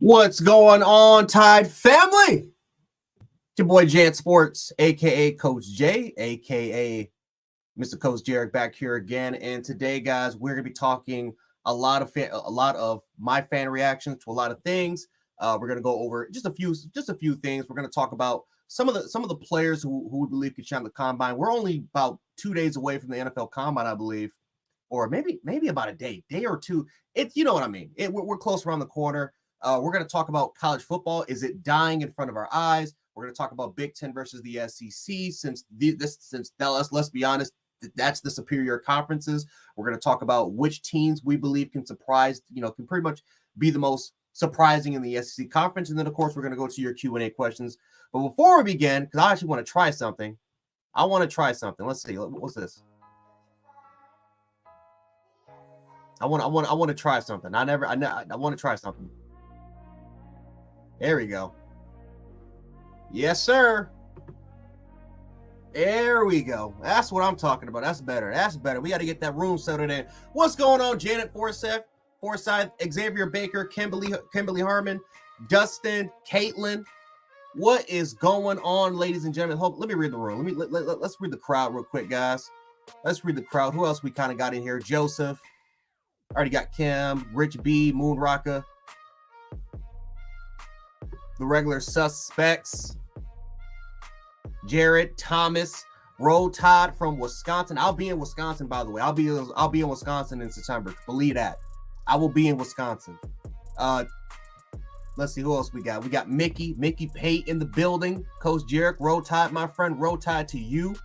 What's going on, Tide family? It's your boy Jant Sports, aka Coach J, aka Mr. Coach Jarek, back here again. And today, guys, we're gonna be talking a lot of my fan reactions to a lot of things. We're gonna go over just a few things. We're gonna talk about some of the players who we believe could shine the combine. We're only about 2 days away from the NFL Combine, I believe, or maybe about a day or two. It's, you know what I mean. We're close around the corner. We're going to talk about college football. Is it dying in front of our eyes? We're going to talk about Big Ten versus the SEC. Since let's be honest, that's the superior conferences. We're going to talk about which teams we believe can surprise, can pretty much be the most surprising in the SEC conference. And then, of course, we're going to go to your Q&A questions. But before we begin, because I actually want to try something, Let's see. What's this? I want to try something. I want to try something. There we go. Yes, sir. There we go. That's what I'm talking about. That's better. We got to get that room settled in. What's going on, Janet Forsyth, Xavier Baker, Kimberly Harmon, Dustin, Caitlin? What is going on, ladies and gentlemen? Let me read the room. Let's read the crowd real quick, guys. Let's read the crowd. Who else we kind of got in here? Joseph. Already got Kim, Rich B, Moon Rocka. The regular suspects. Jared, Thomas, Roll Tide from Wisconsin. I'll be in Wisconsin, by the way. I'll be in Wisconsin in September. Believe that. I will be in Wisconsin. Let's see who else we got. We got Mickey Pate in the building. Coach Jarek, Roll Tide, my friend. Roll Tide to you.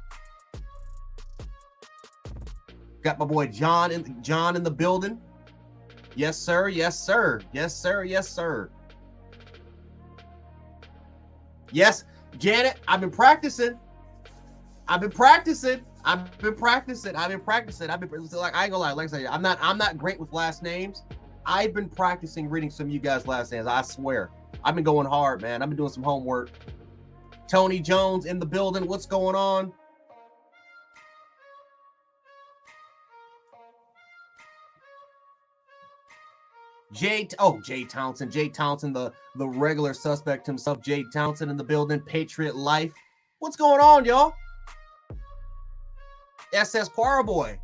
Got my boy John in the building. Yes, sir. Yes, sir. Yes, sir. Yes, sir. Yes, Janet, I've been practicing. Like, I ain't gonna lie. Like I said, I'm not great with last names. I've been practicing reading some of you guys' last names. I swear. I've been going hard, man. I've been doing some homework. Tony Jones in the building. What's going on? Jay Townsend, the regular suspect himself. Jay Townsend in the building. Patriot Life. What's going on, y'all? SS Power Boy.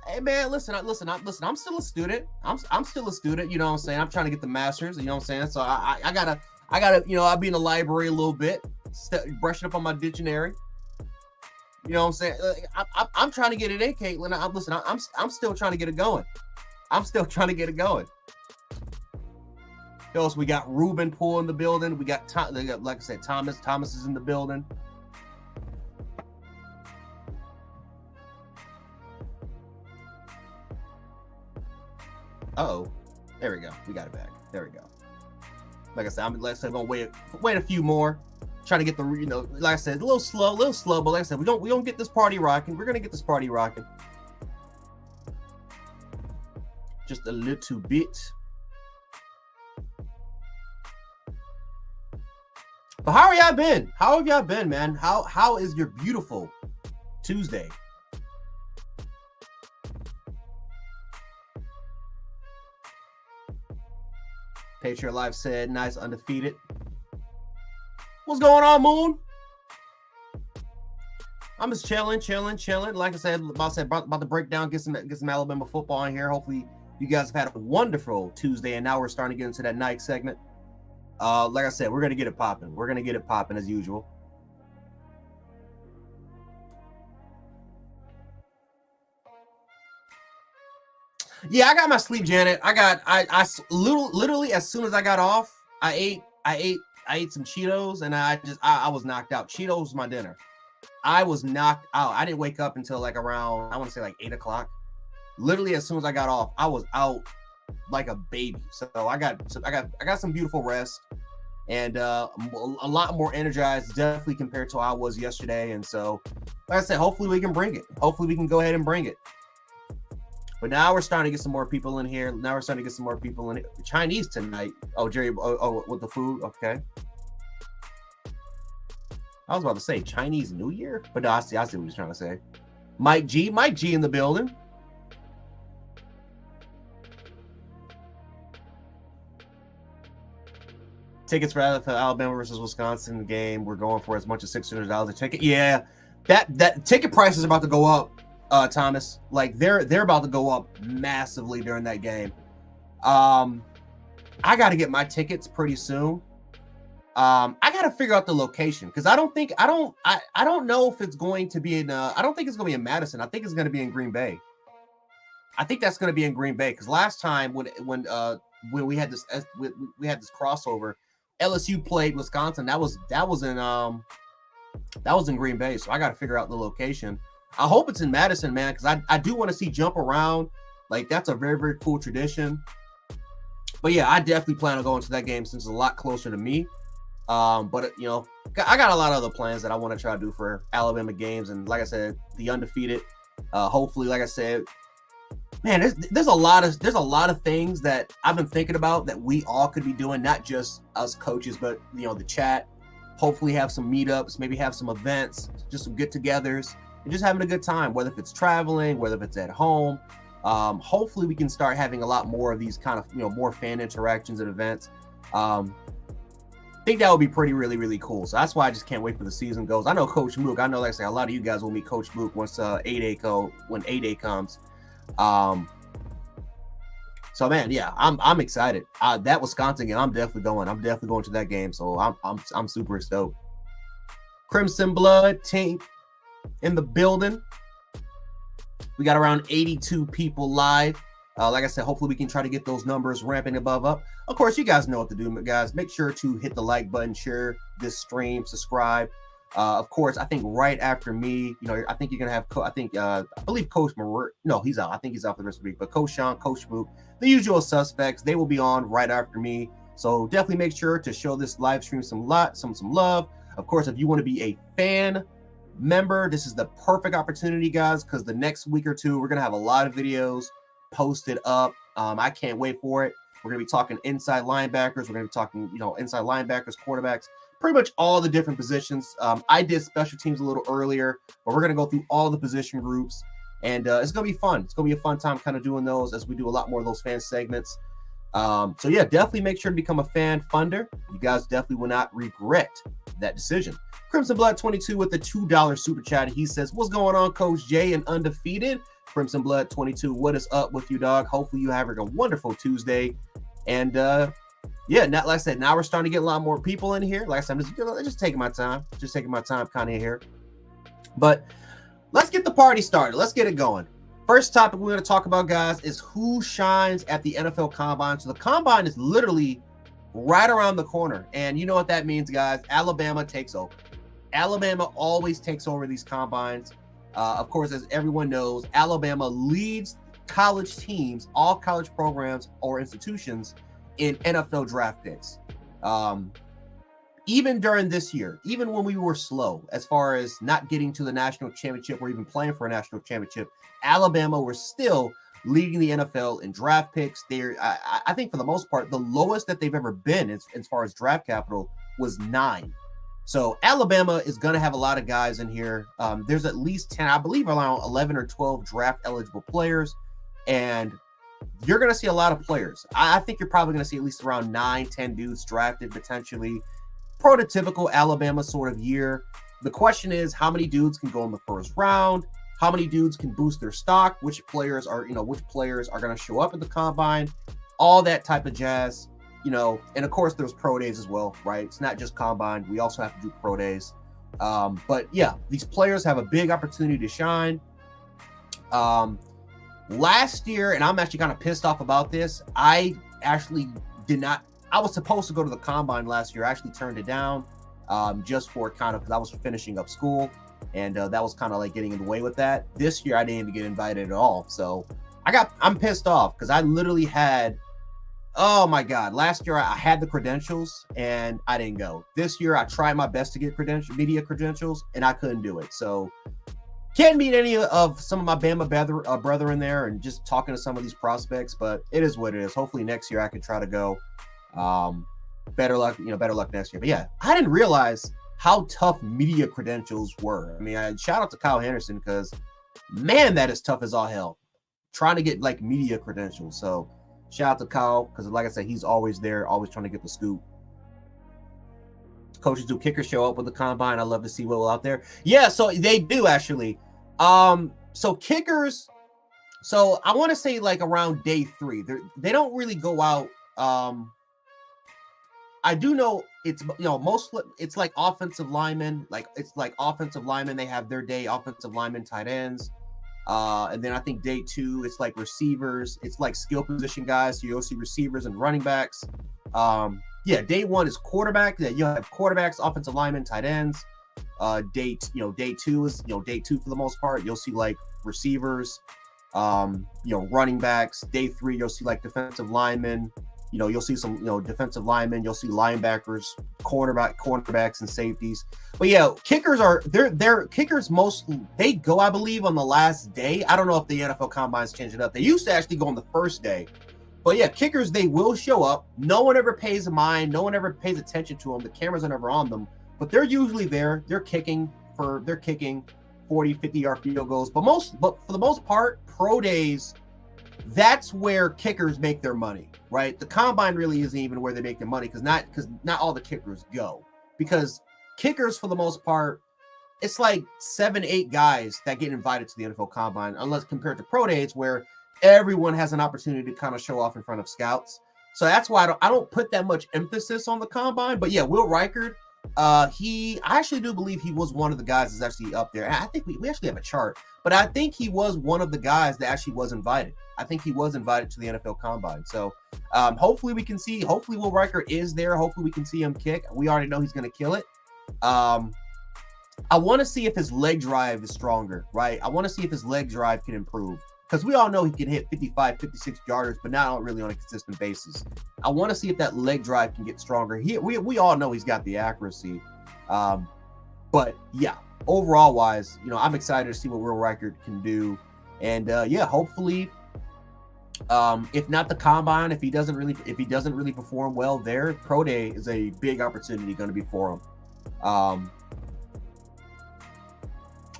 Hey man, listen. I'm still a student. I'm still a student. You know what I'm saying? I'm trying to get the master's. You know what I'm saying? So I gotta. I'll be in the library a little bit, brushing up on my dictionary. You know what I'm saying? I'm trying to get it in, Caitlin. I'm still trying to get it going. Who else? We got Ruben Poole in the building. We got, like I said, Thomas. Thomas is in the building. Uh-oh. There we go. We got it back. There we go. Like I said, I'm gonna wait a few more. Trying to get the, like I said, a little slow, but like I said, we don't get this party rocking. We're gonna get this party rocking. Just a little bit. But how have y'all been? How have y'all been, man? How is your beautiful Tuesday? Patriot Life said, nice, undefeated. What's going on, Moon? I'm just chilling. Like I said, about to break down, get some Alabama football in here. Hopefully, you guys have had a wonderful Tuesday, and now we're starting to get into that night segment. Like I said, we're gonna get it popping. We're gonna get it popping as usual. Yeah, I got my sleep, Janet. I literally as soon as I got off, I ate some Cheetos, and I was knocked out. Cheetos was my dinner. I was knocked out. I didn't wake up until like around, I want to say like 8 o'clock. Literally as soon as I got off, I was out like a baby. So I got some beautiful rest, and a lot more energized, definitely compared to how I was yesterday. And so, like I said, hopefully we can bring it. Hopefully we can go ahead and bring it. But now we're starting to get some more people in here. Chinese tonight. Oh, Jerry. Oh, with the food. Okay. I was about to say Chinese New Year, but no, I see what he's trying to say. Mike G in the building. tickets for Alabama versus Wisconsin game. We're going for as much as $600 a ticket. Yeah, that ticket price is about to go up, Thomas. Like they're about to go up massively during that game. I got to get my tickets pretty soon. I got to figure out the location because I don't know if it's going to be in. I don't think it's going to be in Madison. I think it's going to be in Green Bay. I think that's going to be in Green Bay because last time when we had this crossover, LSU played Wisconsin. That was in Green Bay. So I got to figure out the location. I hope it's in Madison, man, because I do want to see jump around. Like that's a very, very cool tradition. But yeah, I definitely plan on going to that game since it's a lot closer to me. But you know, I got a lot of other plans that I want to try to do for Alabama games, and like I said, the undefeated. Hopefully, like I said, man, there's a lot of things that I've been thinking about that we all could be doing, not just us coaches, but you know, the chat. Hopefully, have some meetups, maybe have some events, just some get-togethers, and just having a good time. Whether if it's traveling, whether if it's at home. Hopefully, we can start having a lot more of these kind of, you know, more fan interactions and events. I think that would be really, really cool. So that's why I just can't wait for the season goes. I know Coach Mook. I know, like I say, a lot of you guys will meet Coach Mook once when 8A comes. So man, yeah, I'm excited. That Wisconsin game, I'm definitely going. I'm definitely going to that game. So I'm super stoked. Crimson Blood Tink in the building. We got around 82 people live. Like I said, hopefully we can try to get those numbers ramping above up. Of course, you guys know what to do, guys. Make sure to hit the like button, share this stream, subscribe. Of course, I think right after me, you know, I think you're gonna have. I believe Coach Marie. No, he's out. I think he's out for the rest of the week. But Coach Sean, Coach Mook, the usual suspects, they will be on right after me. So definitely make sure to show this live stream some love. Of course, if you want to be a fan member, this is the perfect opportunity, guys, because the next week or two we're gonna have a lot of videos posted up. I can't wait for it. We're gonna be talking inside linebackers. We're gonna be talking, you know, inside linebackers, quarterbacks, pretty much all the different positions. I did special teams a little earlier, but we're gonna go through all the position groups, and it's gonna be fun. It's gonna be a fun time kind of doing those as we do a lot more of those fan segments. So yeah, definitely make sure to become a fan funder. You guys definitely will not regret that decision. Crimson Blood 22 with the $2 super chat. He says, "What's going on, Coach Jay and Undefeated?" Crimson Blood 22, what is up with you, dog? Hopefully you having a wonderful Tuesday. And yeah, like I said, now we're starting to get a lot more people in here. Like I said, I'm just taking my time. Just taking my time kind of here. But let's get the party started. Let's get it going. First topic we're going to talk about, guys, is who shines at the NFL Combine. So the Combine is literally right around the corner. And you know what that means, guys. Alabama takes over. Alabama always takes over these Combines. Of course, as everyone knows, Alabama leads college teams, all college programs or institutions in NFL draft picks. Even during this year, even when we were slow as far as not getting to the national championship or even playing for a national championship, Alabama were still leading the NFL in draft picks. I think for the most part, the lowest that they've ever been as far as draft capital was 9. So Alabama is going to have a lot of guys in here. There's at least 10, I believe around 11 or 12 draft eligible players. And you're going to see a lot of players. I think you're probably going to see at least around 9, 10 dudes drafted potentially. Prototypical Alabama sort of year. The question is, how many dudes can go in the first round? How many dudes can boost their stock? Which players are going to show up at the Combine? All that type of jazz. You know, and of course there's pro days as well, right? It's not just Combine. We also have to do pro days. But yeah, these players have a big opportunity to shine. Last year, and I'm actually kind of pissed off about this, I actually did not. I was supposed to go to the Combine last year. I actually turned it down just for kind of because I was finishing up school, and that was kind of like getting in the way with that. This year, I didn't even get invited at all. So I'm pissed off because I literally had, oh my God, last year I had the credentials and I didn't go. This year, I tried my best to get media credentials, and I couldn't do it. So can't meet any of some of my Bama brethren there and just talking to some of these prospects, but it is what it is. Hopefully next year I can try to go. Better luck next year. But yeah, I didn't realize how tough media credentials were. I mean, shout out to Kyle Henderson because, man, that is tough as all hell. Trying to get like media credentials. So shout out to Kyle because, like I said, he's always there, always trying to get the scoop. coaches do kickers show up with the combine? I love to see what out there. Yeah, so they do actually. So kickers. So I want to say like around day 3, they don't really go out. I do know it's it's like offensive linemen, they have their day, offensive linemen, tight ends. And then I think day 2, it's like receivers, it's like skill position guys. So you'll see receivers and running backs. Day 1 is quarterback. You'll have quarterbacks, offensive linemen, tight ends. Day 2 is day 2 for the most part. You'll see like receivers, running backs. Day 3, you'll see like defensive linemen. You'll see some, defensive linemen. You'll see linebackers, cornerbacks, and safeties. But yeah, kickers they're kickers they go, I believe, on the last day. I don't know if the NFL Combines changed it up. They used to actually go on the first day. But yeah, kickers, they will show up. No one ever pays a mind. No one ever pays attention to them. The cameras are never on them. But they're usually there. They're kicking 40, 50-yard field goals. But for the most part, pro days, that's where kickers make their money, right? The combine really isn't even where they make their money because not all the kickers go. Because kickers, for the most part, it's like 7-8 guys that get invited to the NFL Combine, unless compared to pro days where everyone has an opportunity to kind of show off in front of scouts. So that's why I don't put that much emphasis on the combine. But yeah, Will Reichard, I actually do believe he was one of the guys that's actually up there. And I think we actually have a chart, but I think he was one of the guys that actually was invited. I think he was invited to the NFL Combine. So hopefully Will Reichard is there. Hopefully we can see him kick. We already know he's going to kill it. I want to see if his leg drive is stronger, right? I want to see if his leg drive can improve. Because we all know he can hit 55, 56 yarders, but not really on a consistent basis. I want to see if that leg drive can get stronger. We all know he's got the accuracy. But yeah, overall wise, I'm excited to see what Will Reichard can do. And hopefully, if not the combine, if he doesn't really perform well there, pro day is a big opportunity going to be for him.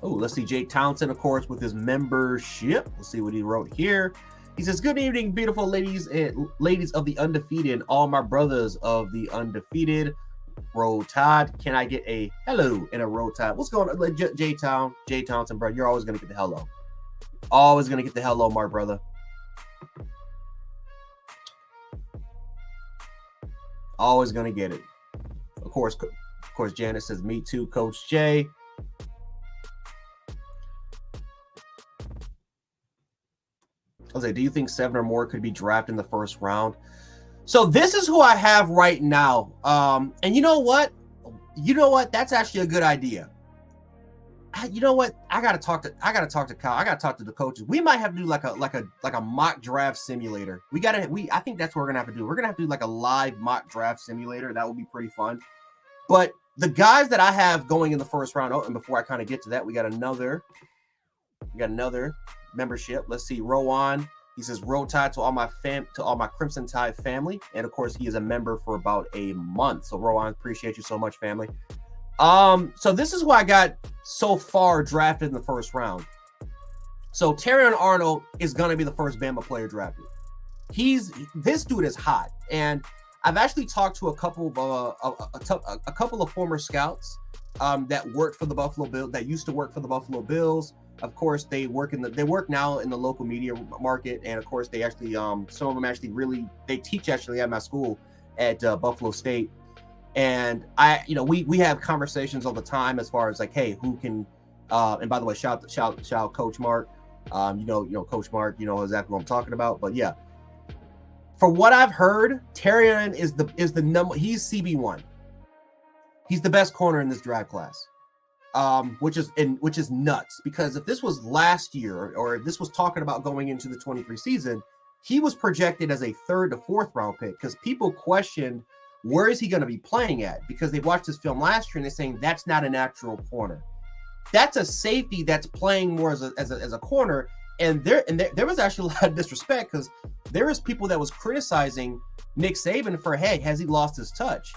Let's see. Jake Townsend, of course, with his membership. Let's see what he wrote here. He says, "Good evening, beautiful ladies and ladies of the undefeated, all my brothers of the undefeated. Roll Tide. Can I get a hello and a roll tide?" What's going on, Jay Townsend, bro? You're always gonna get the hello. Always gonna get the hello, my brother. Always gonna get it. Of course, Janet says, "Me too, Coach Jay." I was like, do you think 7 or more could be drafted in the first round? So this is who I have right now. And you know what? That's actually a good idea. You know what? I gotta talk to Kyle. I gotta talk to the coaches. We might have to do like a mock draft simulator. I think that's what we're gonna have to do. We're gonna have to do like a live mock draft simulator. That would be pretty fun. But the guys that I have going in the first round, and before I kind of get to that, we got another membership. Let's see, Rowan. He says, "Roll Tide to all my Crimson Tide family," and of course, he is a member for about a month. So, Rowan, appreciate you so much, family. So this is who I got so far drafted in the first round. So Terrion Arnold is gonna be the first Bama player drafted. This dude is hot, and I've actually talked to a couple of former scouts that worked for the Buffalo Bills, that used to work for the Buffalo Bills. Of course, they work now in the local media market, and of course, they actually some of them actually they teach actually at my school at Buffalo State. And we have conversations all the time as far as like, hey, who can? And by the way, shout Coach Mark. Coach Mark, exactly what I'm talking about. But yeah, for what I've heard, Terrion is the number. He's CB1. He's the best corner in this draft class. Which is nuts, because if this was last year or if this was talking about going into the 23 season, he was projected as a 3rd to 4th round pick because people questioned where is he going to be playing at, because they watched his film last year and they're saying that's not a natural corner. That's a safety that's playing more as a corner. And there was actually a lot of disrespect because there was people that was criticizing Nick Saban for, hey, has he lost his touch?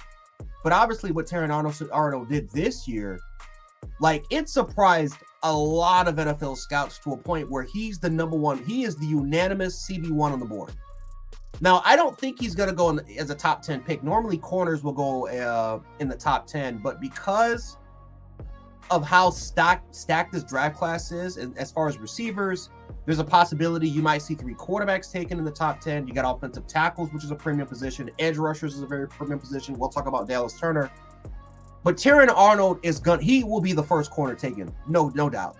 But obviously what Terrion Arnold did this year, like, it surprised a lot of NFL scouts to a point where he's the number one. He is the unanimous CB1 on the board. Now, I don't think he's going to go as a top 10 pick. Normally, corners will go in the top 10, but because of how stacked this draft class is, and as far as receivers, there's a possibility you might see 3 quarterbacks taken in the top 10. You got offensive tackles, which is a premium position. Edge rushers is a very premium position. We'll talk about Dallas Turner. But Terrion Arnold he will be the first corner taken, no doubt.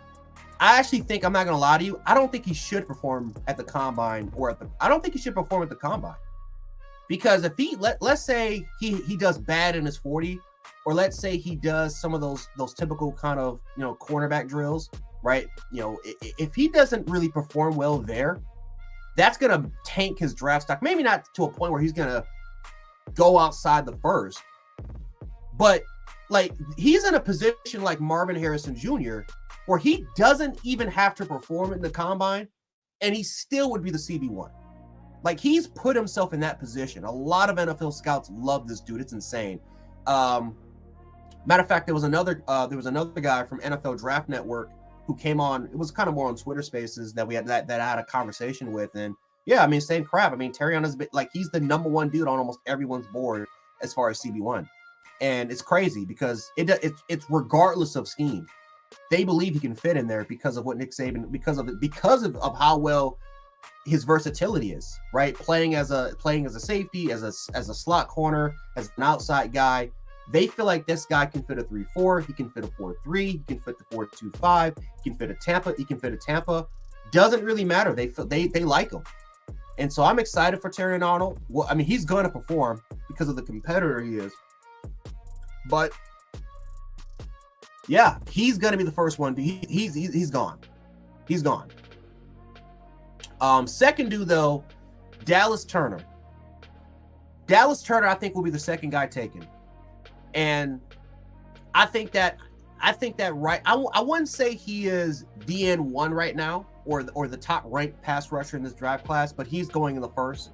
I actually think, I'm not going to lie to you, I don't think he should perform at the combine I don't think he should perform at the combine. Because if let's say he does bad in his 40, or let's say he does some of those typical kind of, cornerback drills, right? If he doesn't really perform well there, that's going to tank his draft stock. Maybe not to a point where he's going to go outside the first, but like he's in a position like Marvin Harrison Jr., where he doesn't even have to perform in the combine, and he still would be the CB1. Like, he's put himself in that position. A lot of NFL scouts love this dude. It's insane. Matter of fact, there was another guy from NFL Draft Network who came on. It was kind of more on Twitter Spaces that we had that I had a conversation with, and yeah, I mean, same crap. I mean, Terrion is like, he's the number 1 dude on almost everyone's board as far as CB1, and it's crazy because it's regardless of scheme. They believe he can fit in there because of what Nick Saban, because of how well his versatility is, right? Playing as a safety, as a slot corner, as an outside guy. They feel like this guy can fit a 3-4, he can fit a 4-3, he can fit the 4-2-5, he can fit a Tampa. Doesn't really matter. They like him. And so I'm excited for Terrion Arnold. Well, I mean, he's going to perform because of the competitor he is. But yeah, he's going to be the first one. He's gone. He's gone. Second dude, though, Dallas Turner. Dallas Turner, I think, will be the second guy taken. And I think that right. I wouldn't say he is DN1 right now or the top ranked pass rusher in this draft class, but he's going in the first.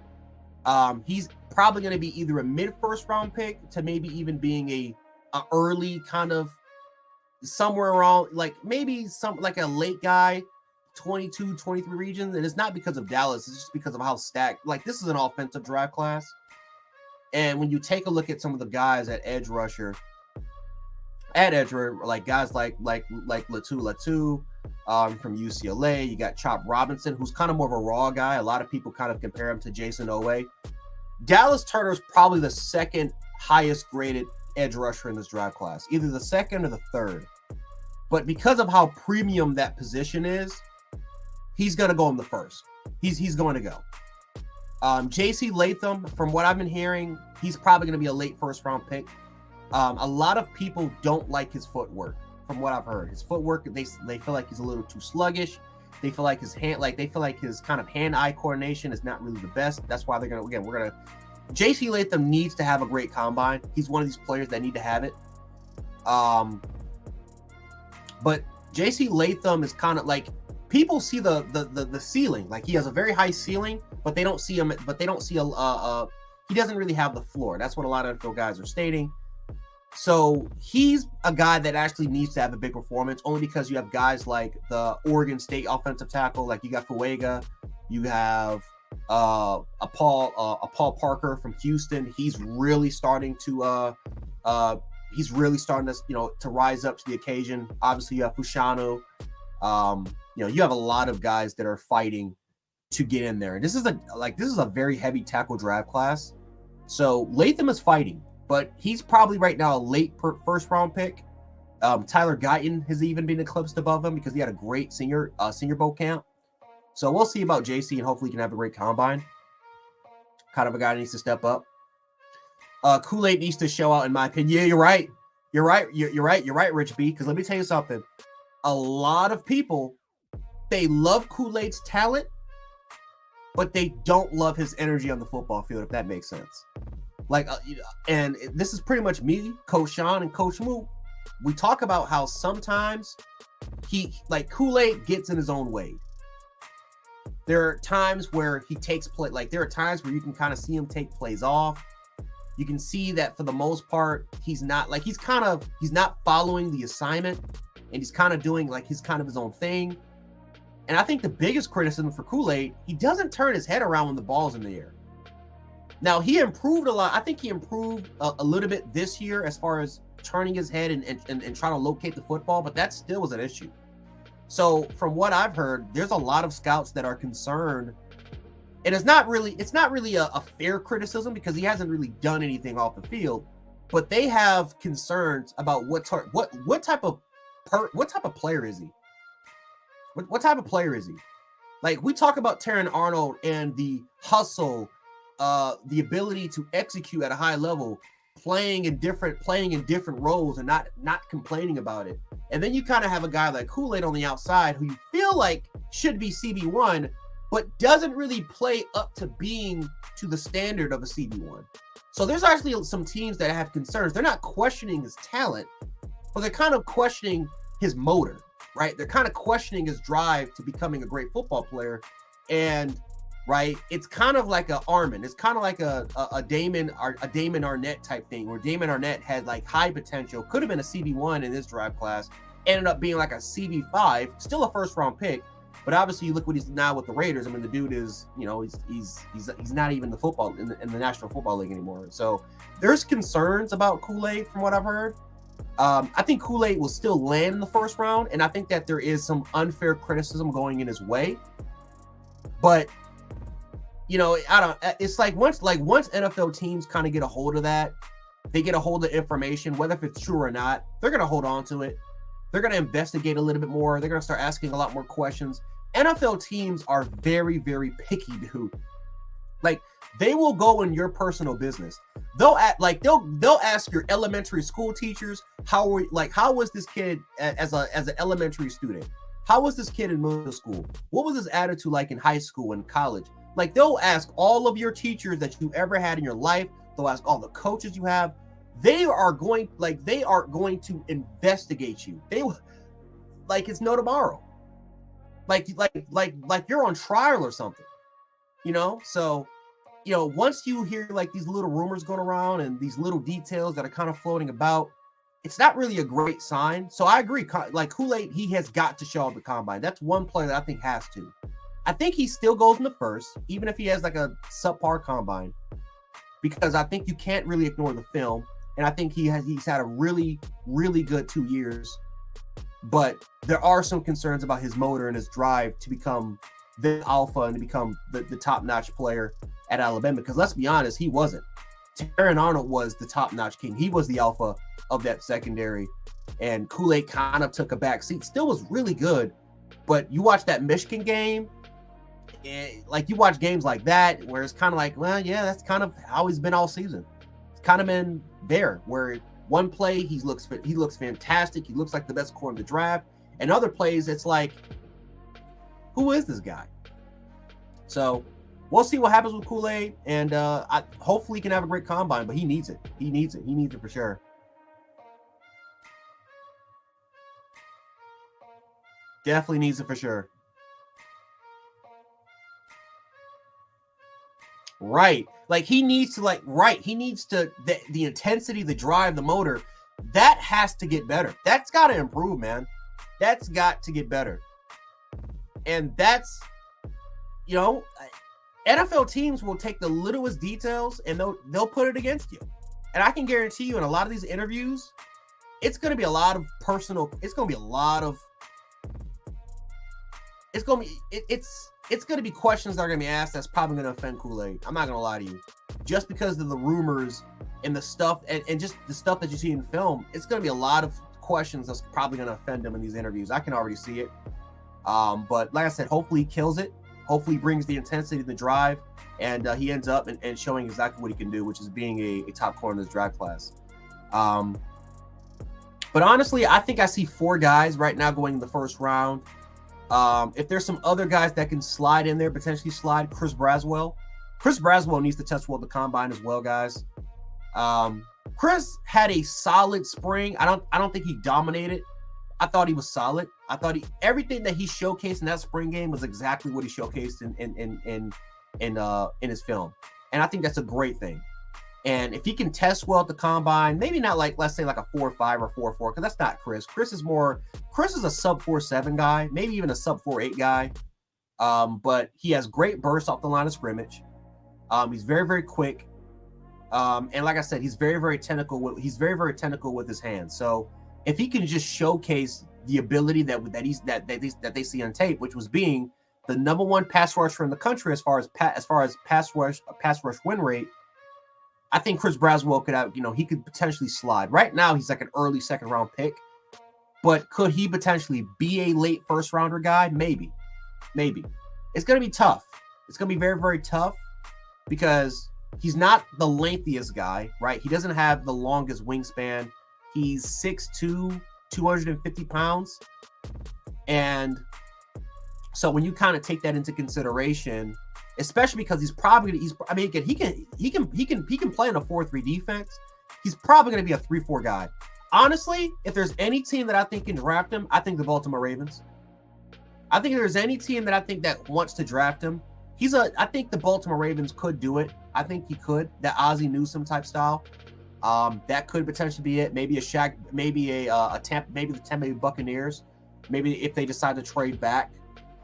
He's probably going to be either a mid first round pick to maybe even being a early kind of somewhere around, like maybe like a late guy, 22, 23 region. And it's not because of Dallas. It's just because of how stacked. Like, this is an offensive draft class. And when you take a look at some of the guys at edge rusher, like guys like Latu from UCLA, you got Chop Robinson, who's kind of more of a raw guy. A lot of people kind of compare him to Jason Owe. Dallas Turner is probably the second highest graded edge rusher in this draft class, either the second or the third. But because of how premium that position is, he's going to go in the first. He's going to go. J.C. Latham, from what I've been hearing, he's probably going to be a late first round pick. A lot of people don't like his footwork, from what I've heard. His footwork, they feel like he's a little too sluggish. They feel like his kind of hand-eye coordination is not really the best. That's why J.C. Latham needs to have a great combine. He's one of these players that need to have it. But J.C. Latham is kind of like, people see the ceiling. Like, he has a very high ceiling, but they don't see him. But they don't see he doesn't really have the floor. That's what a lot of NFL guys are stating. So he's a guy that actually needs to have a big performance, only because you have guys like the Oregon State offensive tackle, like you got Fuega, you have a Paul Parker from Houston. He's really starting to to rise up to the occasion. Obviously, you have Fushanu. You have a lot of guys that are fighting to get in there. And this is a very heavy tackle draft class. So Latham is fighting, but he's probably right now a late first round pick. Tyler Guyton has even been eclipsed above him because he had a great senior bowl camp. So we'll see about JC, and hopefully he can have a great combine. Kind of a guy that needs to step up. Kool-Aid needs to show out, in my opinion. Yeah, you're right. You're right, Rich B. Because let me tell you something. A lot of people, they love Kool-Aid's talent, but they don't love his energy on the football field, if that makes sense. And this is pretty much me, Coach Sean, and Coach Moo. We talk about how sometimes Kool-Aid gets in his own way. There are times where he takes play. Like, there are times where you can kind of see him take plays off. You can see that for the most part, he's not following the assignment, and he's kind of doing his own thing. And I think the biggest criticism for Kool-Aid, he doesn't turn his head around when the ball's in the air. Now, he improved a lot. I think he improved a little bit this year as far as turning his head and trying to locate the football, but that still was an issue. So from what I've heard, there's a lot of scouts that are concerned, and it's not really a fair criticism because he hasn't really done anything off the field, but they have concerns about what type of player is he? What type of player is he? Like, we talk about Terran Arnold and the hustle, the ability to execute at a high level, playing in different roles and not complaining about it. And then you kind of have a guy like Kool-Aid on the outside who you feel like should be CB1, but doesn't really play up to being to the standard of a CB1. So there's actually some teams that have concerns. They're not questioning his talent, but they're kind of questioning his motor, right? They're kind of questioning his drive to becoming a great football player. And right, it's kind of like a Armin. It's kind of like a Damon Arnett type thing, where Damon Arnett had like high potential, could have been a CB1 in this draft class, ended up being like a CB5, still a first round pick. But obviously, you look what he's now with the Raiders. I mean, the dude is, you know, he's not even in the National Football League anymore. So there's concerns about Kool-Aid from what I've heard. I think Kool-Aid will still land in the first round, and I think that there is some unfair criticism going in his way. But you know, it's like once NFL teams kind of get a hold of that, they get a hold of information, whether if it's true or not, they're going to hold on to it. They're going to investigate a little bit more. They're going to start asking a lot more questions. NFL teams are very, very picky, dude. Like, they will go in your personal business. They'll ask your elementary school teachers, how was this kid as an elementary student? How was this kid in middle school? What was his attitude like in high school and college? Like, they'll ask all of your teachers that you ever had in your life. They'll ask all the coaches you have. They are going to investigate you. They like it's no tomorrow. Like you're on trial or something, you know? So, you know, once you hear like these little rumors going around and these little details that are kind of floating about, it's not really a great sign. So I agree. Like, Kool-Aid, he has got to show up at combine. That's one player that I think has to. I think he still goes in the first, even if he has like a subpar combine, because I think you can't really ignore the film. And I think he's had a really, really good 2 years. But there are some concerns about his motor and his drive to become the alpha and to become the top-notch player at Alabama. Because let's be honest, he wasn't. Terran Arnold was the top-notch king. He was the alpha of that secondary. And Kool-Aid kind of took a back seat. Still was really good. But you watch that Michigan game, like you watch games like that where it's kind of like, well, yeah, that's kind of how he's been all season. It's kind of been there where one play he looks fantastic. He looks like the best corner in the draft. And other plays, it's like, who is this guy? So we'll see what happens with Kool-Aid. And hopefully he can have a great combine, but he needs it. He needs it for sure. Definitely needs it for sure. Right. Like, he needs to the intensity, the drive, the motor, that has to get better. That's got to improve, man. That's got to get better. And that's, you know, NFL teams will take the littlest details and they'll put it against you. And I can guarantee you in a lot of these interviews, it's going to be a lot of personal, it's going to be questions that are going to be asked that's probably going to offend Kool-Aid. I'm not going to lie to you. Just because of the rumors and the stuff and just the stuff that you see in film, it's going to be a lot of questions that's probably going to offend him in these interviews. I can already see it. But like I said, hopefully he kills it. Hopefully he brings the intensity, the drive, and he ends up and showing exactly what he can do, which is being a top corner in this draft class. But honestly, I think I see 4 guys right now going in the first round. If there's some other guys that can slide in there, potentially slide, Chris Braswell. Chris Braswell needs to test well at the combine as well, guys. Chris had a solid spring. I don't think he dominated. I thought he was solid. I thought everything that he showcased in that spring game was exactly what he showcased in his film. And I think that's a great thing. And if he can test well at the combine, maybe not like, let's say like a 4.5 or 4.4, because that's not Chris. Chris is a sub 4.7 guy, maybe even a sub 4.8 guy. But he has great bursts off the line of scrimmage. He's very, very quick. And like I said, he's very, very technical with his hands. So if he can just showcase the ability that they see on tape, which was being the number one pass rusher in the country as far as pass rush win rate, I think Chris Braswell he could potentially slide. Right now, he's like an early second round pick, but could he potentially be a late first rounder guy? Maybe. It's going to be tough. It's going to be very, very tough because he's not the lengthiest guy, right? He doesn't have the longest wingspan. He's 6'2", 250 pounds. And so when you kind of take that into consideration, especially because he can play in a 4-3 defense. He's probably going to be a 3-4 guy. Honestly, if there's any team that I think can draft him, I think the Baltimore Ravens. I think if there's any team that I think that wants to draft him, I think the Baltimore Ravens could do it. I think he could. That Ozzie Newsome type style. That could potentially be it. Maybe a Shaq, maybe the Tampa Bay Buccaneers. Maybe if they decide to trade back,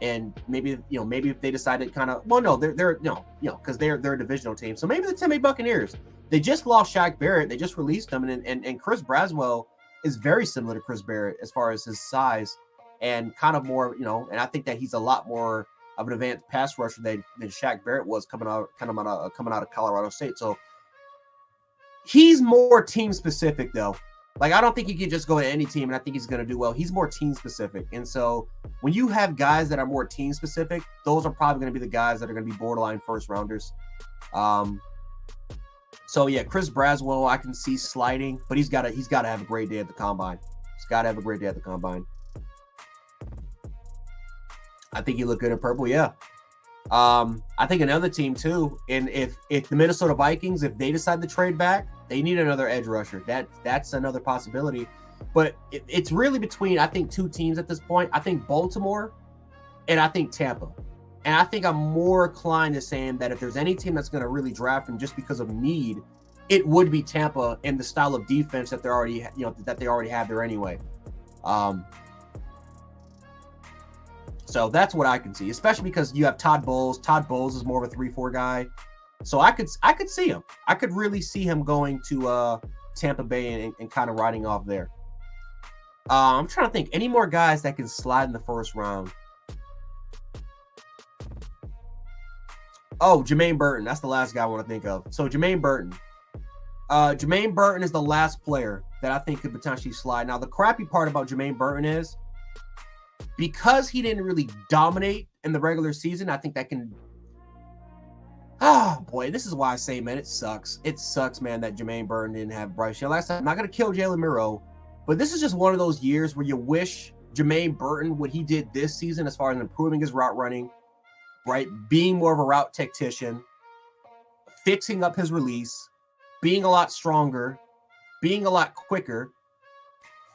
and maybe if they decide to kind of because they're a divisional team. So maybe the Tampa Bay Buccaneers. They just lost Shaq Barrett. They just released him, and Chris Braswell is very similar to Chris Barrett as far as his size and kind of more, and I think that he's a lot more of an advanced pass rusher than Shaq Barrett was coming out of Colorado State. So he's more team specific though. Like, I don't think he can just go to any team and I think he's going to do well. He's more team specific. And so when you have guys that are more team specific, those are probably going to be the guys that are going to be borderline first rounders. So yeah, Chris Braswell, I can see sliding, but he's got to have a great day at the combine. He's got to have a great day at the combine. I think he looked good in purple. Yeah. I think another team too, and if the Minnesota Vikings, if they decide to trade back, they need another edge rusher. That's another possibility. But it's really between, I think, two teams at this point. I think Baltimore and I think Tampa. And I think I'm more inclined to saying that if there's any team that's going to really draft him just because of need, it would be Tampa and the style of defense that they already have there anyway. So that's what I can see, especially because you have Todd Bowles. Todd Bowles is more of a 3-4 guy. So I could see him. I could really see him going to Tampa Bay and kind of riding off there. I'm trying to think any more guys that can slide in the first round. Oh, Jermaine Burton. That's the last guy I want to think of. So Jermaine Burton. Jermaine Burton is the last player that I think could potentially slide. Now, the crappy part about Jermaine Burton is because he didn't really dominate in the regular season, I think that can... Oh, boy, this is why I say, man, it sucks. It sucks, man, that Jermaine Burton didn't have Bryce Young. Last time, I'm not going to kill Jalen Miro, but this is just one of those years where you wish Jermaine Burton, what he did this season as far as improving his route running, right, being more of a route tactician, fixing up his release, being a lot stronger, being a lot quicker,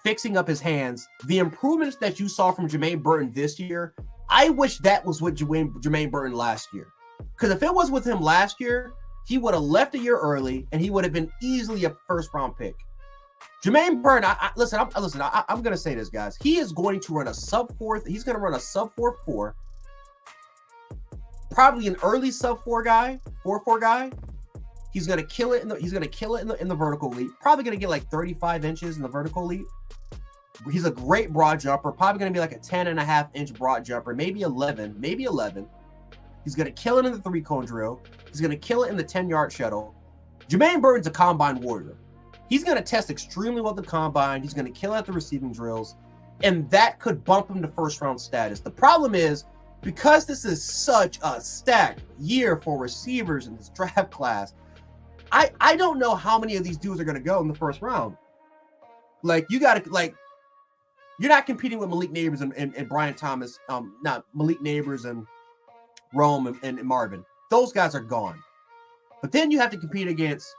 fixing up his hands. The improvements that you saw from Jermaine Burton this year, I wish that was with Jermaine Burton last year. Because if it was with him last year, he would have left a year early and he would have been easily a first-round pick. Jermaine Burton, I'm going to say this, guys. He is going to run a sub-4. He's going to run a sub-4.4. Probably an early sub-4 guy, 4.4 guy. He's going to kill it in the vertical leap. Probably going to get like 35 inches in the vertical leap. He's a great broad jumper. Probably going to be like a 10.5-inch broad jumper, maybe 11. He's going to kill it in the 3-cone drill. He's going to kill it in the 10-yard shuttle. Jermaine Burton's a combine warrior. He's going to test extremely well at the combine. He's going to kill at the receiving drills. And that could bump him to first-round status. The problem is, because this is such a stacked year for receivers in this draft class, I don't know how many of these dudes are going to go in the first round. Like, you got to, like, you're not competing with Malik Neighbors and Brian Thomas, not Malik Neighbors and Rome and Marvin. Those guys are gone. But then you have to compete against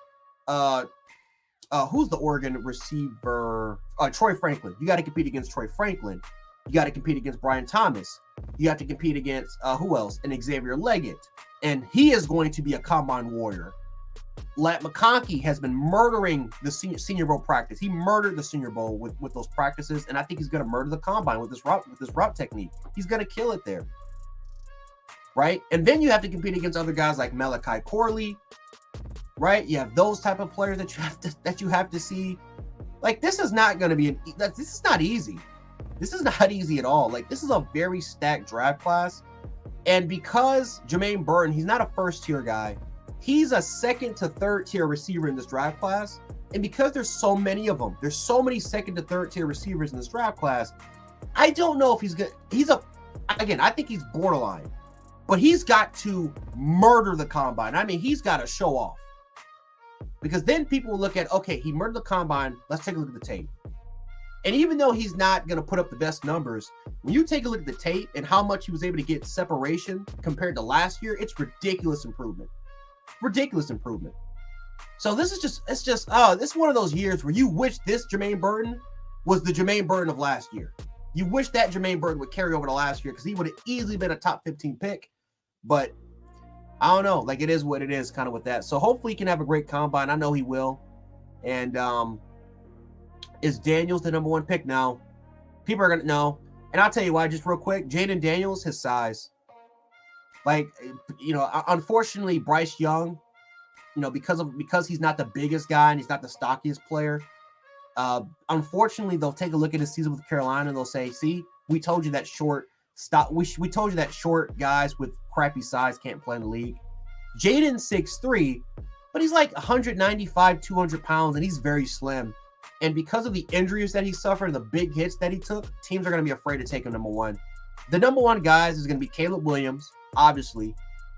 who's the Oregon receiver? Troy Franklin. You got to compete against Troy Franklin. You got to compete against Brian Thomas. You have to compete against who else? And Xavier Leggett. And he is going to be a combine warrior. Lat McConkey has been murdering the Senior Bowl practice. He murdered the Senior Bowl with those practices, and I think he's going to murder the combine with this route technique. He's going to kill it there. Right? And then you have to compete against other guys like Malachi Corley, right? You have those type of players that you have to see. Like, this is not going to be this is not easy. This is not easy at all. Like, this is a very stacked draft class. And because Jermaine Burton, he's not a first-tier guy. He's a second to third-tier receiver in this draft class. And because there's so many of them, there's so many second to third-tier receivers in this draft class, I don't know if he's good. Again, I think he's borderline. But he's got to murder the combine. I mean, he's got to show off. Because then people will look at, okay, he murdered the combine. Let's take a look at the tape. And even though he's not going to put up the best numbers, when you take a look at the tape and how much he was able to get separation compared to last year, it's ridiculous improvement. Ridiculous improvement. So this is one of those years where you wish this Jermaine Burton was the Jermaine Burton of last year. You wish that Jermaine Burton would carry over to last year because he would have easily been a top 15 pick. But I don't know. Like, it is what it is kind of with that. So hopefully he can have a great combine. I know he will. And is Daniels the number 1 pick? No. People are going to know. And I'll tell you why, just real quick. Jaden Daniels, his size. Like, unfortunately, Bryce Young, because he's not the biggest guy and he's not the stockiest player, unfortunately, they'll take a look at his season with Carolina and they'll say, see, we told you that short we told you that short guys with crappy size can't play in the league. Jaden's 6'3", but he's like 195, 200 pounds, and he's very slim. And because of the injuries that he suffered and the big hits that he took, teams are going to be afraid to take him number 1. The number 1 guys is going to be Caleb Williams, obviously.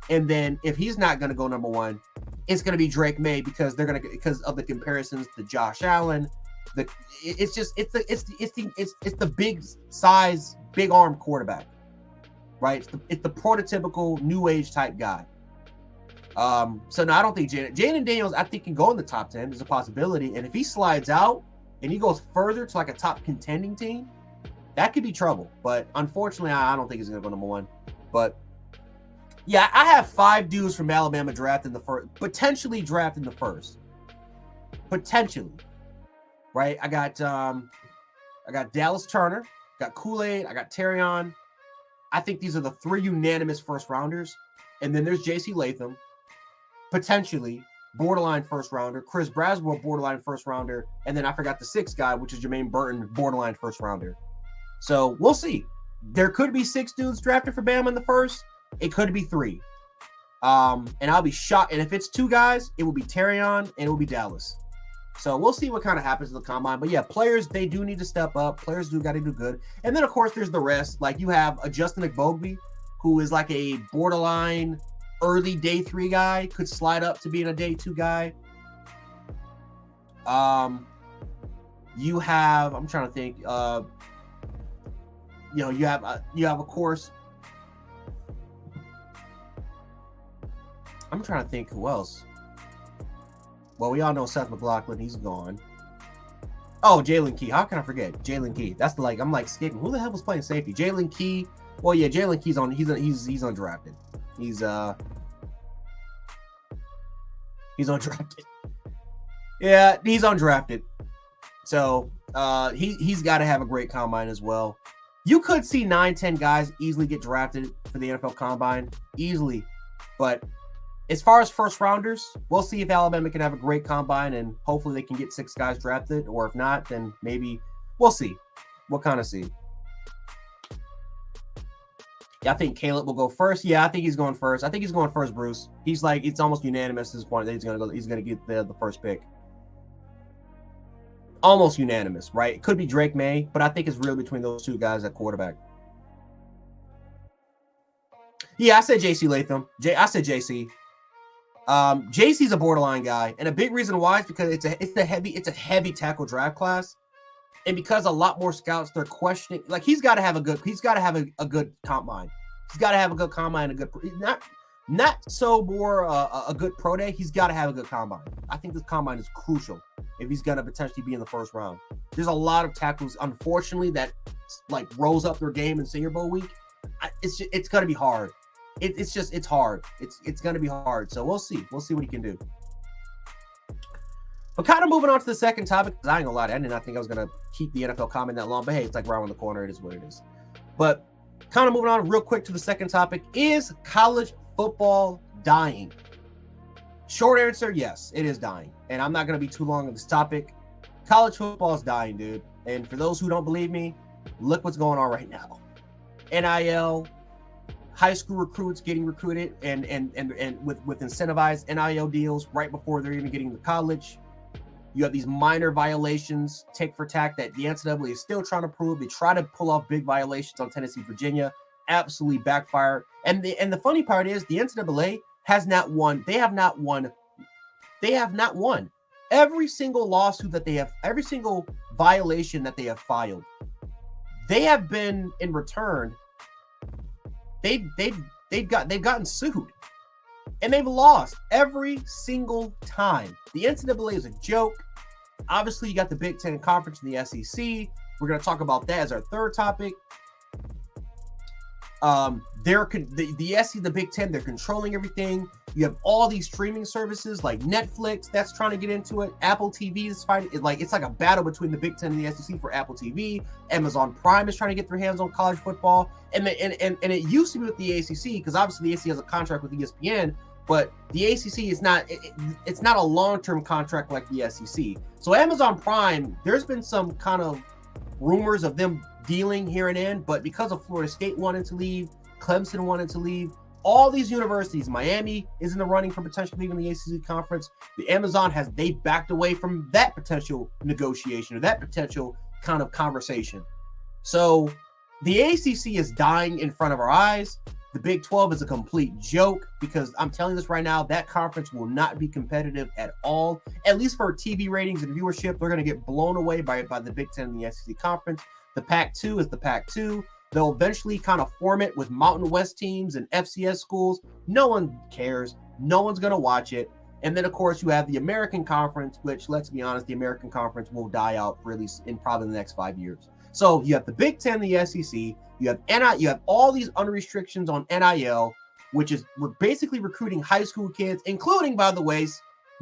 And then if he's not going to go number 1, it's going to be Drake May because because of the comparisons to Josh Allen. It's the big size, big arm quarterback, right? It's the prototypical new age type guy. So no, I don't think Jaden Daniels, I think, can go in the top 10. There's a possibility. And if he slides out and he goes further to like a top contending team, that could be trouble. But unfortunately, I don't think he's going to go number 1. But yeah, I have 5 dudes from Alabama drafted in the first, potentially drafted in the first. Potentially. Right? I got Dallas Turner, got Kool-Aid, I got Terrion. I think these are the 3 unanimous first rounders. And then there's J.C. Latham, potentially borderline first rounder. Chris Braswell, borderline first rounder. And then I forgot the 6th guy, which is Jermaine Burton, borderline first rounder. So we'll see. There could be 6 dudes drafted for Bama in the first. It could be 3. And I'll be shocked. And if it's 2 guys, it will be Terrion and it will be Dallas. So we'll see what kind of happens to the combine. But yeah, players, they do need to step up. Players do got to do good. And then, of course, there's the rest. Like, you have a Justin Igbogbe, who is like a borderline early day 3 guy, could slide up to being a day 2 guy. You have, I'm trying to think, you have, of course, I'm trying to think who else. Well, we all know Seth McLaughlin. He's gone. Oh, Jalen Key. How can I forget Jalen Key? That's I'm like skipping. Who the hell was playing safety? Jalen Key. Well, yeah, Jalen Key's on. He's undrafted. He's undrafted. Yeah, he's undrafted. So he's got to have a great combine as well. You could see 9-10 guys easily get drafted for the NFL Combine easily, but as far as first rounders, we'll see if Alabama can have a great combine and hopefully they can get 6 guys drafted, or if not, then maybe we'll see. We'll kind of see. Yeah, I think Caleb will go first. Yeah, I think he's going first. I think he's going first, Bruce. He's like, it's almost unanimous at this point that he's going to get the first pick. Almost unanimous, right? It could be Drake May, but I think it's really between those 2 guys at quarterback. Yeah, I said J.C. Latham. I said J.C. JC's a borderline guy, and a big reason why is because it's a heavy tackle draft class, and because a lot more scouts, they're questioning, like, he's got to have a good combine. He's got to have a good combine, a good a good pro day. He's got to have a good combine. I think this combine is crucial if he's going to potentially be in the first round. There's a lot of tackles, unfortunately, that like rose up their game in Senior Bowl week. It's going to be hard. It's hard. It's going to be hard. So we'll see. We'll see what he can do. But kind of moving on to the second topic, because I ain't gonna lie, I did not think I was going to keep the NFL comment that long. But hey, it's like right around the corner. It is what it is. But kind of moving on real quick to the second topic, is college football dying? Short answer, yes, it is dying. And I'm not going to be too long on this topic. College football is dying, dude. And for those who don't believe me, look what's going on right now. NIL, high school recruits getting recruited and with incentivized NIL deals right before they're even getting to college. You have these minor violations, tick for tack, that the NCAA is still trying to prove. They try to pull off big violations on Tennessee, Virginia, absolutely backfired. And the funny part is the NCAA has not won. They have not won. They have not won. Every single lawsuit that they have, every single violation that they have filed, they have been in return. They've gotten sued. And they've lost every single time. The NCAA is a joke. Obviously, you got the Big Ten Conference and the SEC. We're going to talk about that as our third topic. The SEC, the Big Ten, they're controlling everything. You have all these streaming services like Netflix that's trying to get into it. Apple TV is fighting. It's like a battle between the Big Ten and the SEC for Apple TV. Amazon Prime is trying to get their hands on college football. And it used to be with the ACC, because obviously the ACC has a contract with ESPN, but the ACC is not. It's not a long-term contract like the SEC. So Amazon Prime, there's been some kind of rumors of them dealing here and in, but because of Florida State wanting to leave, Clemson wanted to leave, all these universities, Miami is in the running for potentially leaving the ACC conference. The Amazon they backed away from that potential negotiation or that potential kind of conversation. So the ACC is dying in front of our eyes. The Big 12 is a complete joke, because I'm telling you this right now, that conference will not be competitive at all. At least for TV ratings and viewership, they're going to get blown away by the Big 10 and the SEC conference. The Pac-2 is the Pac-2. They'll eventually kind of form it with Mountain West teams and FCS schools. No one cares. No one's going to watch it. And then, of course, you have the American Conference, which, let's be honest, the American Conference will die out for at least in probably the next 5 years. So you have the Big Ten, the SEC. You have all these unrestrictions on NIL, which is we're basically recruiting high school kids, including, by the way,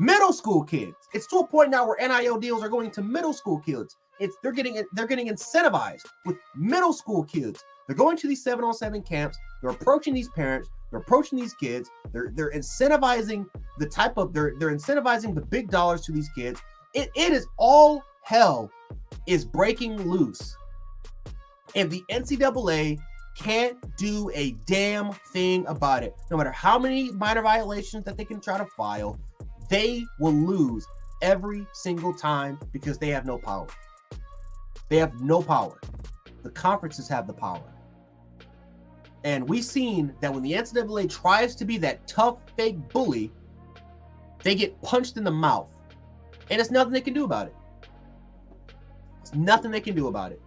middle school kids. It's to a point now where NIL deals are going to middle school kids. They're getting incentivized with middle school kids. They're going to these 7-on-7 camps. They're approaching these parents. They're approaching these kids. They're incentivizing they're incentivizing the big dollars to these kids. It is all hell is breaking loose. And the NCAA can't do a damn thing about it. No matter how many minor violations that they can try to file, they will lose every single time because they have no power. They have no power. The conferences have the power. And we've seen that when the NCAA tries to be that tough, fake bully, they get punched in the mouth. And it's nothing they can do about it. It's nothing they can do about it.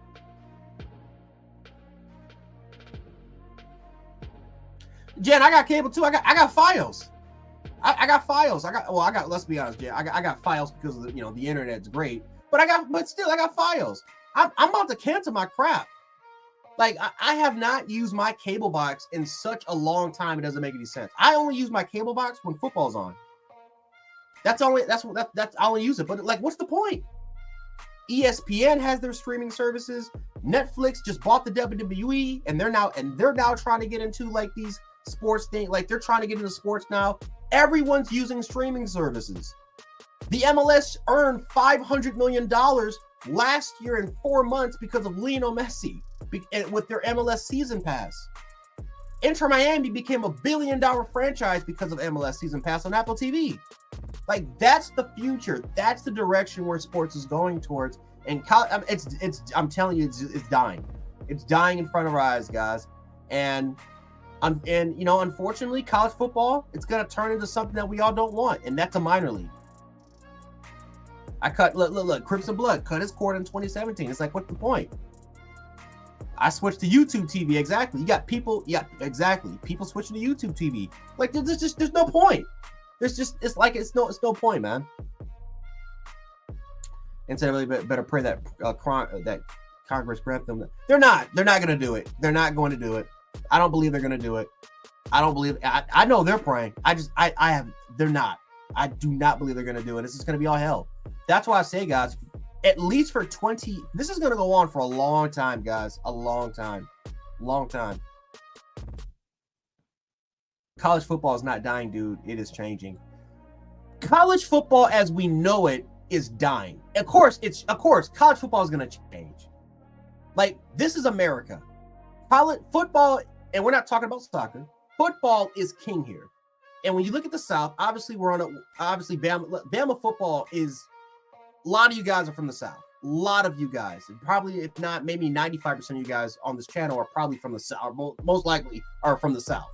Jen, I got cable too. I got files. I got files. Let's be honest, Jen. I got files because of the internet's great. But still I got files. I'm about to cancel my crap. Like, I have not used my cable box in such a long time, it doesn't make any sense. I only use my cable box when football's on. I only use it. But like, what's the point? ESPN has their streaming services. Netflix just bought the WWE, and they're now trying to get into like these sports things. Like, they're trying to get into sports now. Everyone's using streaming services. The MLS earned $500 million last year in 4 months because of Lionel Messi with their MLS season pass. Inter Miami became $1 billion franchise because of MLS season pass on Apple TV. Like, that's the future. That's the direction where sports is going towards. And I'm telling you, it's dying. It's dying in front of our eyes, guys. And unfortunately, college football, it's gonna turn into something that we all don't want, and that's a minor league. Look, Crimson Blood cut his cord in 2017. It's like, what's the point? I switched to YouTube TV. Exactly. People switching to YouTube TV. Like, there's no point. It's no point, man. Instead, really better pray that that Congress grant them. They're not going to do it. They're not going to do it. I don't believe they're going to do it. I know they're praying. They're not. I do not believe they're going to do it. This is going to be all hell. That's why I say, guys, at least for this is going to go on for a long time, guys. A long time. College football is not dying, dude. It is changing. college football as we know it is dying. Of course, college football is going to change. Like, this is America. College football, and we're not talking about soccer. Football is king here. And when you look at the South, obviously Bama football is, a lot of you guys are from the South. A lot of you guys, probably, if not, maybe 95% of you guys on this channel are probably from the South, most likely are from the South.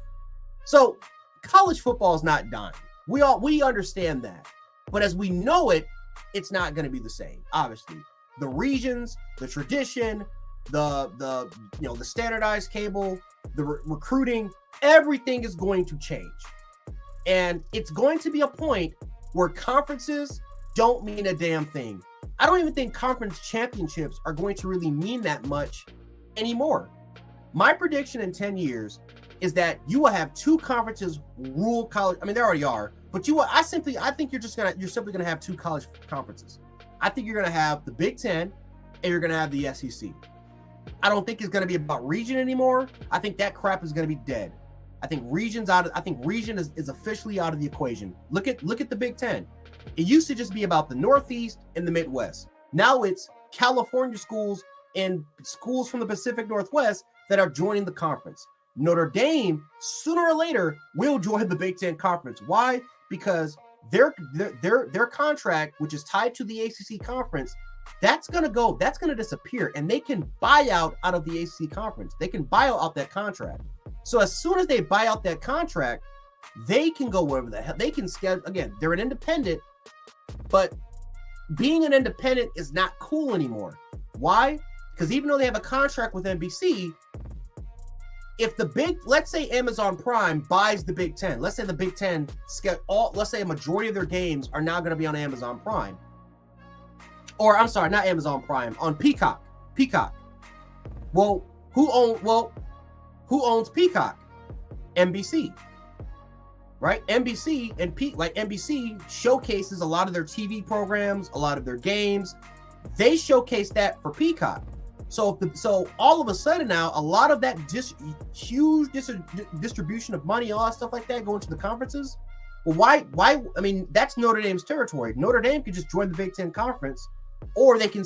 So college football is not dying. We understand that. But as we know it, it's not going to be the same. Obviously, the regions, the tradition, the standardized cable, the recruiting, everything is going to change. And it's going to be a point where conferences don't mean a damn thing. I don't even think conference championships are going to really mean that much anymore. My prediction in 10 years is that you will have two conferences rule college. I mean, there already are, but I think you're simply gonna have two college conferences. I think you're gonna have the Big Ten and you're gonna have the SEC. I don't think it's gonna be about region anymore. I think that crap is gonna be dead. I think region is officially out of the equation. Look at the Big Ten. It used to just be about the Northeast and the Midwest. Now it's California schools and schools from the Pacific Northwest that are joining the conference. Notre Dame, sooner or later, will join the Big Ten Conference. Why? Because their contract, which is tied to the ACC conference, that's gonna disappear, and they can buy out of the ACC conference. They can buy out that contract. So as soon as they buy out that contract, they can go wherever the hell they can schedule. Again, they're an independent, but being an independent is not cool anymore. Why? Because even though they have a contract with NBC, if let's say Amazon Prime buys the Big Ten, let's say the Big Ten, let's say a majority of their games are now going to be on Amazon Prime. Or I'm sorry, not Amazon Prime, on Peacock. Well, who owns Peacock? NBC. Right? NBC and NBC showcases a lot of their TV programs, a lot of their games. They showcase that for Peacock. So all of a sudden now, a lot of that huge distribution of money, all that stuff like that, going to the conferences. Well, why? I mean, that's Notre Dame's territory. Notre Dame could just join the Big Ten Conference, or they can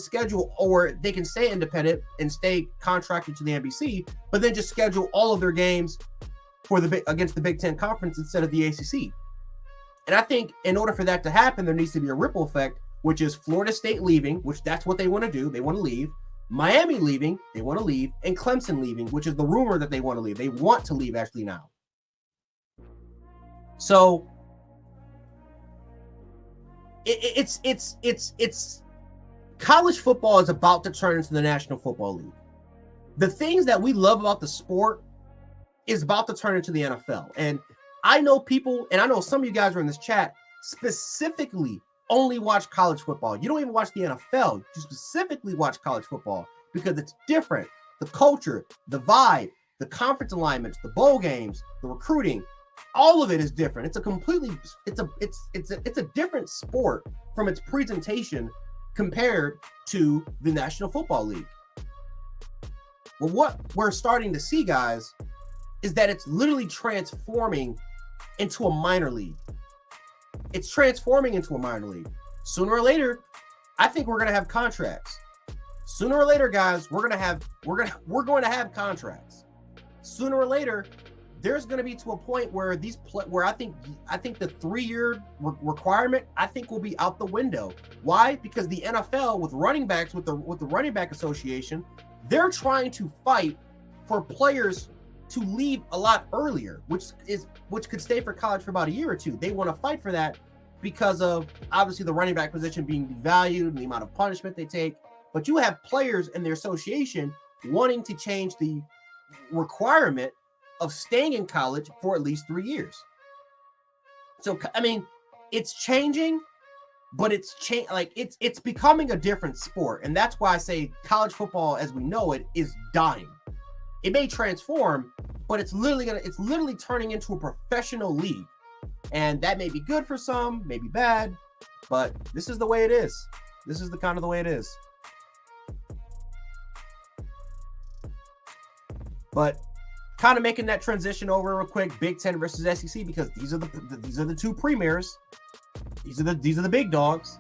they can stay independent and stay contracted to the NBC, but then just schedule all of their games against the Big Ten Conference instead of the ACC. And I think in order for that to happen, there needs to be a ripple effect, which is Florida State leaving, which that's what they want to do. They want to leave. Miami leaving, they want to leave, and Clemson leaving, which is the rumor that they want to leave. They want to leave actually now. So it's college football is about to turn into the National Football League. The things that we love about the sport is about to turn into the NFL. And I know people, and I know some of you guys are in this chat, specifically only watch college football. You don't even watch the NFL. You specifically watch college football because it's different. The culture, the vibe, the conference alignments, the bowl games, the recruiting, all of it is different. It's a different sport from its presentation compared to the National Football League. Well, what we're starting to see, guys, is that it's literally transforming into a minor league. It's transforming into a minor league. Sooner or later, I think we're going to have contracts. Sooner or later, guys, we're going to have contracts. Sooner or later, there's going to be to a point where I think the 3-year requirement will be out the window. Why? Because the NFL with running backs with the running back association, they're trying to fight for players to leave a lot earlier, which could stay for college for about a year or two. They want to fight for that because of obviously the running back position being devalued and the amount of punishment they take. But you have players in their association wanting to change the requirement of staying in college for at least 3 years. So I mean, it's changing, but it's becoming a different sport, and that's why I say college football as we know it is dying. It may transform, but it's literally turning into a professional league. And that may be good for some, maybe bad, but this is the way it is. This is the kind of the way it is. But kind of making that transition over real quick, Big Ten versus SEC, because these are the two premiers. These are the big dogs.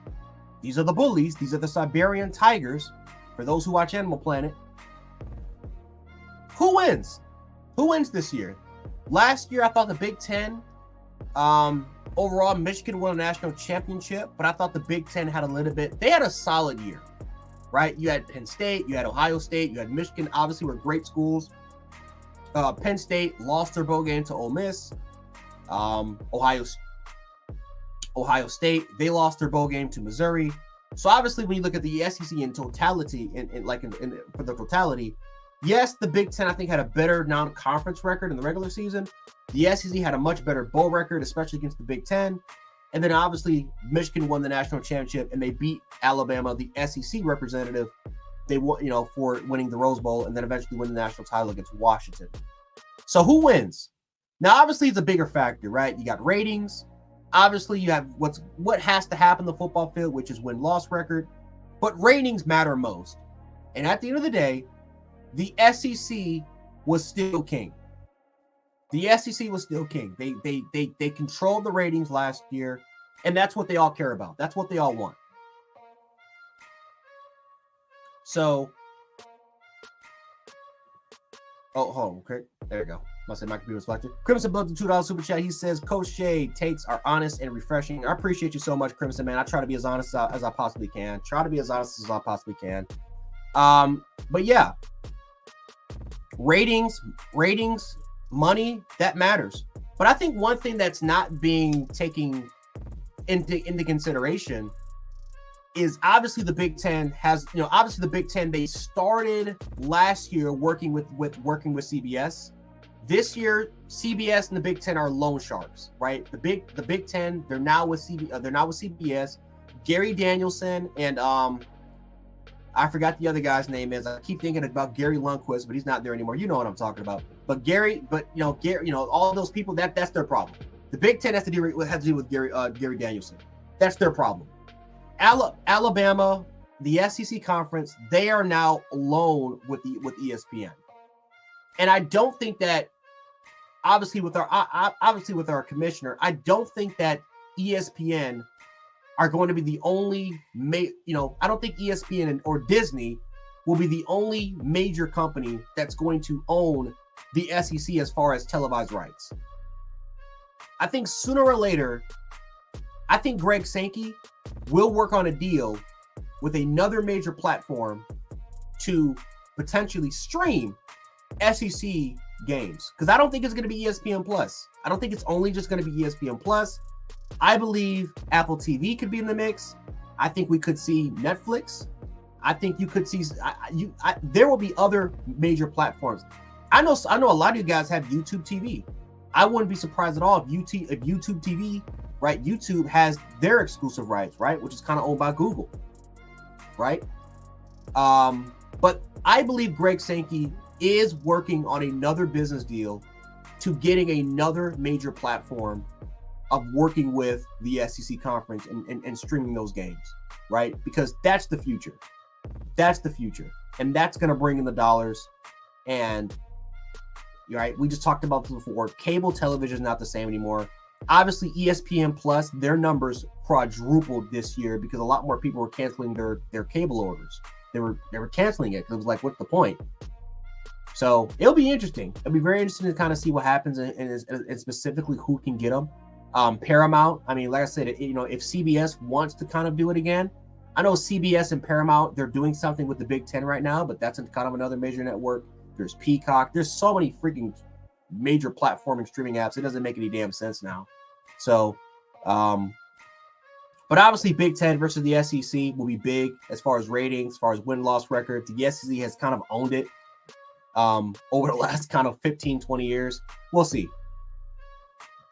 These are the bullies. These are the Siberian tigers. For those who watch Animal Planet, who wins? Who wins this year? Last year, I thought the Big Ten. Overall, Michigan won a national championship, but I thought the Big Ten had a little bit. They had a solid year, right? You had Penn State, you had Ohio State, you had Michigan. Obviously, were great schools. Penn State lost their bowl game to Ole Miss. Ohio State, they lost their bowl game to Missouri. So obviously, when you look at the SEC in totality, for the totality, yes, the Big Ten I think had a better non-conference record in the regular season. The SEC had a much better bowl record, especially against the Big Ten. And then obviously, Michigan won the national championship and they beat Alabama, the SEC representative. They won, for winning the Rose Bowl and then eventually win the national title against Washington. So who wins? Now, obviously, it's a bigger factor, right? You got ratings. Obviously, you have what has to happen in the football field, which is win-loss record. But ratings matter most. And at the end of the day, the SEC was still king. The SEC was still king. They controlled the ratings last year, and that's what they all care about. That's what they all want. So, okay. There you go. Must say my computer was selected. Crimson Blood, the $2 super chat. He says, Coach Shay takes are honest and refreshing. I appreciate you so much, Crimson, man. I try to be as honest as I possibly can. But yeah, ratings, money, that matters. But I think one thing that's not being taken into consideration is obviously the Big Ten has, obviously the Big Ten, they started last year working with CBS. This year, CBS and the Big Ten are loan sharks, right? The Big Ten, they're now with CBS. Gary Danielson and I forgot the other guy's name is. I keep thinking about Gary Lundquist, but he's not there anymore. You know what I'm talking about. But Gary, all those people, that's their problem. The Big Ten has to do with Gary Danielson. That's their problem. Alabama, the SEC conference, they are now alone with ESPN. And I don't think that, obviously with our commissioner, I don't think that ESPN are going to be the only, I don't think ESPN or Disney will be the only major company that's going to own the SEC as far as televised rights. I think sooner or later, I think Greg Sankey will work on a deal with another major platform to potentially stream SEC games, because I don't think it's going to be ESPN Plus. I don't think it's only just going to be ESPN Plus. I believe Apple TV could be in the mix. I think we could see Netflix. I think you could see there will be other major platforms. I know a lot of you guys have YouTube TV. I wouldn't be surprised at all if YouTube TV, right? YouTube has their exclusive rights, right? Which is kind of owned by Google, right? But I believe Greg Sankey is working on another business deal to getting another major platform of working with the SEC conference and streaming those games, right? Because that's the future. That's the future. And that's going to bring in the dollars. And, right, we just talked about this before. Cable television is not the same anymore. Obviously, ESPN Plus, their numbers quadrupled this year because a lot more people were canceling their cable orders. They were canceling it because it was like, what's the point? So it'll be interesting. It'll be very interesting to kind of see what happens and specifically who can get them. Paramount, I mean, like I said, if CBS wants to kind of do it again, I know CBS and Paramount, they're doing something with the Big Ten right now, but that's kind of another major network. There's Peacock. There's so many freaking major platforming streaming apps. It doesn't make any damn sense now. So, but obviously Big Ten versus the SEC will be big as far as ratings, as far as win-loss record. The SEC has kind of owned it over the last kind of 15, 20 years. We'll see.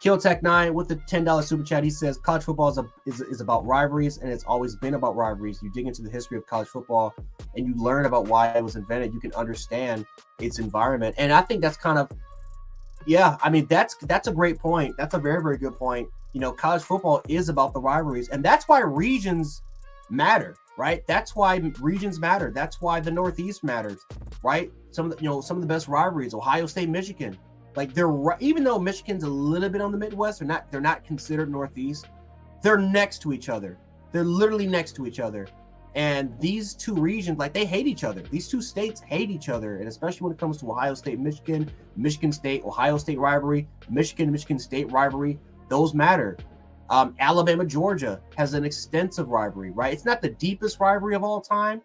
KillTech9 with the $10 super chat. He says college football is about rivalries, and it's always been about rivalries. You dig into the history of college football and you learn about why it was invented. You can understand its environment. And I think that's kind of, yeah, I mean, that's a great point. That's a very, very good point. College football is about the rivalries, and that's why regions matter, right? That's why regions matter. That's why the Northeast matters, right? Some of the best rivalries, Ohio State, Michigan. Like even though Michigan's a little bit on the Midwest, they're not considered Northeast. They're next to each other. They're literally next to each other. And these two regions, like, they hate each other. These two states hate each other. And especially when it comes to Ohio State, Michigan State, Ohio State rivalry, Michigan State rivalry, those matter. Alabama, Georgia has an extensive rivalry, right? It's not the deepest rivalry of all time,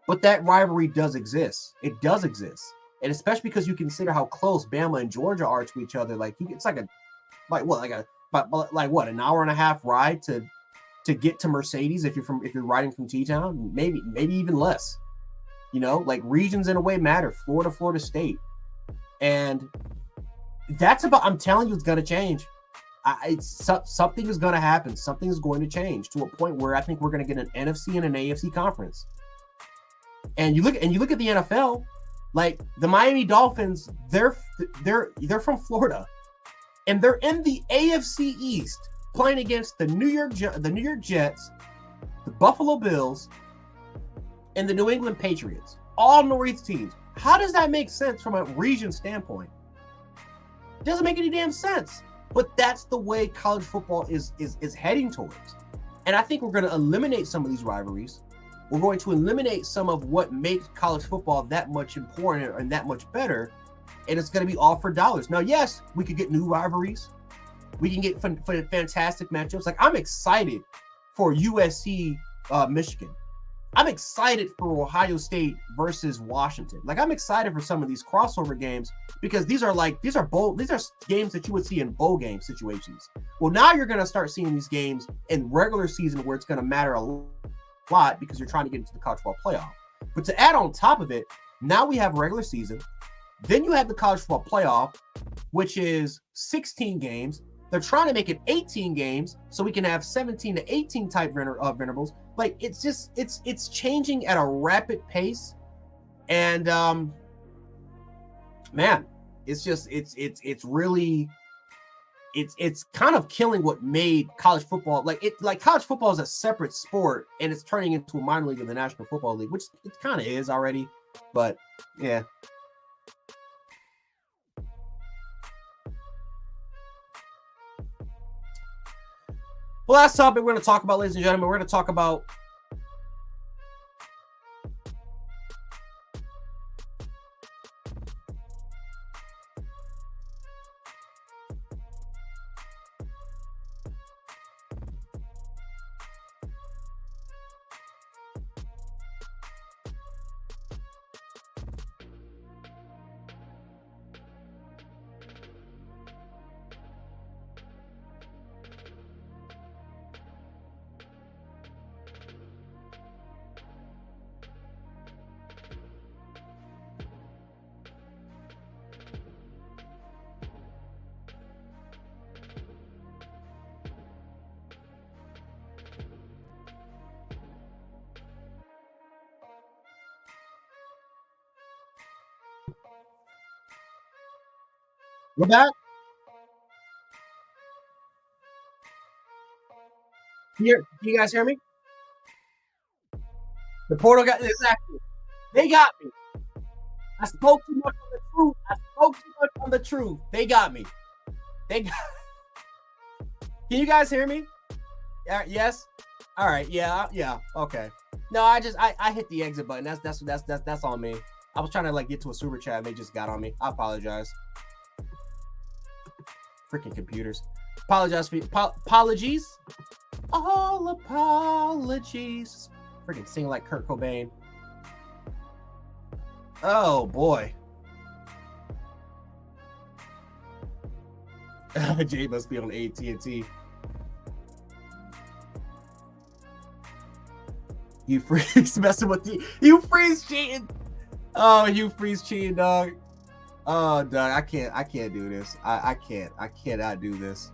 but that rivalry does exist. It does exist. And especially because you consider how close Bama and Georgia are to each other. Like, it's like an hour and a half ride to get to Mercedes if you're riding from T-Town, maybe even less. You know, like, regions in a way matter. Florida State. And that's about, I'm telling you, it's going to change. Something is going to happen. Something is going to change to a point where I think we're going to get an NFC and an AFC conference. And you look at the NFL, like the Miami Dolphins, they're from Florida, and they're in the AFC East playing against the New York Jets, the Buffalo Bills, and the New England Patriots, all Northeast teams. How does that make sense from a region standpoint? It doesn't make any damn sense. But that's the way college football is heading towards. And I think we're going to eliminate some of these rivalries. We're going to eliminate some of what makes college football that much important and that much better. And it's going to be all for dollars. Now, yes, we could get new rivalries. We can get fantastic matchups. Like, I'm excited for USC Michigan. I'm excited for Ohio State versus Washington. Like, I'm excited for some of these crossover games because these are games that you would see in bowl game situations. Well, now you're going to start seeing these games in regular season where it's going to matter a lot because you're trying to get into the college football playoff. But to add on top of it, now we have regular season. Then you have the college football playoff, which is 16 games. They're trying to make it 18 games so we can have 17 to 18 type venerables. Like, it's changing at a rapid pace. And man, it's kind of killing what made college football. Like college football is a separate sport and it's turning into a minor league of the National Football League, which it kind of is already. But yeah. Well, last topic we're going to talk about, ladies and gentlemen, we're going to talk about we're back. Do you guys hear me? The portal got exactly. They got me. I spoke too much on the truth. They got me. Can you guys hear me? Yes. All right. Yeah. Okay. No, I hit the exit button. That's on me. I was trying to get to a super chat and they just got on me. I apologize. Freaking computers. Apologies. All apologies. Freaking sing like Kurt Cobain. Oh boy. Jay must be on AT&T. You freeze messing with you freeze cheating. Oh, you freeze cheating, dog. Oh, dog, I can't do this. I cannot do this.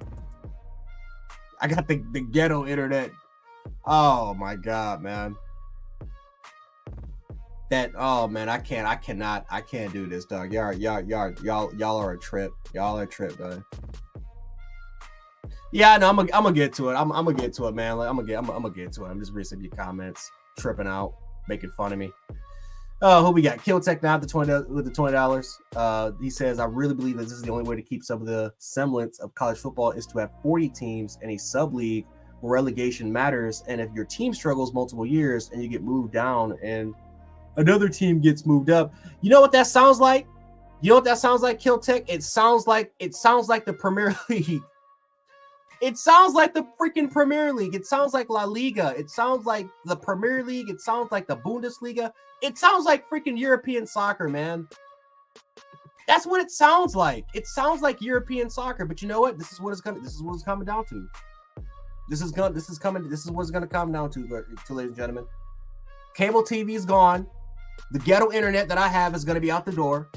I got the ghetto internet. Oh my god, man. I can't do this, dog. Y'all are a trip. Y'all are a trip, dog. Yeah, no, I'm gonna get to it. I'm gonna get to it, man. I'm gonna get to it. I'm just reading some of your comments, tripping out, making fun of me. Oh, who we got? Kill Tech now with the $20. He says, I really believe that this is the only way to keep some of the semblance of college football is to have 40 teams in a sub league relegation matters. And if your team struggles multiple years and you get moved down and another team gets moved up, you know what that sounds like? You know what that sounds like, Kill Tech? It sounds like the Premier League. It sounds like the freaking Premier League. It sounds like La Liga. It sounds like the Premier League. It sounds like the Bundesliga. It sounds like freaking European soccer, man. That's what it sounds like. It sounds like European soccer. But you know what? This is what it's coming down to. This is what it's gonna come down to, ladies and gentlemen. Cable TV is gone. The ghetto internet that I have is gonna be out the door.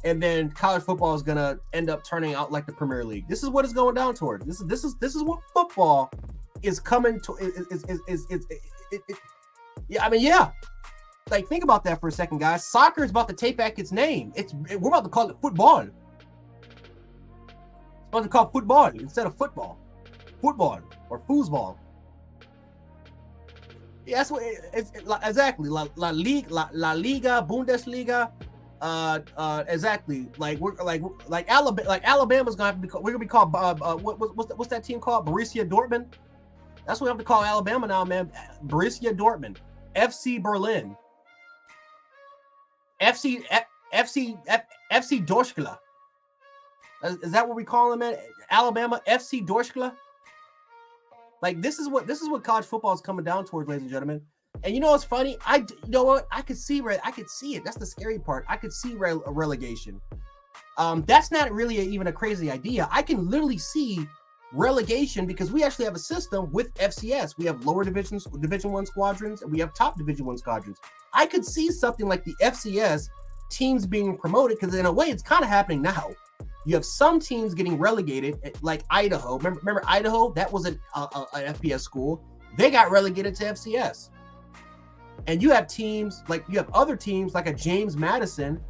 And then college football is gonna end up turning out like the Premier League. This is what it's going down towards. This is what football is coming to. Yeah. Like, think about that for a second, guys. Soccer is about to take back its name. We're about to call it football. It's about to call it football instead of football. Football or foosball. Yeah, that's what exactly. La Liga, Bundesliga. Exactly. Like Alabama's gonna have to be. We're gonna be called. What's that team called? Borussia Dortmund. That's what we have to call Alabama now, man. Borussia Dortmund, FC Berlin, FC Dorschla. Is that what we call them, man? Alabama FC Dorschla. Like, this is what college football is coming down towards, ladies and gentlemen. And you know what's funny? You know what? I could see it. That's the scary part. I could see relegation. That's not really even a crazy idea. I can literally see relegation because we actually have a system with FCS. We have lower Division 1 squadrons and we have top Division 1 squadrons. I could see something like the FCS teams being promoted because in a way it's kind of happening now. You have some teams getting relegated, like Idaho. Remember Idaho? That was an FBS school. They got relegated to FCS. And you have other teams like a James Madison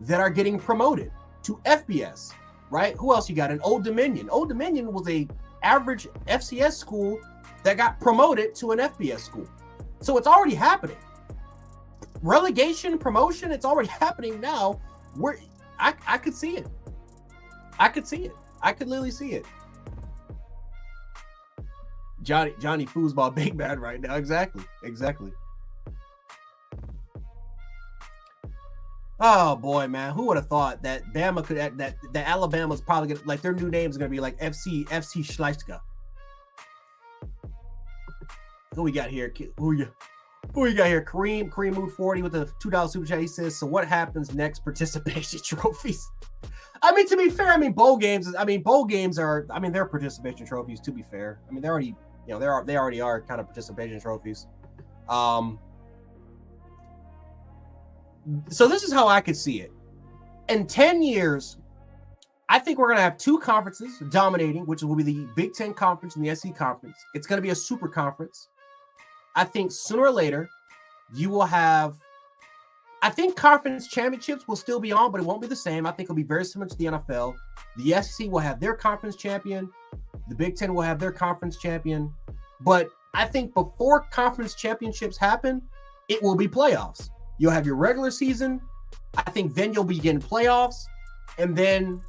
that are getting promoted to FBS, right? Who else you got? An Old Dominion. Old Dominion was a average FCS school that got promoted to an FBS school. So it's already happening. Relegation, promotion, it's already happening now. I could see it. I could see it. I could literally see it. Johnny Foosball big bad right now. Exactly. Oh boy, man, who would have thought that Bama could that Alabama's probably gonna, like, their new name is gonna be like FC Schleiska. Who we got here? Who we got here? Kareem Mood 40 with a $2 super chat. He says, "So what happens next? Participation trophies." I mean, to be fair, bowl games are, they're participation trophies. To be fair, they already are kind of participation trophies. So this is how I could see it. In 10 years, I think we're going to have two conferences dominating, which will be the Big Ten Conference and the SEC Conference. It's going to be a super conference. I think sooner or later, you will have, I think conference championships will still be on, but it won't be the same. I think it'll be very similar to the NFL. The SEC will have their conference champion. The Big Ten will have their conference champion. But I think before conference championships happen, it will be playoffs. You'll have your regular season. I think then you'll be getting playoffs. And then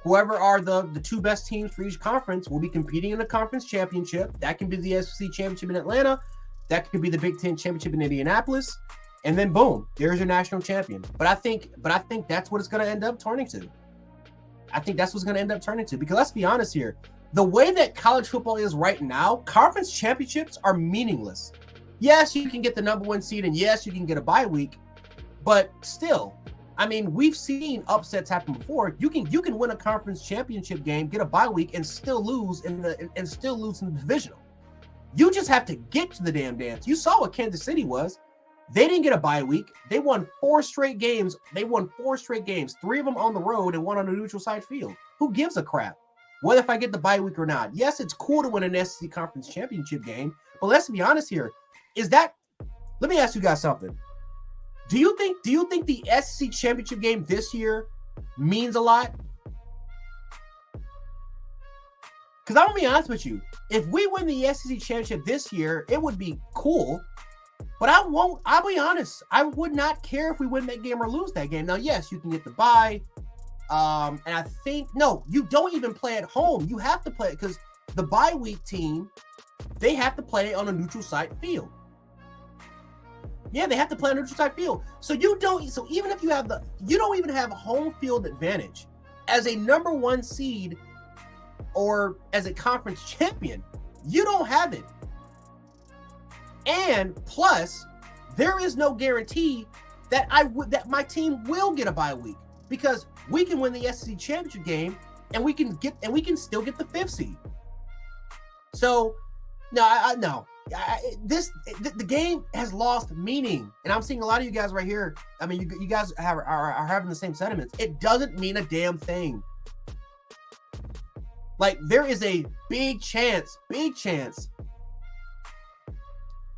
whoever are the two best teams for each conference will be competing in the conference championship. That can be the SEC championship in Atlanta. That could be the Big Ten championship in Indianapolis. And then boom, there's your national champion. But I think that's what it's going to end up turning to. I think that's what's going to end up turning to. Because let's be honest here. The way that college football is right now, conference championships are meaningless. Yes, you can get the number one seed, and yes, you can get a bye week. But still, we've seen upsets happen before. You can win a conference championship game, get a bye week, and still lose in the divisional. You just have to get to the damn dance. You saw what Kansas City was. They didn't get a bye week. They won 4 straight games. 3 of them on the road and 1 on a neutral site field. Who gives a crap? Whether if I get the bye week or not. Yes, it's cool to win an SEC conference championship game, but let's be honest here. Let me ask you guys something. Do you think the SEC championship game this year means a lot? Because I'm going to be honest with you. If we win the SEC championship this year, it would be cool. But I'll be honest. I would not care if we win that game or lose that game. Now, yes, you can get the bye. And I think, no, you don't even play at home. You have to play it because the bye week team they have to play on a neutral site field. Yeah, they have to play on a neutral site field. So even if you don't even have home field advantage as a number 1 seed or as a conference champion. You don't have it. And plus, there is no guarantee that my team will get a bye week, because we can win the SEC championship game and we can still get the 5th seed. So the game has lost meaning, and I'm seeing a lot of you guys right here. I mean, you guys are having the same sentiments. It doesn't mean a damn thing. Like, there is a big chance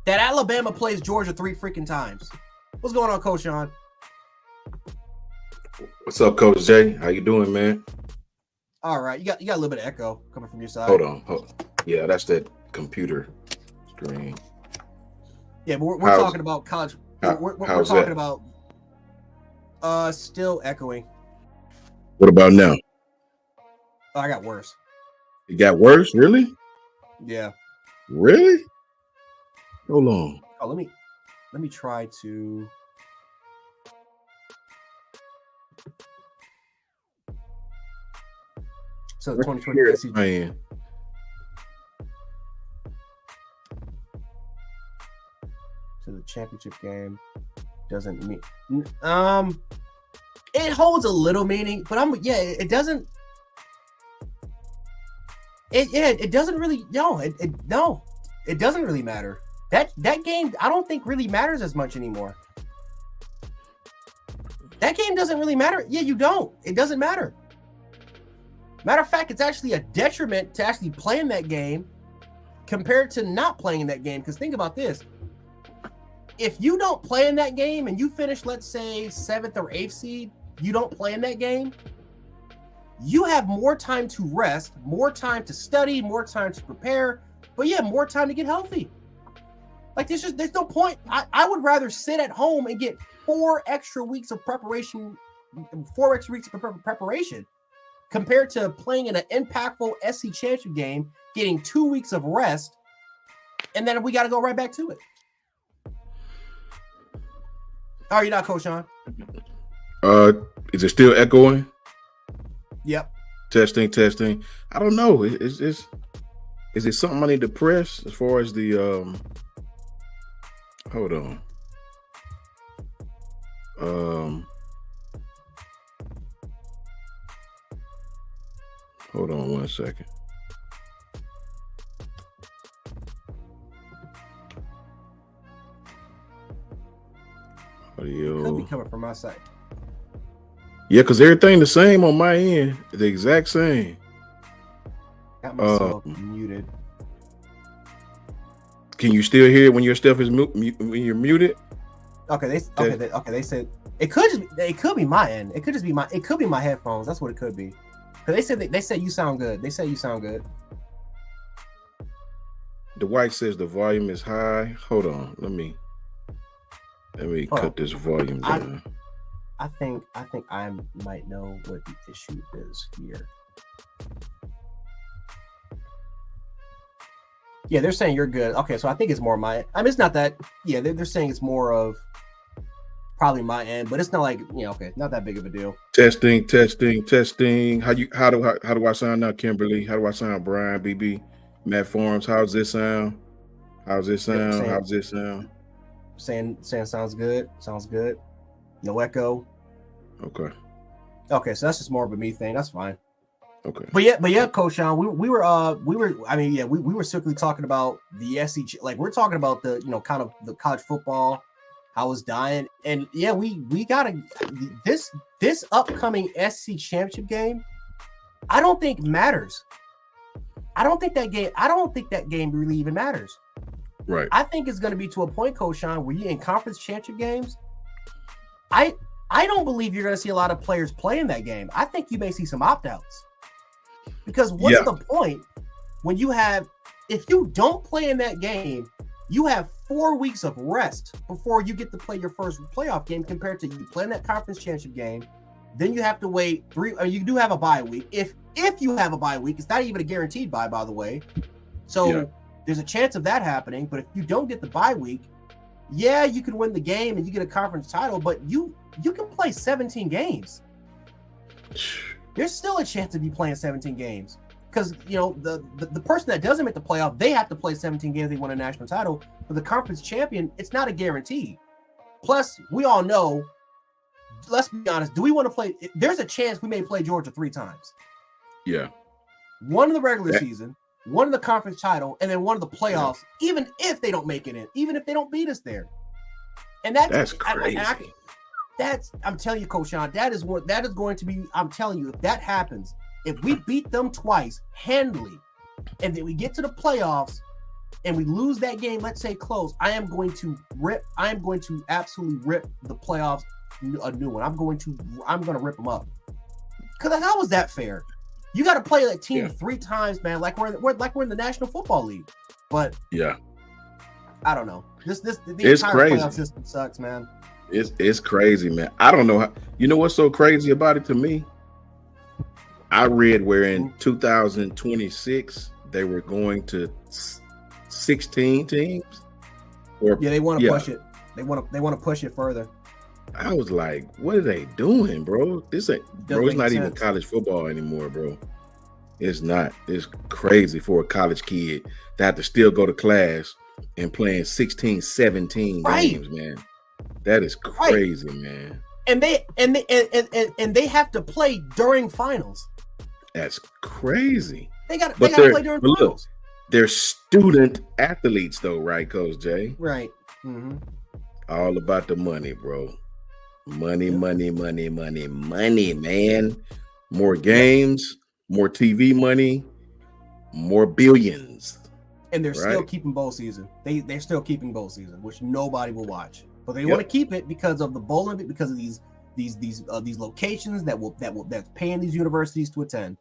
that Alabama plays Georgia 3 freaking times. What's going on, Coach Sean? What's up, Coach Jay? How you doing, man? All right, you got a little bit of echo coming from your side. Hold on. Yeah, that's that computer screen. Yeah, but we're talking about college. We're talking about still echoing. What about now? Oh, I got worse. It got worse? Really? Yeah. Really? Hold on. Oh, let me try to. So the 2020 SEC. Man. To the championship game doesn't mean it holds a little meaning, but it doesn't. It doesn't really it doesn't really matter. That game I don't think really matters as much anymore. That game doesn't really matter. Yeah, you don't. It doesn't matter. Matter of fact, it's actually a detriment to actually playing that game compared to not playing in that game. Because think about this. If you don't play in that game and you finish, let's say, 7th or 8th seed, you don't play in that game, you have more time to rest, more time to study, more time to prepare, but more time to get healthy. Like, there's no point. I would rather sit at home and get 4 extra weeks of preparation, compared to playing in an impactful SC championship game, getting 2 weeks of rest, and then we got to go right back to it. Oh, you're not, Coach Sean? Is it still echoing? Yep. Testing. I don't know. Is it something I need to press as far as the hold on. Hold on 1 second. Audio. Could be coming from my side. Yeah, because everything the same on my end. The exact same. Got myself muted. Can you still hear when your stuff is when you're muted? Okay, they said it could be my end. It could be my headphones. That's what it could be. Because they said you sound good. They say you sound good. Dwight says the volume is high. Hold on. Let me cut this volume down. I think I might know what the issue is here. Yeah, they're saying you're good. Okay, so I think it's more it's not that. Yeah, they're saying it's more of probably my end, but it's not like, okay, not that big of a deal. Testing. How do I sound now, Kimberly? How do I sound, Brian, BB, Matt Forms? How's this sound? Saying sounds good. Sounds good. No echo. Okay, so that's just more of a me thing. That's fine. Okay. But yeah, Coach Sean, we were strictly talking about the SEC. Like, we're talking about the kind of the college football, how it's dying, and we gotta this upcoming SEC championship game. I don't think matters. I don't think that game really even matters. Right. I think it's going to be to a point, Coach Sean, where you in conference championship games. I don't believe you're going to see a lot of players play in that game. I think you may see some opt-outs. Because what's the point when if you don't play in that game, you have 4 weeks of rest before you get to play your first playoff game, compared to you playing that conference championship game. Then you have to wait 3. You do have a bye week. If you have a bye week, it's not even a guaranteed bye, by the way. So There's a chance of that happening, but if you don't get the bye week, yeah, you can win the game and you get a conference title, but you can play 17 games. There's still a chance of you playing 17 games because, you know, the person that doesn't make the playoff, they have to play 17 games, they win a national title. But the conference champion, it's not a guarantee. Plus, we all know, let's be honest, do we want to play? There's a chance we may play Georgia 3 times. Yeah. One in the regular season, one in the conference title, and then one of the playoffs, even if they don't make it in, even if they don't beat us there. And that's crazy. I'm telling you, Coach Sean, that is going to be, I'm telling you, if that happens, if we beat them twice handily, and then we get to the playoffs and we lose that game, let's say close, I'm going to absolutely rip the playoffs a new one. I'm going to rip them up. Because how was that fair? You got to play that team 3 times, man. Like we're in the National Football League. But I don't know. The entire playoff system sucks, man. It's crazy, man. I don't know how. You know what's so crazy about it to me? I read where in 2026 they were going to 16 teams. They want to push it. They want to push it further. I was like, what are they doing, bro? This ain't, bro. It's not even college football anymore, bro. It's not. It's crazy for a college kid to have to still go to class and playing 16, 17 games, man. That is crazy, man. And they have to play during finals. That's crazy. They got to play during finals. Look, they're student athletes, though, right, Coach Jay? Right. Mm-hmm. All about the money, bro. Money, money, man. More games, more TV money, more billions. And they're still keeping bowl season. They're still keeping bowl season, which nobody will watch. But they want to keep it because of the bowl of it, because of these locations that's paying these universities to attend.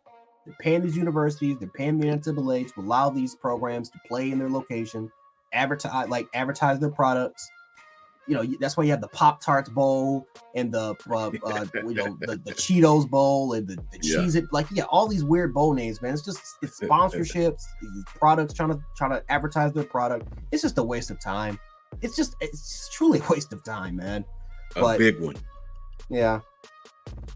They're paying these universities, they're paying the NCAA to allow these programs to play in their location, advertise their products. You know, that's why you have the Pop-Tarts Bowl and the Cheetos Bowl and the Cheez-It, all these weird bowl names, man. It's sponsorships, these products trying to advertise their product. It's just a waste of time. It's just truly a waste of time, man. A big one. Yeah.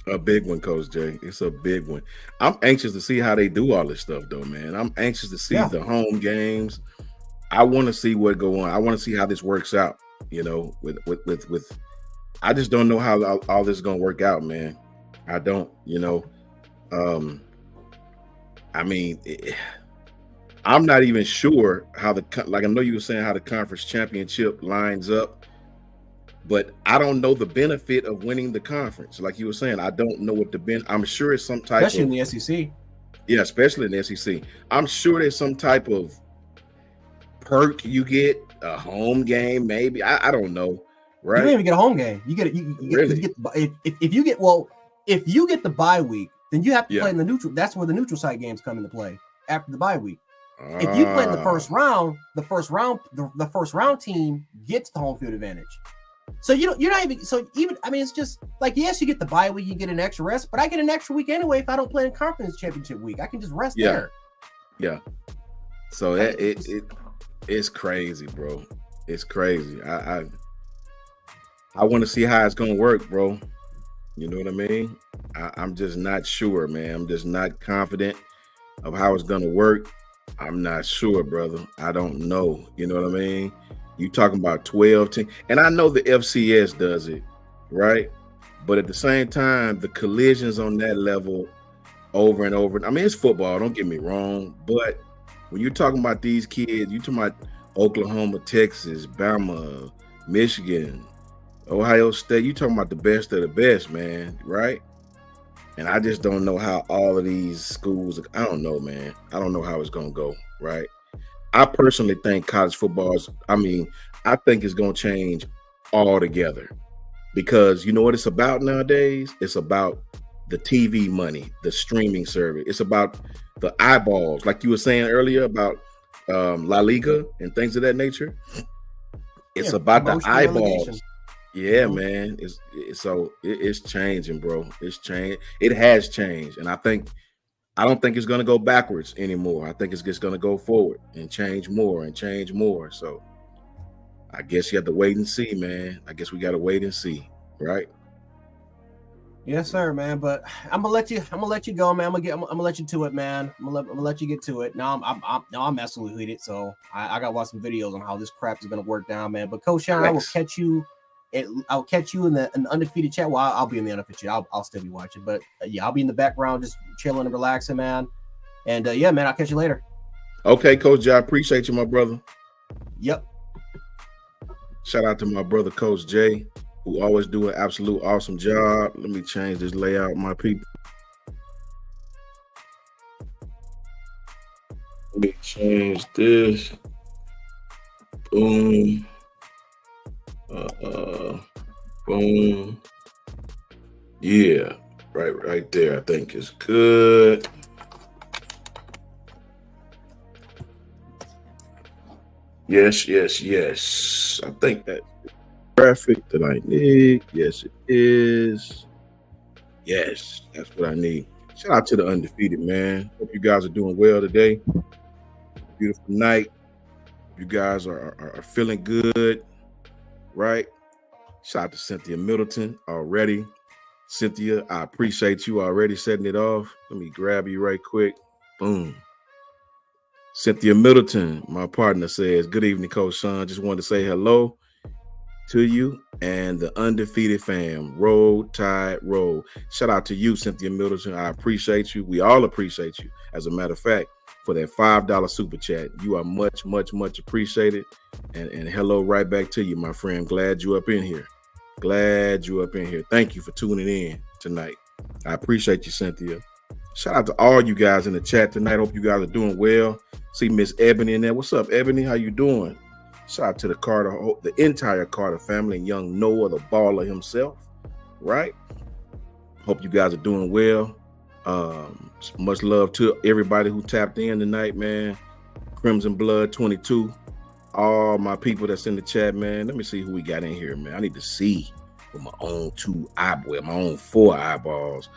A big one, Coach Jay. It's a big one. I'm anxious to see how they do all this stuff, though, man. I'm anxious to see the home games. I want to see what go on. I want to see how this works out. You know, with I just don't know how all this is gonna work out, man. I don't, you know. I mean, I'm not even sure how I know you were saying how the conference championship lines up, but I don't know the benefit of winning the conference. Like you were saying, I don't know what I'm sure it's some type especially in the SEC. Yeah, especially in the SEC. I'm sure there's some type of perk you get, a home game, maybe. I don't know. Right? You don't even get a home game. You get it. If you get the bye week, then you have to play in the neutral. That's where the neutral site games come into play after the bye week. If you play in the first round, the first round team gets the home field advantage. So you're not even. So even I mean, it's just like, yes, you get the bye week, you get an extra rest, but I get an extra week anyway if I don't play in conference championship week. I can just rest there. Yeah. So it's crazy, bro. It's crazy. I want to see how it's gonna work, bro. You know what I mean? I'm just not sure, man. I'm just not confident of how it's gonna work. I'm not sure, brother. I don't know. You know what I mean? You talking about 12 teams, and I know the FCS does it, right? But at the same time, the collisions on that level over and over. I mean, it's football. Don't get me wrong, but when you're talking about these kids, you're talking about Oklahoma, Texas, Bama, Michigan, Ohio State. You're talking about the best of the best, man, right? And I just don't know how all of these schools, I don't know, man. I don't know how it's going to go, right? I personally think college football I think it's going to change altogether because you know what it's about nowadays? It's about the TV money, the streaming service. It's about the eyeballs, like you were saying earlier about La Liga and things of that nature. It's about the eyeballs. Yeah, man. It's changing, bro. It's changed. It has changed, and I think I don't think it's going to go backwards anymore. I think it's just going to go forward and change more and change more. So I guess you have to wait and see, man. I guess we got to wait and see, right? Yes, sir, man. But I'm gonna let you go, man. I'm gonna let you to it, man. I'm gonna let you get to it. Now I'm absolutely heated. So I gotta watch some videos on how this crap is gonna work down, man. But Coach Sean, I will catch you. I'll catch you in the undefeated chat. Well, I'll be in the undefeated chat. I'll still be watching, but yeah, I'll be in the background, just chilling and relaxing, man. And yeah, man, I'll catch you later. Okay, Coach J, I appreciate you, my brother. Yep. Shout out to my brother, Coach J, who always do an absolute awesome job. Let me change this layout, my people. Let me change this. Boom. Boom. Yeah, right there. I think is good. Yes. I think that graphic that I need. Yes, it is. Yes, that's what I need. Shout out to the undefeated, man. Hope you guys are doing well today. Beautiful night. You guys are feeling good, right? Shout out to Cynthia Middleton already. Cynthia, I appreciate you already setting it off. Let me grab you right quick. Boom. Cynthia Middleton, my partner, says, good evening, Coach Sean. Just wanted to say hello to you and the undefeated fam. Roll, Tide, roll. Shout out to you, Cynthia Middleton. I appreciate you. We all appreciate you. As a matter of fact, for that $5 super chat, you are much, much, much appreciated. And hello right back to you, my friend. Glad you up in here. Glad you up in here. Thank you for tuning in tonight. I appreciate you, Cynthia. Shout out to all you guys in the chat tonight. Hope you guys are doing well. See Miss Ebony in there. What's up, Ebony? How you doing? Shout out to the Carter, the entire Carter family, and young Noah, the baller himself. Right? Hope you guys are doing well. Much love to everybody who tapped in tonight, man. Crimson Blood 22. All my people that's in the chat, man. Let me see who we got in here, man. I need to see with my own my own 4 eyeballs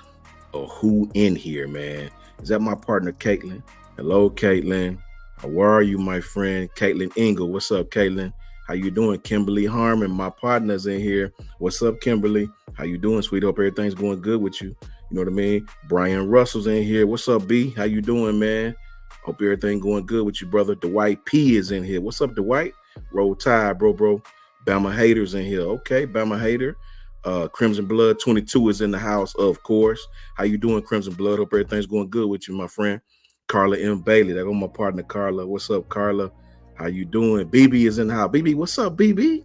of who in here, man. Is that my partner, Caitlin? Hello, Caitlin. How are you, my friend? Caitlin Engel. What's up, Caitlin? How you doing? Kimberly Harmon, my partner's in here. What's up, Kimberly? How you doing, sweet? Hope everything's going good with you. You know what I mean? Brian Russell's in here. What's up, B? How you doing, man? Hope everything going good with you, brother. Dwight P is in here. What's up, Dwight? Roll Tide, bro. Bama Haters in here. Okay, Bama Hater. Crimson Blood 22 is in the house, of course. How you doing, Crimson Blood? Hope everything's going good with you, my friend. Carla M. Bailey. That was my partner, Carla. What's up, Carla? How you doing? BB is in the house. BB, what's up, BB?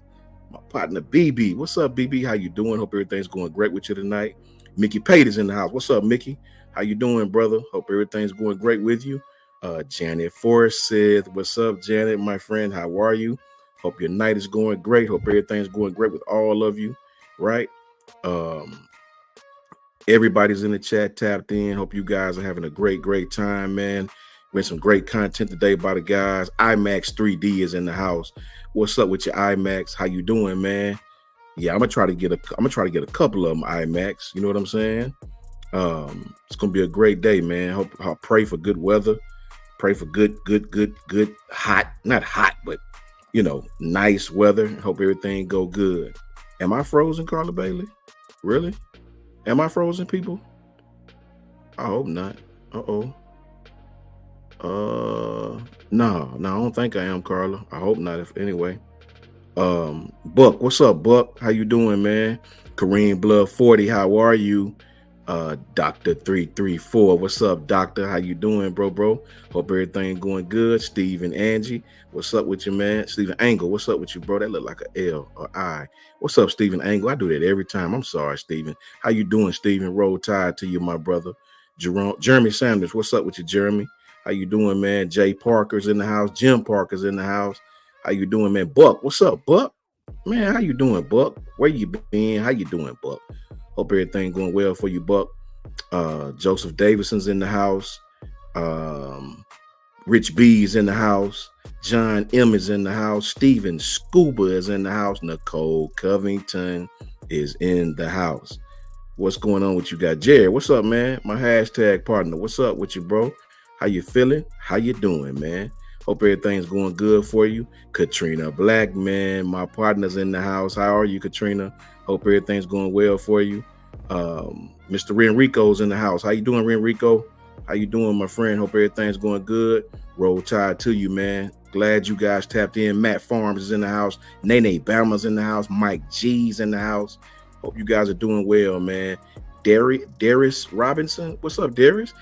My partner, BB. What's up, BB? How you doing? Hope everything's going great with you tonight. Mickey Pate is in the house. What's up, Mickey? How you doing, brother? Hope everything's going great with you. Janet Forrest said, what's up, Janet, my friend? How are you? Hope your night is going great. Hope everything's going great with all of you, right? Everybody's in the chat tapped in. Hope you guys are having a great time, man. Been some great content today by the guys. IMAX 3D is in the house. What's up with your IMAX? How you doing, man? Yeah, I'm gonna try to get a couple of them IMAX. You know what I'm saying? It's gonna be a great day, man. I'll pray for good weather. Pray for good, hot, not hot, but nice weather. Hope everything go good. Am I frozen, Carla Bailey? Really? Am I frozen, people? I hope not. No, I don't think I am, Carla. I hope not. Anyway. Buck, what's up, Buck? How you doing, man? Kareem Blood 40, how are you? Dr. 334, what's up, Doctor? How you doing, bro? Hope everything going good. Steve and Angie, what's up with you, man? Stephen Angle, what's up with you, bro? That look like a L or I. What's up, Stephen Angle? I do that every time. I'm sorry, Stephen. How you doing, Stephen? Roll Tide to you, my brother. Jeremy Sanders, what's up with you, Jeremy? How you doing, man? Jay Parker's in the house. Jim Parker's in the house. How you doing, man? Buck, what's up, Buck? Man, how you doing, Buck? Where you been? How you doing, Buck? Hope everything going well for you, Buck. Joseph Davidson's in the house. Rich B's in the house. John M is in the house. Steven Scuba is in the house. Nicole Covington is in the house. What's going on with you guys? Jared, what's up, man? My hashtag partner. What's up with you, bro? How you feeling? How you doing, man? Hope everything's going good for you. Katrina Black, man, my partner's in the house. How are you, Katrina? Hope everything's going well for you. Mr. Renrico's in the house. How you doing, Renrico? How you doing, my friend? Hope everything's going good. Roll Tide to you, man. Glad you guys tapped in. Matt Farms is in the house. Nene Bama's in the house. Mike G's in the house. Hope you guys are doing well, man. Darius Robinson. What's up, Darius?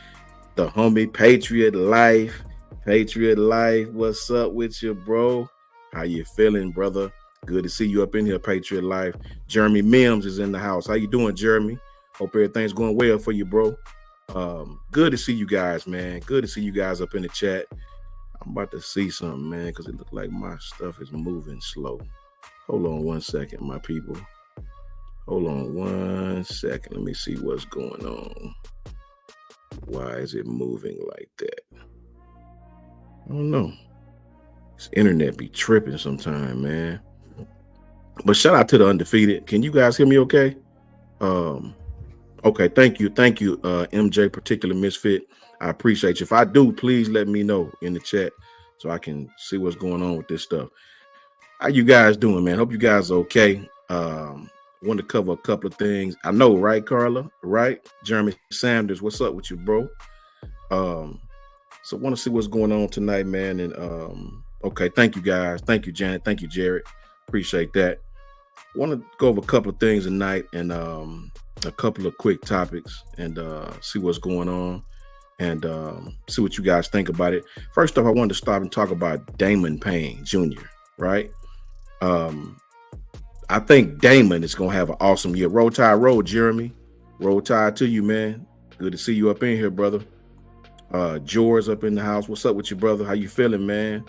The homie Patriot Life. Patriot Life. What's up with you, bro? How you feeling, brother? Good to see you up in here, Patriot Life. Jeremy Mims is in the house. How you doing, Jeremy? Hope everything's going well for you, bro. Good to see you guys, man. Good to see you guys up in the chat. I'm about to see something, man, because it looks like my stuff is moving slow. Hold on 1 second, my people. Hold on 1 second. Let me see what's going on. Why is it moving like that? I don't know. This internet be tripping sometime, man. But shout out to the undefeated. Can you guys hear me okay? Okay, thank you, MJ, particular misfit. I appreciate you. If I do, please let me know in the chat so I can see what's going on with this stuff. How you guys doing, man? Hope you guys are okay. Want to cover a couple of things. I know, right, Carla? Right? Jeremy Sanders, what's up with you, bro? So want to see what's going on tonight, man. And okay, thank you guys. Thank you, Janet. Thank you, Jared. Appreciate that. Want to go over a couple of things tonight and a couple of quick topics and see what's going on and see what you guys think about it. First off, I wanted to stop and talk about Damon Payne Jr., right? I think Damon is going to have an awesome year. Roll Tide Road, Jeremy. Roll Tide to you, man. Good to see you up in here, brother. George up in the house. What's up with you, brother? How you feeling, man?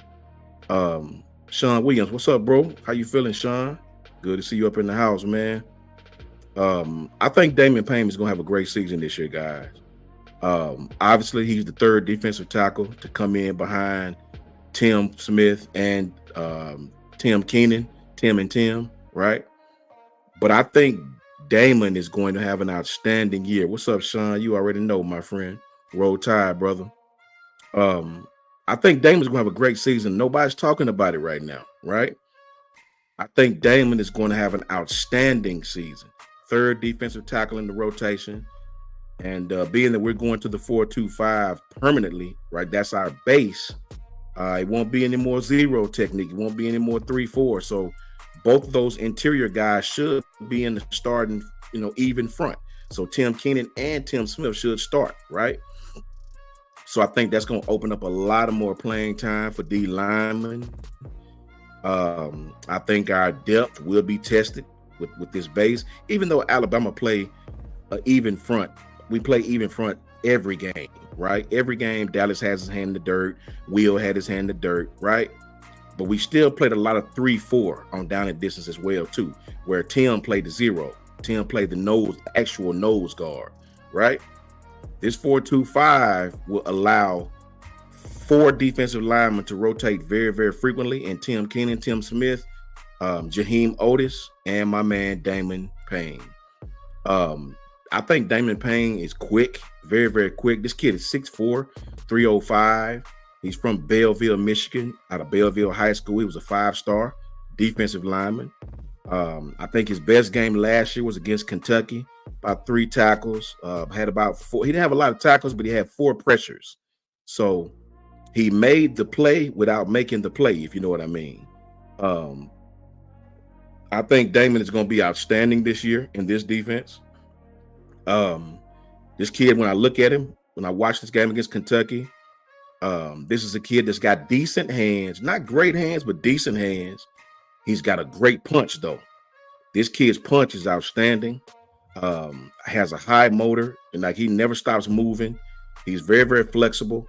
Sean Williams, what's up, bro? How you feeling, Sean? Good to see you up in the house, man. I think Damon Payne is going to have a great season this year, guys. Obviously, he's the third defensive tackle to come in behind Tim Smith and Tim Keenan, Tim, right? But I think Damon is going to have an outstanding year. What's up, Sean? You already know, my friend. Roll Tide, brother. I think Damon's going to have a great season. Nobody's talking about it right now, right? I think Damon is going to have an outstanding season. Third defensive tackle in the rotation. And being that we're going to the 4-2-5 permanently, right? That's our base. It won't be any more zero technique. It won't be any more 3-4. So both of those interior guys should be in the starting, even front. So Tim Keenan and Tim Smith should start, right? So I think that's going to open up a lot of more playing time for D linemen. I think our depth will be tested with this base, even though Alabama play even front. We play even front every game, right? Every game, Dallas has his hand in the dirt. Will had his hand in the dirt, right? But we still played a lot of 3-4 on down and distance as well, too, where Tim played the zero. Tim played the actual nose guard, right? This 4-2-5 will allow 4 defensive linemen to rotate very, very frequently, and Tim Keenan, Tim Smith, Jaheim Otis, and my man Damon Payne. I think Damon Payne is quick, very, very quick. This kid is 6'4", 305. He's from Belleville, Michigan, out of Belleville High School. He was a 5-star defensive lineman. I think his best game last year was against Kentucky, about 3 tackles, had about 4. He didn't have a lot of tackles, but he had 4 pressures. So he made the play without making the play, if you know what I mean. I think Damon is going to be outstanding this year in this defense. This kid, when I look at him, when I watch this game against Kentucky, this is a kid that's got decent hands, not great hands, but decent hands. He's got a great punch, though. This kid's punch is outstanding. Has a high motor, and he never stops moving. He's very, very flexible.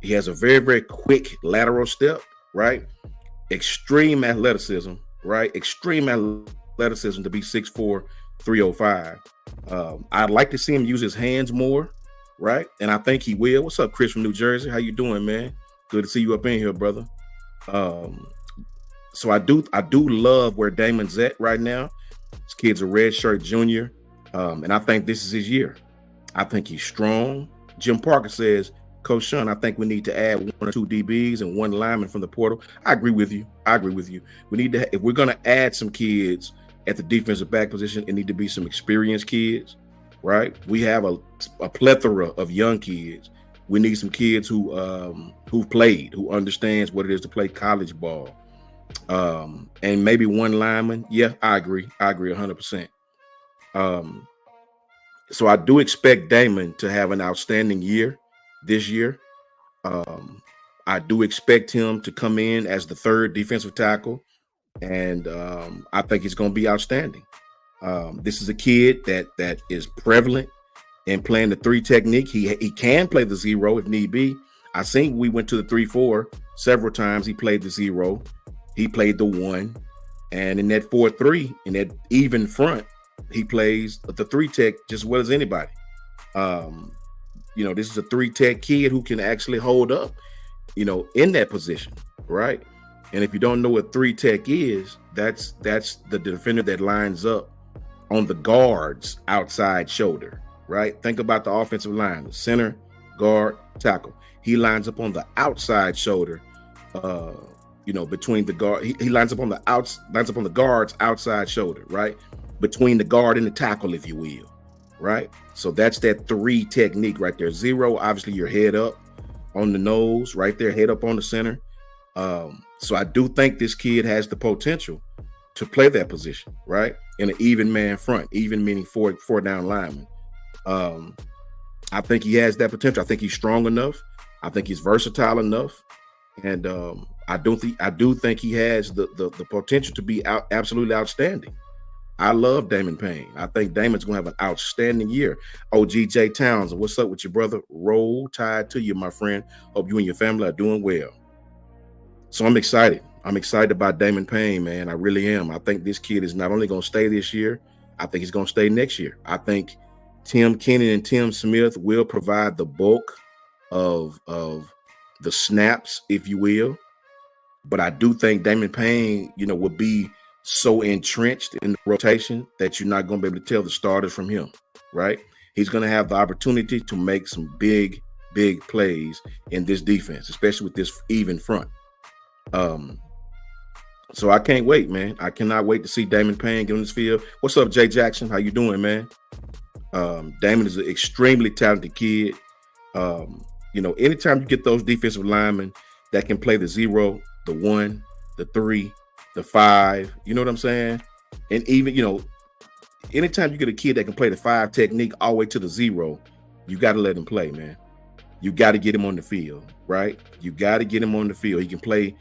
He has a very, very quick lateral step, right? Extreme athleticism, right? Extreme athleticism to be 6'4", 305. I'd like to see him use his hands more, right? And I think he will. What's up, Chris from New Jersey? How you doing, man? Good to see you up in here, brother. So I do love where Damon's at right now. This kid's a redshirt junior. And I think this is his year. I think he's strong. Jim Parker says, Coach Sean, I think we need to add 1 or 2 DBs and 1 lineman from the portal. I agree with you. We need to, if we're going to add some kids at the defensive back position, it need to be some experienced kids, right? We have a plethora of young kids. We need some kids who've played, who understands what it is to play college ball. And maybe 1 lineman. Yeah, I agree 100%. So I do expect Damon to have an outstanding year this year. I do expect him to come in as the 3rd defensive tackle, and I think he's going to be outstanding. This is a kid that is prevalent in playing the 3 technique. He can play the 0 if need be. I think we went to the 3-4 several times. He played the 0. He played the 1. And in that 4-3, in that even front, he plays the 3 tech just as well as anybody. This is a 3 tech kid who can actually hold up, in that position, right? And if you don't know what 3 tech is, that's the defender that lines up on the guard's outside shoulder, right? Think about the offensive line, center, guard, tackle. He lines up on the outside shoulder, between the guard. He lines up on the guard's outside shoulder, right? Between the guard and the tackle, if you will, right? So that's that 3 technique right there. 0, obviously your head up on the nose, right there, head up on the center. So I do think this kid has the potential to play that position, right? In an even man front, even meaning 4 down lineman. I think he has that potential. I think he's strong enough. I think he's versatile enough. And I do think he has the potential to be absolutely outstanding. I love Damon Payne. I think Damon's going to have an outstanding year. OGJ Townsend, what's up with your brother? Roll Tide to you, my friend. Hope you and your family are doing well. So I'm excited. I'm excited about Damon Payne, man. I really am. I think this kid is not only going to stay this year, I think he's going to stay next year. I think Tim Kenny and Tim Smith will provide the bulk of the snaps, if you will. But I do think Damon Payne, will be so entrenched in the rotation that you're not going to be able to tell the starters from him, right? He's going to have the opportunity to make some big plays in this defense, especially with this even front. So I can't wait, man. I cannot wait to see Damon Payne get on this field. What's up, Jay Jackson? How you doing, man? Damon is an extremely talented kid. Anytime you get those defensive linemen that can play the 0, the 1, the 3, the 5, you know what I'm saying? And even, anytime you get a kid that can play the 5 technique all the way to the 0, you got to let him play, man. You got to get him on the field, right? You got to get him on the field. He can play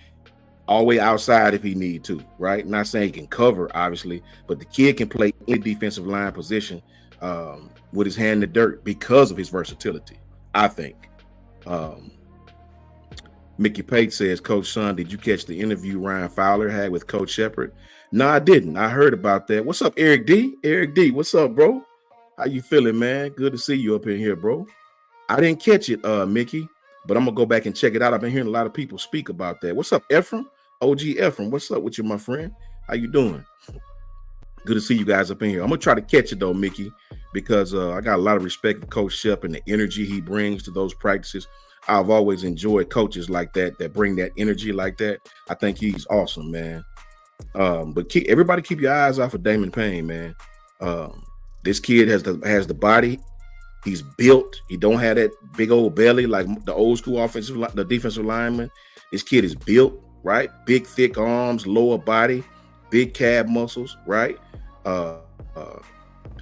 all the way outside if he need to, right? Not saying he can cover, obviously, but the kid can play any defensive line position with his hand in the dirt because of his versatility, I think. Mickey Pate says, Coach Son, did you catch the interview Ryan Fowler had with Coach Shepard? No, I didn't. I heard about that. What's up, Eric D? Eric D, what's up, bro? How you feeling, man? Good to see you up in here, bro. I didn't catch it, Mickey, but I'm going to go back and check it out. I've been hearing a lot of people speak about that. What's up, Ephraim? OG Ephraim, what's up with you, my friend? How you doing? Good to see you guys up in here. I'm going to try to catch it, though, Mickey, because I got a lot of respect for Coach Shep and the energy he brings to those practices. I've always enjoyed coaches like that bring that energy like that. I think he's awesome, man. But everybody keep your eyes off of Damon Payne, man. This kid has the body. He's built. He don't have that big old belly like the old school the defensive lineman. This kid is built, right? Big, thick arms, lower body, big calf muscles, right?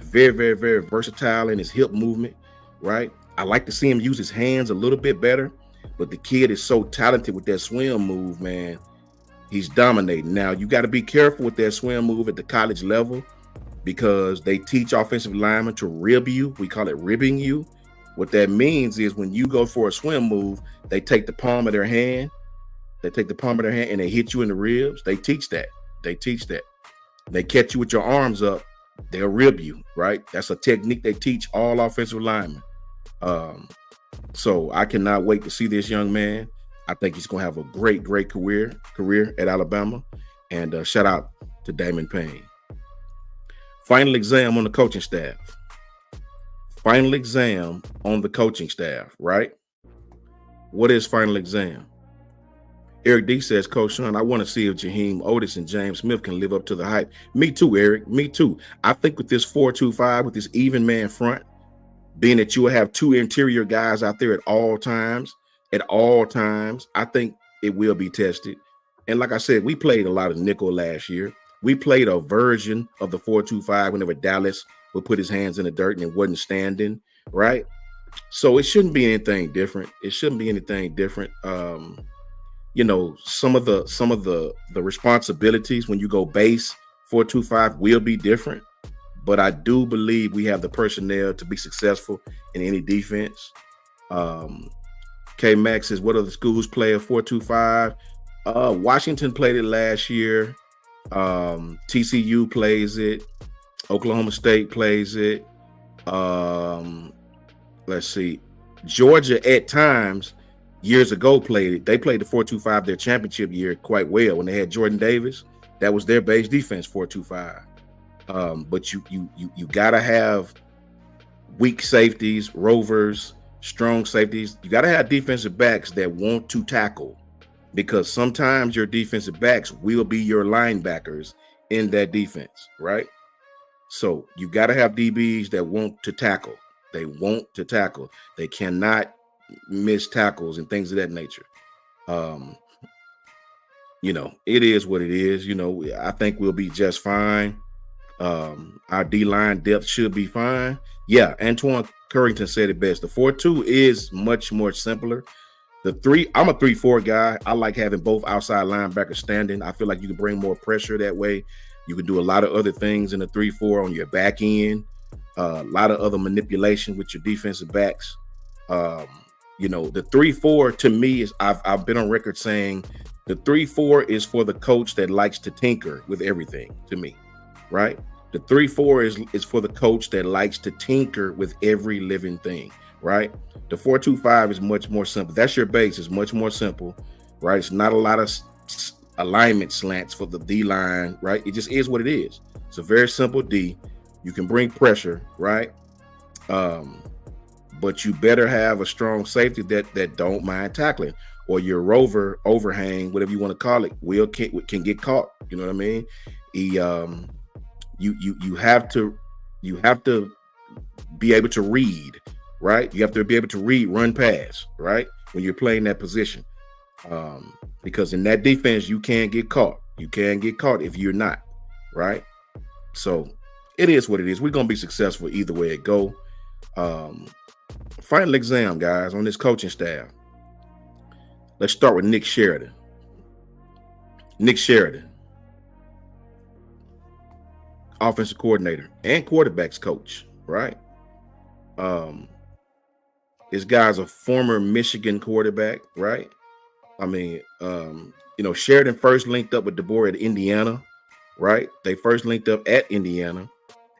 Very, very, very versatile in his hip movement, right? I like to see him use his hands a little bit better, but the kid is so talented with that swim move, man. He's dominating. Now, you got to be careful with that swim move at the college level because they teach offensive linemen to rib you. We call it ribbing you. What that means is when you go for a swim move, they take the palm of their hand. And they hit you in the ribs. They teach that. They catch you with your arms up. They'll rib you, right? That's a technique they teach all offensive linemen. So I cannot wait to see this young man. I think he's going to have a great career at Alabama. And shout out to Damon Payne. Final exam on the coaching staff. final exam on the coaching staff, right? What is final exam? Eric D says, Coach Sean, I want to see if Jaheim Otis and James Smith can live up to the hype. Me too, Eric. Me too. I think with this 4-2-5, with this even man front, being that you will have two interior guys out there at all times, I think it will be tested. And like I said, we played a lot of nickel last year. We played a version of the 4-2-5 whenever Dallas would put his hands in the dirt and it wasn't standing, right? So it shouldn't be anything different. You know, some of the responsibilities when you go base 4-2-5 will be different, but I do believe we have the personnel to be successful in any defense. K Max says, what other schools play a 4-2-5? Washington played it last year. TCU plays it. Oklahoma State plays it. Let's see. Georgia at times years ago played it. They played the 4-2-5 their championship year quite well when they had Jordan Davis. That was their base defense, 4-2-5. But you gotta have weak safeties, rovers, strong safeties. You gotta have defensive backs that want to tackle, because sometimes your defensive backs will be your linebackers in that defense, right? So you gotta have DBs that want to tackle. They want to tackle. They cannot miss tackles and things of that nature. You know, it is what it is. You know, I think we'll be just fine. Our D-line depth should be fine. Yeah, Antoine Currington said it best. The 4-2 is much more simpler. The 3, I'm a 3-4 guy. I like having both outside linebackers standing. I feel like you can bring more pressure that way. You can do a lot of other things in the 3-4 on your back end. A lot of other manipulation with your defensive backs. You know, the 3-4 to me is, I've been on record saying the 3-4 is for the coach that likes to tinker with everything, to me, right? The 3-4 is for the coach that likes to tinker with every living thing, right? The 4-2-5 is much more simple. That's your base. It's much more simple, right? It's not a lot of alignment slants for the D line, right? It just is what it is. It's a very simple D. You can bring pressure, right? But you better have a strong safety that don't mind tackling, or your rover overhang, whatever you want to call it, can get caught. You know what I mean? You have to be able to read, right? You have to be able to read, run, pass, right? When you're playing that position, because in that defense you can get caught. You can get caught if you're not, right? So it is what it is. We're gonna be successful either way it go. Final exam, guys, on this coaching staff. Let's start with Nick Sheridan. Nick Sheridan, offensive coordinator and quarterbacks coach, right? This guy's a former Michigan quarterback, right? I mean, you know, Sheridan first linked up with DeBoer at Indiana, right? They first linked up at Indiana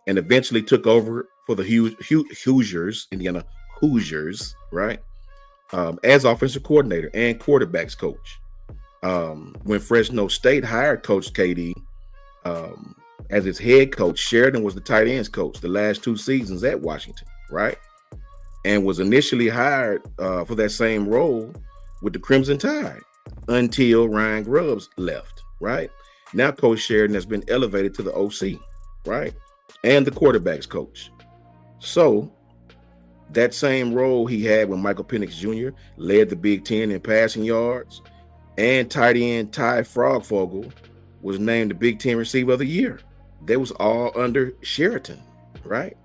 and eventually took over for the Hoosiers, Indiana Hoosiers, right? As offensive coordinator and quarterbacks coach. When Fresno State hired Coach KD as its head coach, Sheridan was the tight ends coach the last 2 seasons at Washington, right? And was initially hired for that same role with the Crimson Tide until Ryan Grubbs left, right? Now Coach Sheridan has been elevated to the OC, right? And the quarterbacks coach. So that same role he had when Michael Penix Jr. led the Big Ten in passing yards, and tight end Ty Frogvogel was named the Big Ten Receiver of the Year. That was all under Sheridan, right?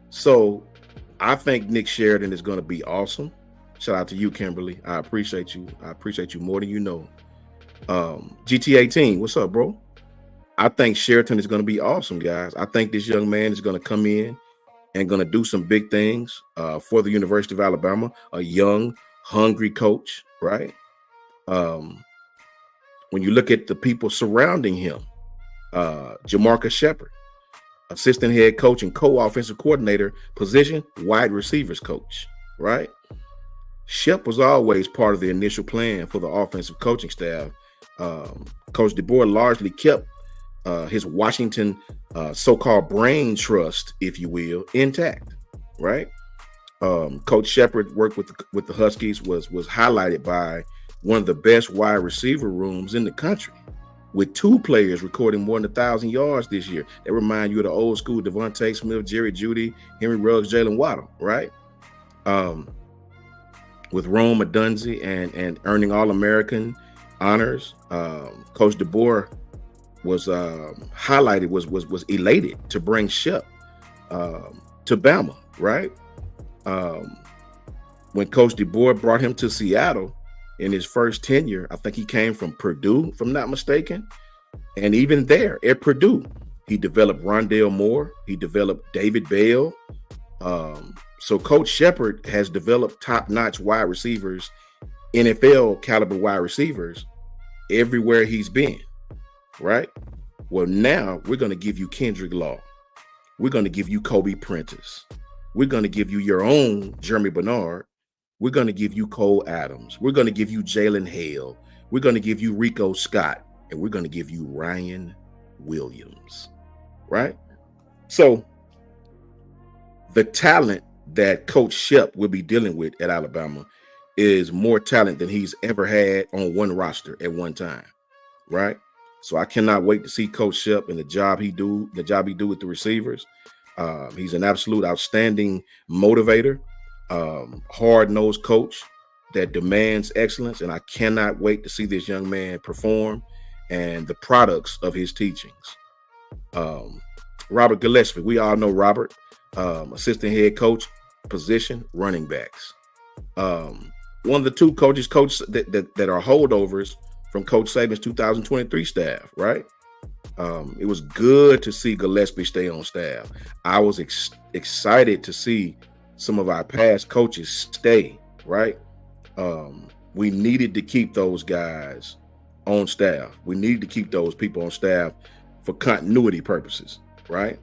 So I think Nick Sheridan is going to be awesome. Shout out to you, Kimberly. I appreciate you. I appreciate you more than you know. GT18, what's up, bro? I think Sheridan is going to be awesome, guys. I think this young man is going to come in and going to do some big things for the University of Alabama. A young, hungry coach, right? When you look at the people surrounding him, Jamarcus Shepard, assistant head coach and co-offensive coordinator position, wide receivers coach, right? Shep was always part of the initial plan for the offensive coaching staff. Coach DeBoer largely kept his Washington so-called brain trust, if you will, intact, right? Coach Shepard worked with the Huskies was highlighted by one of the best wide receiver rooms in the country, with 2 players recording more than 1,000 yards this year. They remind you of the old school Devontae Smith, Jerry Jeudy, Henry Ruggs, Jalen Waddle, right? With Rome Odunze and earning All-American honors. Coach DeBoer was highlighted, was elated to bring Shep to Bama, right? When Coach DeBoer brought him to Seattle in his first tenure, I think he came from Purdue, if I'm not mistaken. And even there at Purdue, he developed Rondale Moore. He developed David Bell. So Coach Shepard has developed top-notch wide receivers, NFL caliber wide receivers everywhere he's been, right? Well, now we're going to give you Kendrick Law. We're going to give you Kobe Prentice. We're going to give you your own Jeremy Bernard. We're going to give you Cole Adams. We're going to give you Jalen Hale. We're going to give you Rico Scott. And we're going to give you Ryan Williams, right? So the talent that Coach Shep will be dealing with at Alabama is more talent than he's ever had on one roster at one time, right? So I cannot wait to see Coach Shep and the job he do with the receivers. He's an absolute outstanding motivator, hard-nosed coach that demands excellence, and I cannot wait to see this young man perform and the products of his teachings. Robert Gillespie, we all know Robert, assistant head coach, position, running backs. One of the 2 coaches that are holdovers from Coach Saban's 2023 staff, right? It was good to see Gillespie stay on staff. I was excited to see some of our past coaches stay, right? We needed to keep those guys on staff. We needed to keep those people on staff for continuity purposes, right?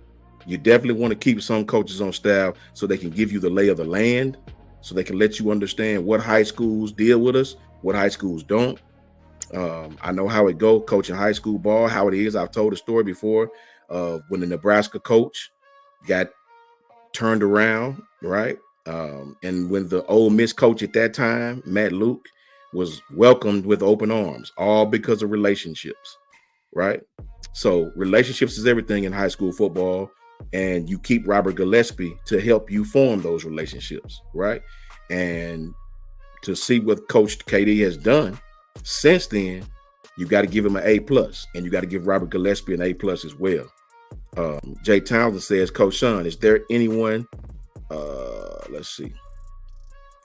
You definitely want to keep some coaches on staff so they can give you the lay of the land, so they can let you understand what high schools deal with us, what high schools don't. I know how it goes coaching high school ball, how it is. I've told a story before of when the Nebraska coach got turned around, right? And when the Ole Miss coach at that time, Matt Luke, was welcomed with open arms, all because of relationships, right? So relationships is everything in high school football, and you keep Robert Gillespie to help you form those relationships, right? And to see what Coach KD has done since then, you got to give him an A+, and you got to give Robert Gillespie an A+ as well. Jay Townsend says, Coach Sean, is there anyone, let's see,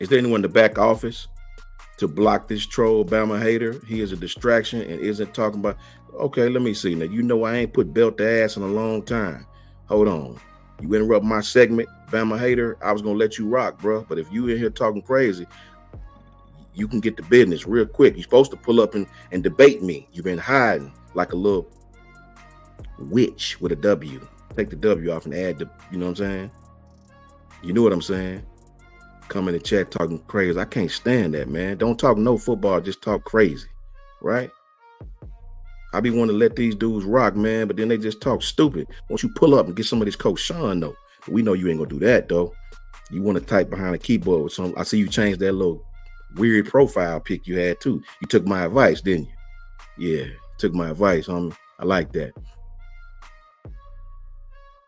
is there anyone in the back office to block this troll Bama hater? He is a distraction and isn't talking about. Okay, let me see. Now, you know I ain't put belt to ass in a long time. Hold on. You interrupt my segment, Bama hater, I was going to let you rock, bro. But if you in here talking crazy, you can get to business real quick. You're supposed to pull up and debate me. You've been hiding like a little witch with a W. Take the W off and add the, you know what I'm saying? You know what I'm saying? Come in the chat talking crazy. I can't stand that, man. Don't talk no football, just talk crazy, right? I be wanting to let these dudes rock, man, but then they just talk stupid. Once you pull up and get some of this Coach Sean, though, but we know you ain't gonna do that, though. You want to type behind a keyboard with some. I see you changed that little weird profile pic you had too. You took my advice, didn't you? Yeah, took my advice, homie. I like that.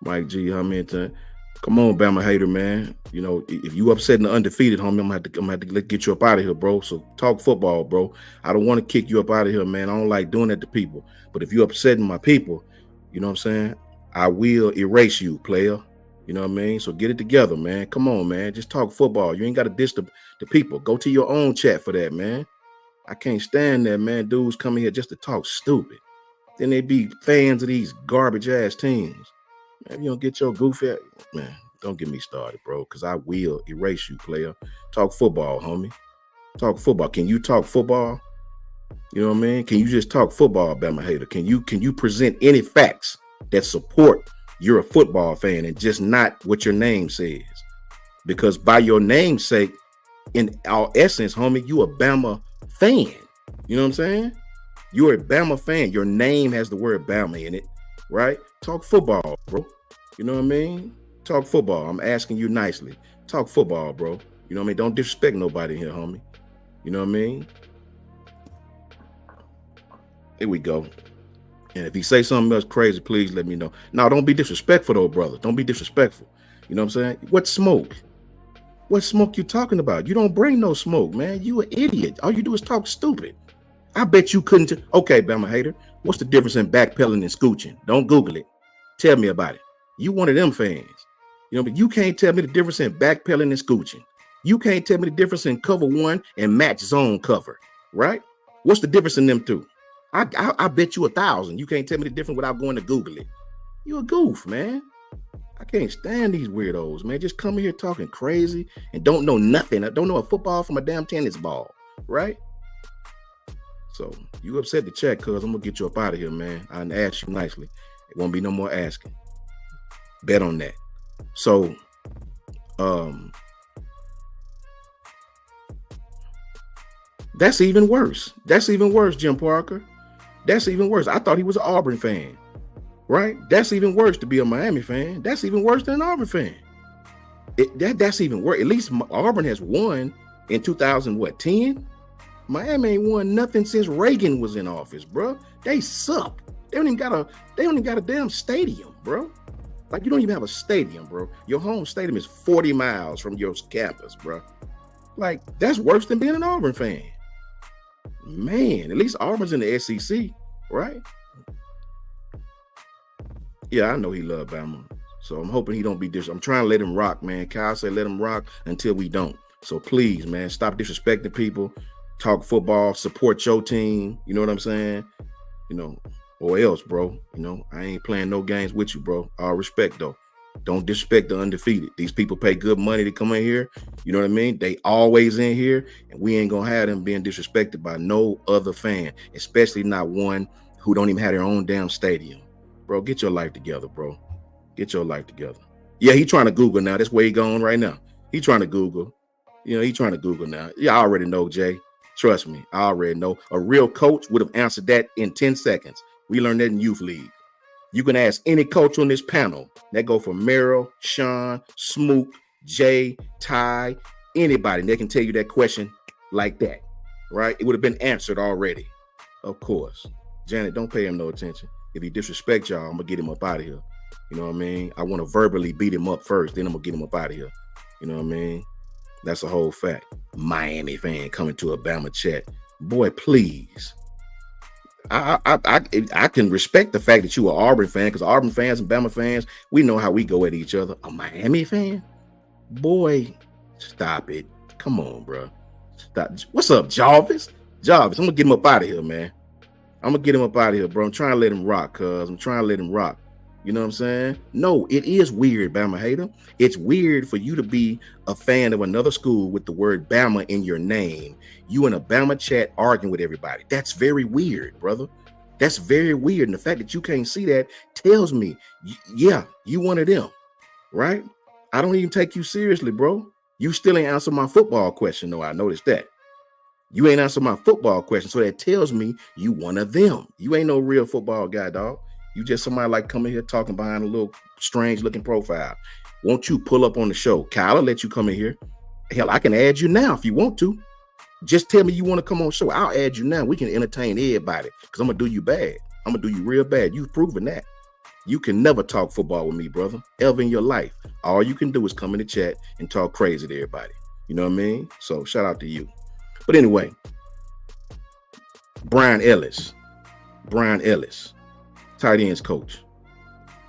Mike G, homie. Come on, Bama hater, man. You know, if you upsetting the undefeated, homie, I'm gonna have to get you up out of here, bro. So talk football, bro. I don't want to kick you up out of here, man. I don't like doing that to people. But if you upsetting my people, you know what I'm saying? I will erase you, player. You know what I mean? So get it together, man. Come on, man. Just talk football. You ain't got to diss the people. Go to your own chat for that, man. I can't stand that, man. Dudes coming here just to talk stupid. Then they be fans of these garbage ass teams. Man, you don't get your goofy, man, don't get me started, bro, because I will erase you, player. Talk football, homie. Talk football. Can you talk football? You know what I mean? Can you just talk football, Bama hater? Can you present any facts that support you're a football fan and just not what your name says? Because by your namesake, in our essence, homie, you a Bama fan. You know what I'm saying? You're a Bama fan. Your name has the word Bama in it, right? Talk football, bro. You know what I mean? Talk football. I'm asking you nicely. Talk football, bro. You know what I mean? Don't disrespect nobody here, homie. You know what I mean? Here we go. And if he say something else crazy, please let me know. No, don't be disrespectful though, brother. Don't be disrespectful. You know what I'm saying? What smoke? What smoke you talking about? You don't bring no smoke, man. You an idiot. All you do is talk stupid. I bet you couldn't. Okay, Bama hater. What's the difference in backpedaling and scooching? Don't Google it. Tell me about it. You one of them fans. You know, but you can't tell me the difference in backpedaling and scooching. You can't tell me the difference in cover one and match zone cover, right? What's the difference in them two? I bet you 1,000. You can't tell me the difference without going to Google it. You a goof, man. I can't stand these weirdos, man. Just come here talking crazy and don't know nothing. I don't know a football from a damn tennis ball, right? So you upset the chat, cuz I'm gonna get you up out of here, man. I asked you nicely. It won't be no more asking. Bet on that. So, that's even worse. That's even worse, Jim Parker. That's even worse. I thought he was an Auburn fan, right? That's even worse to be a Miami fan. That's even worse than an Auburn fan. That's even worse. At least Auburn has won in 2010. Miami ain't won nothing since Reagan was in office, bro. They suck. They don't even got a damn stadium, bro. Like, you don't even have a stadium, bro. Your home stadium is 40 miles from your campus, bro. Like, that's worse than being an Auburn fan. Man, at least Auburn's in the SEC, right? Yeah, I know he loves Bama. So I'm hoping he don't be I'm trying to let him rock, man. Kyle said let him rock until we don't. So please, man, stop disrespecting people. Talk football, support your team. You know what I'm saying? You know, or else, bro. You know, I ain't playing no games with you, bro. All respect, though. Don't disrespect the undefeated. These people pay good money to come in here. You know what I mean? They always in here, and we ain't gonna have them being disrespected by no other fan, especially not one who don't even have their own damn stadium. Bro, get your life together, bro. Get your life together. Yeah, he trying to Google now. That's where he going right now. He trying to Google. You know, he trying to Google now. Yeah, I already know, Jay. Trust me, I already know. A real coach would have answered that in 10 seconds. We learned that in youth league. You can ask any coach on this panel. That go from Merrill, Sean, Smook, Jay, Ty, anybody. They can tell you that question like that, right? It would have been answered already. Of course. Janet, don't pay him no attention. If he disrespect y'all, I'm going to get him up out of here. You know what I mean? I want to verbally beat him up first. Then I'm going to get him up out of here. You know what I mean? That's a whole fact. Miami fan coming to a Bama chat. Boy, please. I can respect the fact that you are Auburn fan, because Auburn fans and Bama fans, we know how we go at each other. A Miami fan? Boy, stop it. Come on, bro. Stop. What's up, Jarvis? Jarvis, I'm going to get him up out of here, man. I'm going to get him up out of here, bro. I'm trying to let him rock, cuz. I'm trying to let him rock. You know what I'm saying? No, it is weird, Bama hater. It's weird for you to be a fan of another school with the word Bama in your name. You in a Bama chat arguing with everybody. That's very weird, brother. That's very weird. And the fact that you can't see that tells me, yeah, you one of them, right? I don't even take you seriously, bro. You still ain't answer my football question, though. I noticed that. You ain't answer my football question. So that tells me you one of them. You ain't no real football guy, dog. You just somebody like coming here talking behind a little strange looking profile. Won't you pull up on the show? Kyle will let you come in here. Hell, I can add you now if you want to. Just tell me you want to come on the show. I'll add you now. We can entertain everybody because I'm going to do you bad. I'm going to do you real bad. You've proven that. You can never talk football with me, brother, ever in your life. All you can do is come in the chat and talk crazy to everybody. You know what I mean? So shout out to you. But anyway, Brian Ellis, tight ends coach.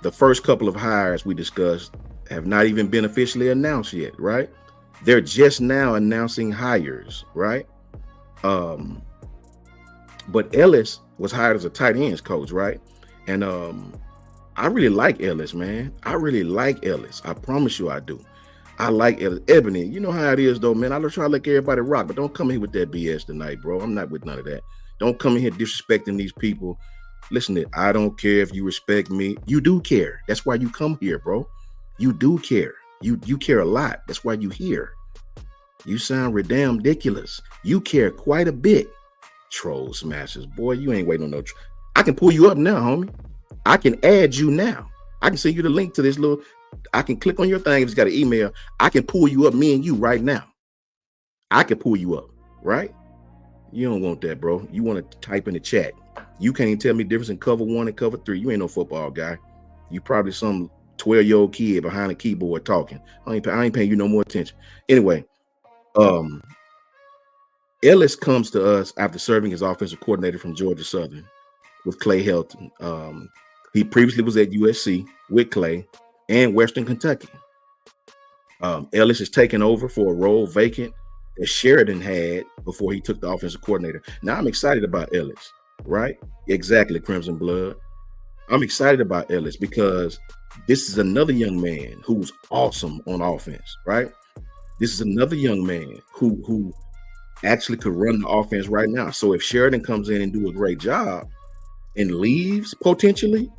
The first couple of hires we discussed have not even been officially announced yet, right? They're just now announcing hires, right? But Ellis was hired as a tight ends coach, right? And I really like Ellis, man. I really like Ellis. I promise you I do. I like Ellis. Ebony, you know how it is, though, man. I try to let everybody rock, but don't come in here with that BS tonight, bro. I'm not with none of that. Don't come in here disrespecting these people. Listen, I don't care if you respect me. You do care. That's why you come here, bro. You do care. You care a lot. That's why you here. You sound ridiculous. You care quite a bit. Troll smashers. Boy, you ain't waiting on no. I can pull you up now, homie. I can add you now. I can send you the link to this little I can click on your thing. If it's got an email, I can pull you up, me and you right now. I can pull you up, right? You don't want that, bro. You want to type in the chat. You can't even tell me the difference in cover 1 and cover 3. You ain't no football guy. You probably some 12-year-old kid behind a keyboard talking. I ain't paying you no more attention. Anyway, Ellis comes to us after serving as offensive coordinator from Georgia Southern with Clay Helton. He previously was at USC with Clay and Western Kentucky. Ellis is taking over for a role vacant that Sheridan had before he took the offensive coordinator. Now I'm excited about Ellis, right? Exactly, Crimson Blood. I'm excited about Ellis because this is another young man who's awesome on offense, right? This is another young man who actually could run the offense right now. So if Sheridan comes in and do a great job and leaves potentially,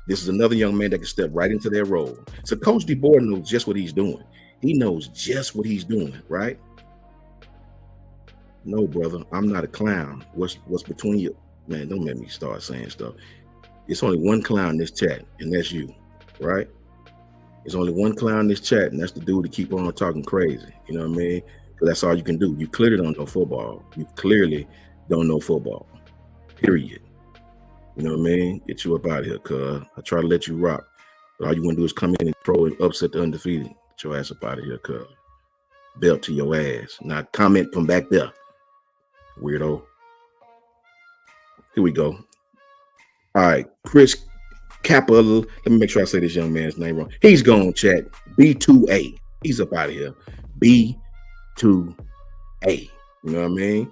this is another young man that can step right into their role. So Coach DeBoer knows just what he's doing. He knows just what he's doing, right? No, brother, I'm not a clown. What's between you? Man, don't make me start saying stuff. It's only one clown in this chat, and that's you, right? There's only one clown in this chat, and that's the dude to keep on talking crazy. You know what I mean? Because that's all you can do. You clearly don't know football. You clearly don't know football, period. You know what I mean? Get you up out of here, cuz. I try to let you rock. But all you want to do is come in and throw and upset the undefeated. Get your ass up out of here, cuz. Belt to your ass. Now comment from back there, weirdo. Here we go. All right, Chris Capital. Let me make sure I say this young man's name wrong. He's gone, chat. B2A. He's up out of here. B2A. You know what I mean?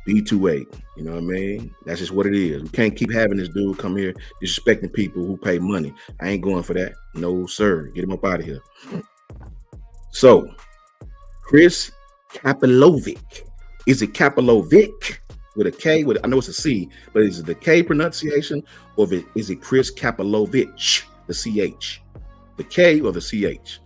B2A. You know what I mean? That's just what it is. We can't keep having this dude come here disrespecting people who pay money. I ain't going for that. No, sir. Get him up out of here. So, Chris Kapilovic. Is it Kapilovic with a K? I know it's a C, but is it the K pronunciation or is it Chris Kapilovic, the CH? The K or the CH?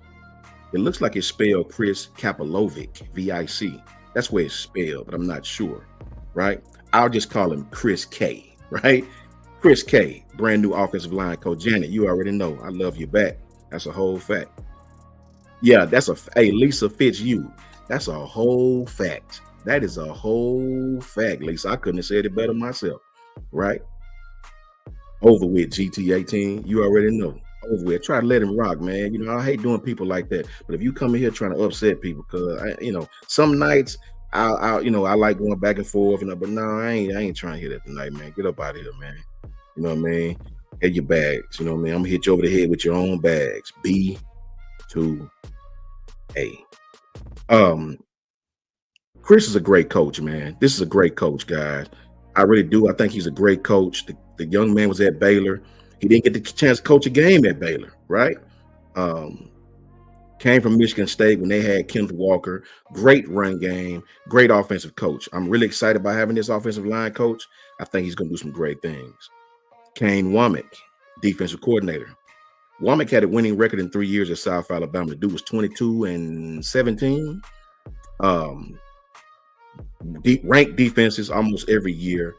It looks like it's spelled Chris Kapilovic, V-I-C. That's where it's spelled, but I'm not sure, right? I'll just call him Chris K, right? Chris K, brand new offensive line coach. Janet, you already know. I love you back. That's a whole fact. Yeah, hey, Lisa Fitzhugh. That's a whole fact. That is a whole fact, Lisa. I couldn't have said it better myself, right? Over with, GT18. You already know. Over with. Try to let him rock, man. You know, I hate doing people like that. But if you come in here trying to upset people, because some nights I like going back and forth, but no, I ain't trying to hear that tonight, man. Get up out of here, man. You know what I mean? Get your bags. You know what I mean? I'm gonna hit you over the head with your own bags. B2A. Chris is a great coach, man. This is a great coach, guys. I really do. I think he's a great coach. The young man was at Baylor. He didn't get the chance to coach a game at Baylor, right? Came from Michigan State when they had Kenneth Walker. Great run game, great offensive coach. I'm really excited about having this offensive line coach. I think he's going to do some great things. Kane Womack, defensive coordinator. Womack had a winning record in 3 years at South Alabama. The dude was 22-17. Ranked defenses almost every year.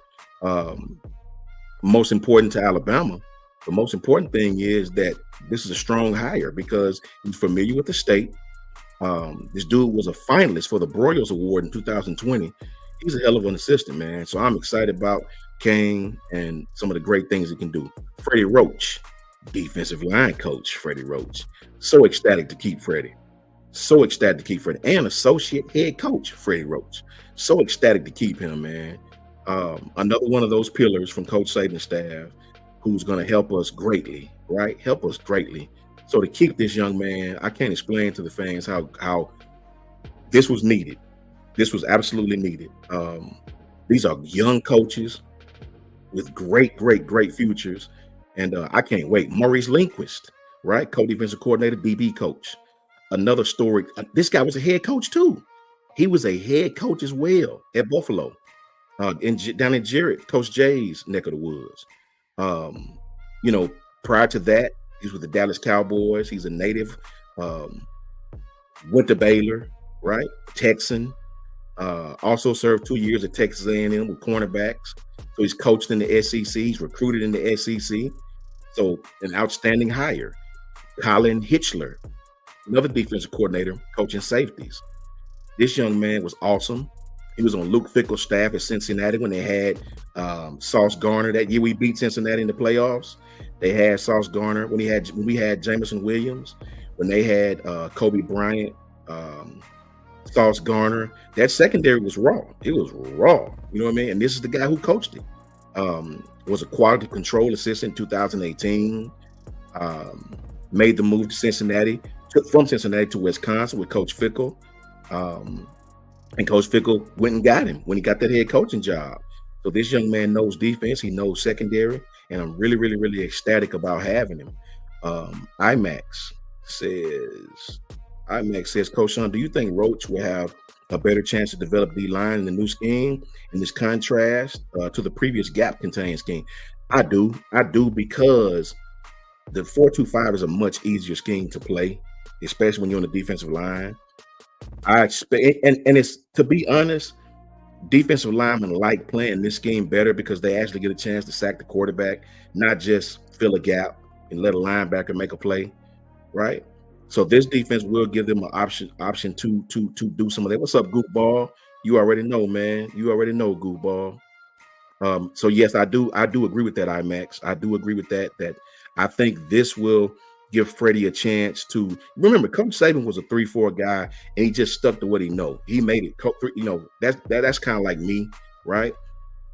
Most important to Alabama. The most important thing is that this is a strong hire because he's familiar with the state. This dude was a finalist for the Broyles Award in 2020. He's a hell of an assistant, man. So I'm excited about Kane and some of the great things he can do. Freddie Roach, defensive line coach, Freddie Roach. So ecstatic to keep Freddie. So ecstatic to keep Freddie. And associate head coach, Freddie Roach. So ecstatic to keep him, man. Another one of those pillars from Coach Saban's staff who's going to help us greatly, right? Help us greatly. So to keep this young man, I can't explain to the fans how this was needed. This was absolutely needed. These are young coaches with great futures. And I can't wait. Maurice Lindquist, right? Co-defensive coordinator, DB coach. Another story. This guy was a head coach too. He was a head coach as well at Buffalo, down in Jarrett, Coach Jay's neck of the woods. Prior to that, he was with the Dallas Cowboys. He's a native. Went to Baylor, right? Texan. Also served 2 years at Texas A&M with cornerbacks. So he's coached in the SEC. He's recruited in the SEC. So an outstanding hire. Colin Hitchler, another defensive coordinator coaching safeties. This young man was awesome. He was on Luke Fickell's staff at Cincinnati when they had Sauce Gardner. That year we beat Cincinnati in the playoffs. They had Sauce Gardner when we had Jameson Williams, when they had Kobe Bryant, Sauce Gardner. That secondary was raw. It was raw. You know what I mean? And this is the guy who coached it. Was a quality control assistant in 2018. Made the move to Cincinnati, took from Cincinnati to Wisconsin with Coach Fickell. And Coach Fickell went and got him when he got that head coaching job. So this young man knows defense. He knows secondary. And I'm really, really, really ecstatic about having him. IMAX says, Coach Sean, do you think Roach will have a better chance to develop D-line in the new scheme in this contrast to the previous gap-contained scheme? I do because the 4-2-5 is a much easier scheme to play, especially when you're on the defensive line. I expect, and it's, to be honest, defensive linemen like playing this scheme better because they actually get a chance to sack the quarterback, not just fill a gap and let a linebacker make a play, right? So this defense will give them an option to do some of that. What's up, Goofball? You already know, man. You already know, Goofball. So yes, I do agree with that, IMAX. I do agree with that. That I think this will give Freddie a chance to remember. Coach Saban was a 3-4 guy, and he just stuck to what he know. He made it. You know, that's kind of like me, right?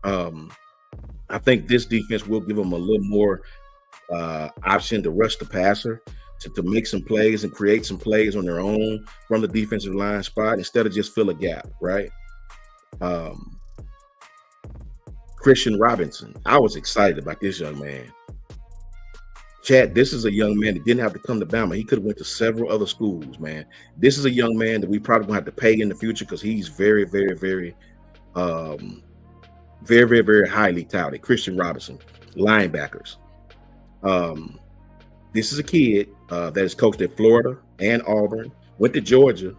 I think this defense will give them a little more option to rush the passer, to make some plays and create some plays on their own from the defensive line spot instead of just fill a gap, right? Christian Robinson. I was excited about this young man. Chad, this is a young man that didn't have to come to Bama. He could have went to several other schools, man. This is a young man that we probably gonna have to pay in the future because he's very, very, very, very, very, very highly touted. Christian Robinson, linebackers. This is a kid that is coached at Florida and Auburn, went to Georgia.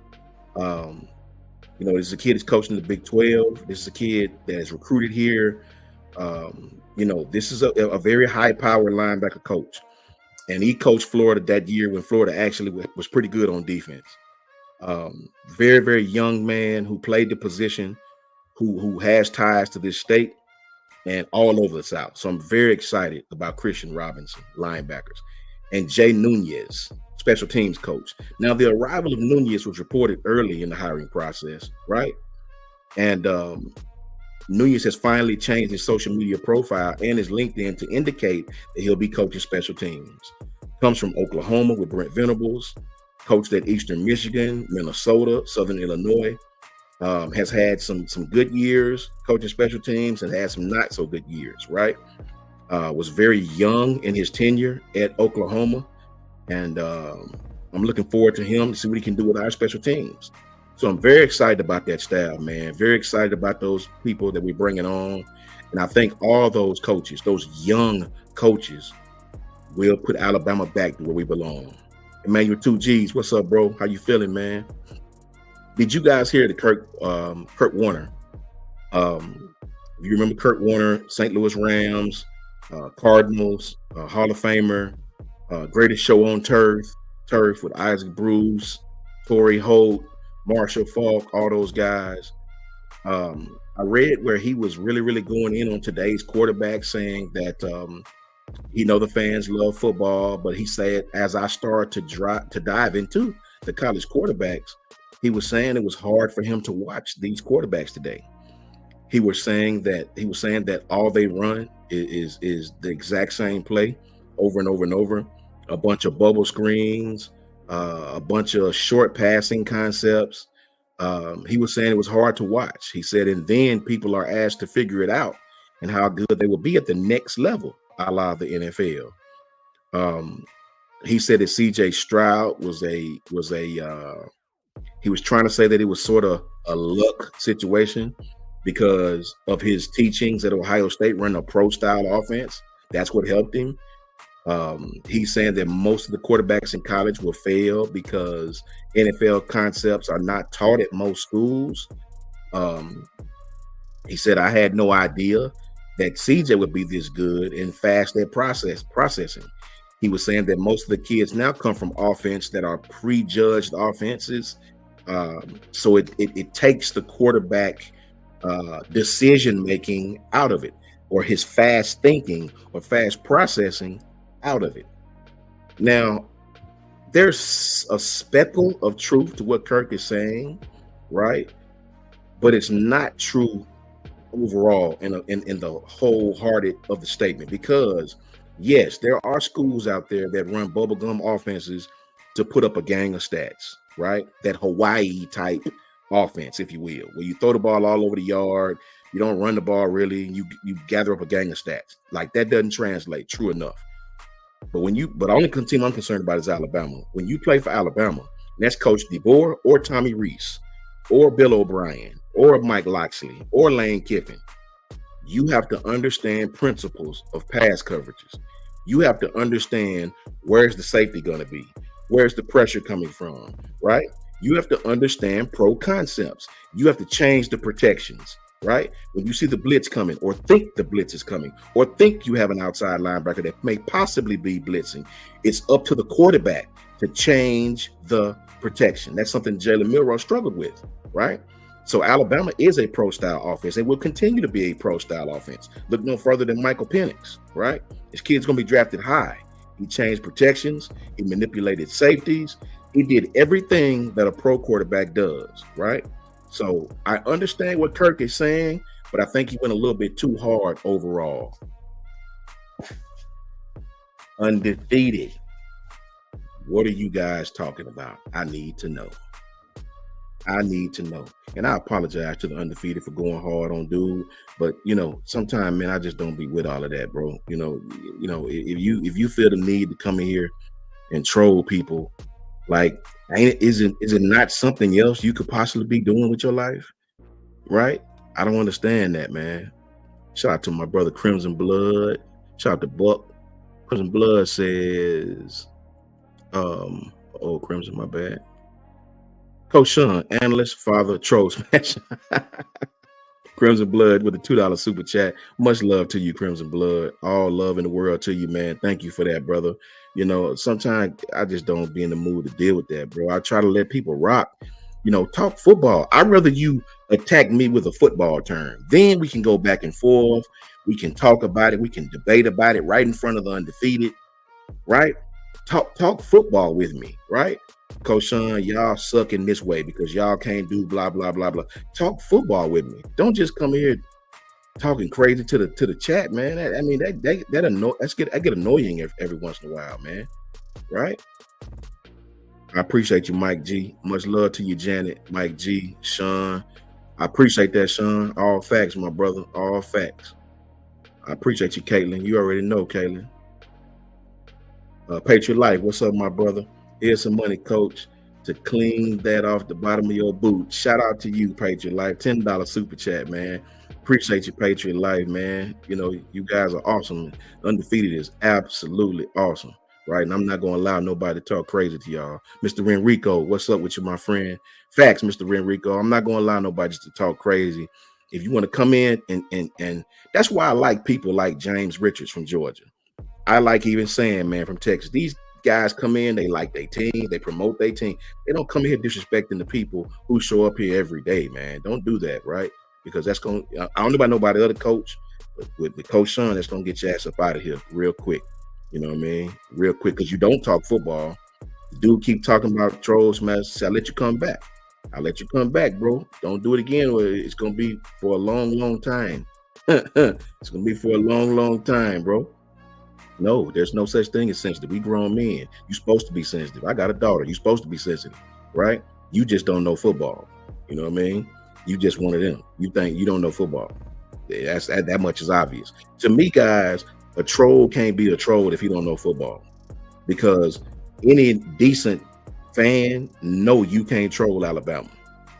You know, this is a kid that's coaching the Big 12. This is a kid that is recruited here. You know, this is a very high-powered linebacker coach. And he coached Florida that year when Florida actually was pretty good on defense. Very, very young man who played the position, who has ties to this state and all over the South. So I'm very excited about Christian Robinson, linebackers, and Jay Nunez, special teams coach. Now, the arrival of Nunez was reported early in the hiring process, right? And Nunez has finally changed his social media profile and his LinkedIn to indicate that he'll be coaching special teams. Comes from Oklahoma with Brent Venables, coached at Eastern Michigan, Minnesota, Southern Illinois. Has had some good years coaching special teams and had some not so good years, right? Was very young in his tenure at Oklahoma. And I'm looking forward to him to see what he can do with our special teams. So I'm very excited about that staff, man. Very excited about those people that we're bringing on. And I think all those coaches, those young coaches, will put Alabama back to where we belong. Emmanuel 2Gs, what's up, bro? How you feeling, man? Did you guys hear the Kurt Warner? You remember Kurt Warner, St. Louis Rams, Cardinals, Hall of Famer, greatest show on turf with Isaac Bruce, Torrey Holt, Marshall Faulk, all those guys. I read where he was really, really going in on today's quarterback, saying that he know the fans love football, but he said as I started to dive into the college quarterbacks, he was saying it was hard for him to watch these quarterbacks today. He was saying that all they run is the exact same play over and over and over, a bunch of bubble screens, a bunch of short passing concepts. He was saying it was hard to watch. He said, and then people are asked to figure it out and how good they will be at the next level, a la the NFL. He said that CJ Stroud he was trying to say that it was sort of a luck situation because of his teachings at Ohio State running a pro style offense. That's what helped him. He's saying that most of the quarterbacks in college will fail because NFL concepts are not taught at most schools. He said, I had no idea that CJ would be this good and fast at processing. He was saying that most of the kids now come from offense that are prejudged offenses. So it takes the quarterback decision making out of it, or his fast thinking or fast processing out of it. Now, there's a speckle of truth to what Kirk is saying, right? But it's not true overall in the wholehearted of the statement, because yes, there are schools out there that run bubblegum offenses to put up a gang of stats, right? That Hawaii type offense, if you will, where you throw the ball all over the yard, you don't run the ball really, you gather up a gang of stats. Like, that doesn't translate, true enough. But the only team I'm concerned about is Alabama. When you play for Alabama, and that's Coach DeBoer or Tommy Rees or Bill O'Brien or Mike Locksley or Lane Kiffin, you have to understand principles of pass coverages. You have to understand, where's the safety going to be? Where's the pressure coming from, right? You have to understand pro concepts. You have to change the protections, right? When you see the blitz coming, or think the blitz is coming, or think you have an outside linebacker that may possibly be blitzing, it's up to the quarterback to change the protection. That's something Jalen Milroe struggled with, right? So Alabama is a pro-style offense. It will continue to be a pro-style offense. Look no further than Michael Penix, right? This kid's going to be drafted high. He changed protections. He manipulated safeties. He did everything that a pro quarterback does, right? So I understand what Kirk is saying, but I think he went a little bit too hard overall. Undefeated. What are you guys talking about? I need to know. And I apologize to the undefeated for going hard on dude, but sometimes, man, I just don't be with all of that, bro. If you feel the need to come in here and troll people, like, is it not something else you could possibly be doing with your life, right? I don't understand that, man. Shout out to my brother Crimson Blood. Shout out to Buck. Crimson Blood says, Crimson, my bad. Coach Sean, analyst, father, troll smash. Crimson Blood with a $2 super chat. Much love to you, Crimson Blood. All love in the world to you, man. Thank you for that, brother. Sometimes I just don't be in the mood to deal with that, bro. I try to let people rock, talk football. I'd rather you attack me with a football term. Then we can go back and forth. We can talk about it. We can debate about it right in front of the undefeated, right? Talk football with me, right? Coach Sean, y'all suck in this way because y'all can't do blah, blah, blah, blah. Talk football with me. Don't just come here talking crazy to the chat, man. I get annoying every once in a while, man. Right? I appreciate you, Mike G. Much love to you, Janet, Mike G, Sean. I appreciate that, Sean. All facts, my brother. All facts. I appreciate you, Caitlin. You already know, Caitlin. Patriot Life, what's up, my brother? Here's some money, coach, to clean that off the bottom of your boot. Shout out to you, Patriot Life. $10 super chat, man. Appreciate you, Patriot Life, man. You guys are awesome. Undefeated is absolutely awesome, right? And I'm not going to allow nobody to talk crazy to y'all. Mr. Renrico, what's up with you, my friend? Facts, Mr. Renrico. I'm not going to allow nobody to talk crazy. If you want to come in and that's why I like people like James Richards from Georgia. I like even saying, man, from Texas. These guys come in, they like their team, they promote their team. They don't come here disrespecting the people who show up here every day, man. Don't do that, right? Because that's going to, I don't know about nobody other coach, but with Coach Sean, that's going to get your ass up out of here real quick. You know what I mean? Real quick, because you don't talk football. The dude keep talking about trolls, man. I'll let you come back. I'll let you come back, bro. Don't do it again, or it's going to be for a long, long time. It's going to be for a long, long time, bro. No, there's no such thing as sensitive. We grown men. You're supposed to be sensitive. I got a daughter. You're supposed to be sensitive, right? You just don't know football. You know what I mean? You just one of them. You think you don't know football. That much is obvious. To me, guys, a troll can't be a troll if he don't know football. Because any decent fan know you can't troll Alabama,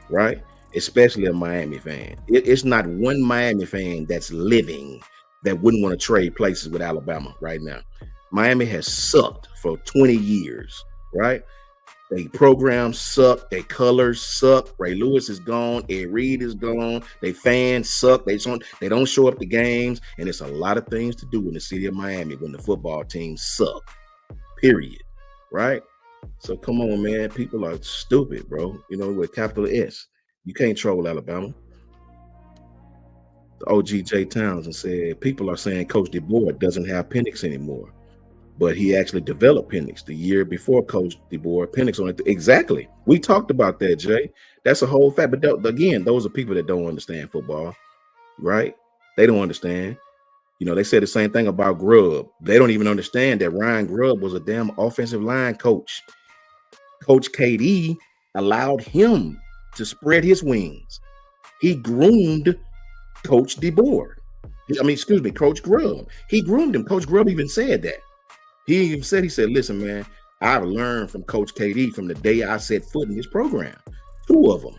right? Especially a Miami fan. It's not one Miami fan that's living that wouldn't want to trade places with Alabama right now. Miami has sucked for 20 years, right? They programs suck. Their colors suck. Ray Lewis is gone. Ed Reed is gone. They fans suck. They don't show up to games. And it's a lot of things to do in the city of Miami when the football team suck. period. Right? So come on, man. People are stupid, bro. You know, with capital S. You can't troll Alabama. The OG Townsend said people are saying Coach DeBoer doesn't have Penix anymore, but he actually developed Penix the year before Coach DeBoer. Penix on it. Exactly. We talked about that, Jay. That's a whole fact. But again, those are people that don't understand football, right? They don't understand. You know, they said the same thing about Grubb. They don't even understand that Ryan Grubb was a damn offensive line coach. Coach KD allowed him to spread his wings. He groomed Coach DeBoer. Coach Grubb. He groomed him. Coach Grubb even said that. He said, listen, man, I've learned from Coach KD from the day I set foot in his program. 2 of them.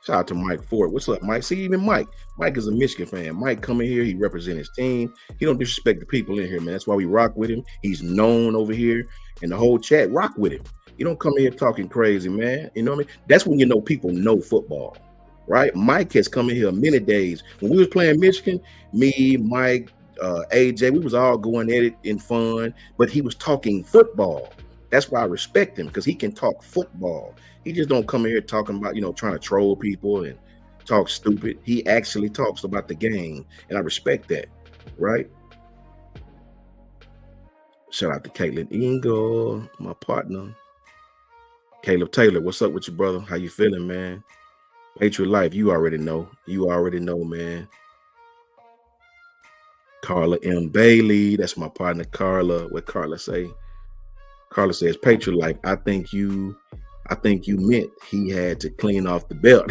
Shout out to Mike Ford. What's up, Mike? See, even Mike. Mike is a Michigan fan. Mike coming here. He represents his team. He don't disrespect the people in here, man. That's why we rock with him. He's known over here. And the whole chat rock with him. You don't come in here talking crazy, man. You know what I mean? That's when you know people know football, right? Mike has come in here many days. When we was playing Michigan, me, Mike, AJ, we was all going at it in fun, but he was talking football. That's why I respect him, because he can talk football. He just don't come in here talking about, trying to troll people and talk stupid. He actually talks about the game, and I respect that, right? Shout out to Caitlin Ingle, my partner. Caleb Taylor, what's up with you, brother? How you feeling, man? Patriot Life, you already know. You already know, man. Carla M. Bailey, that's my partner, Carla. What Carla say? Carla says, Patriot Life, I think you meant he had to clean off the belt.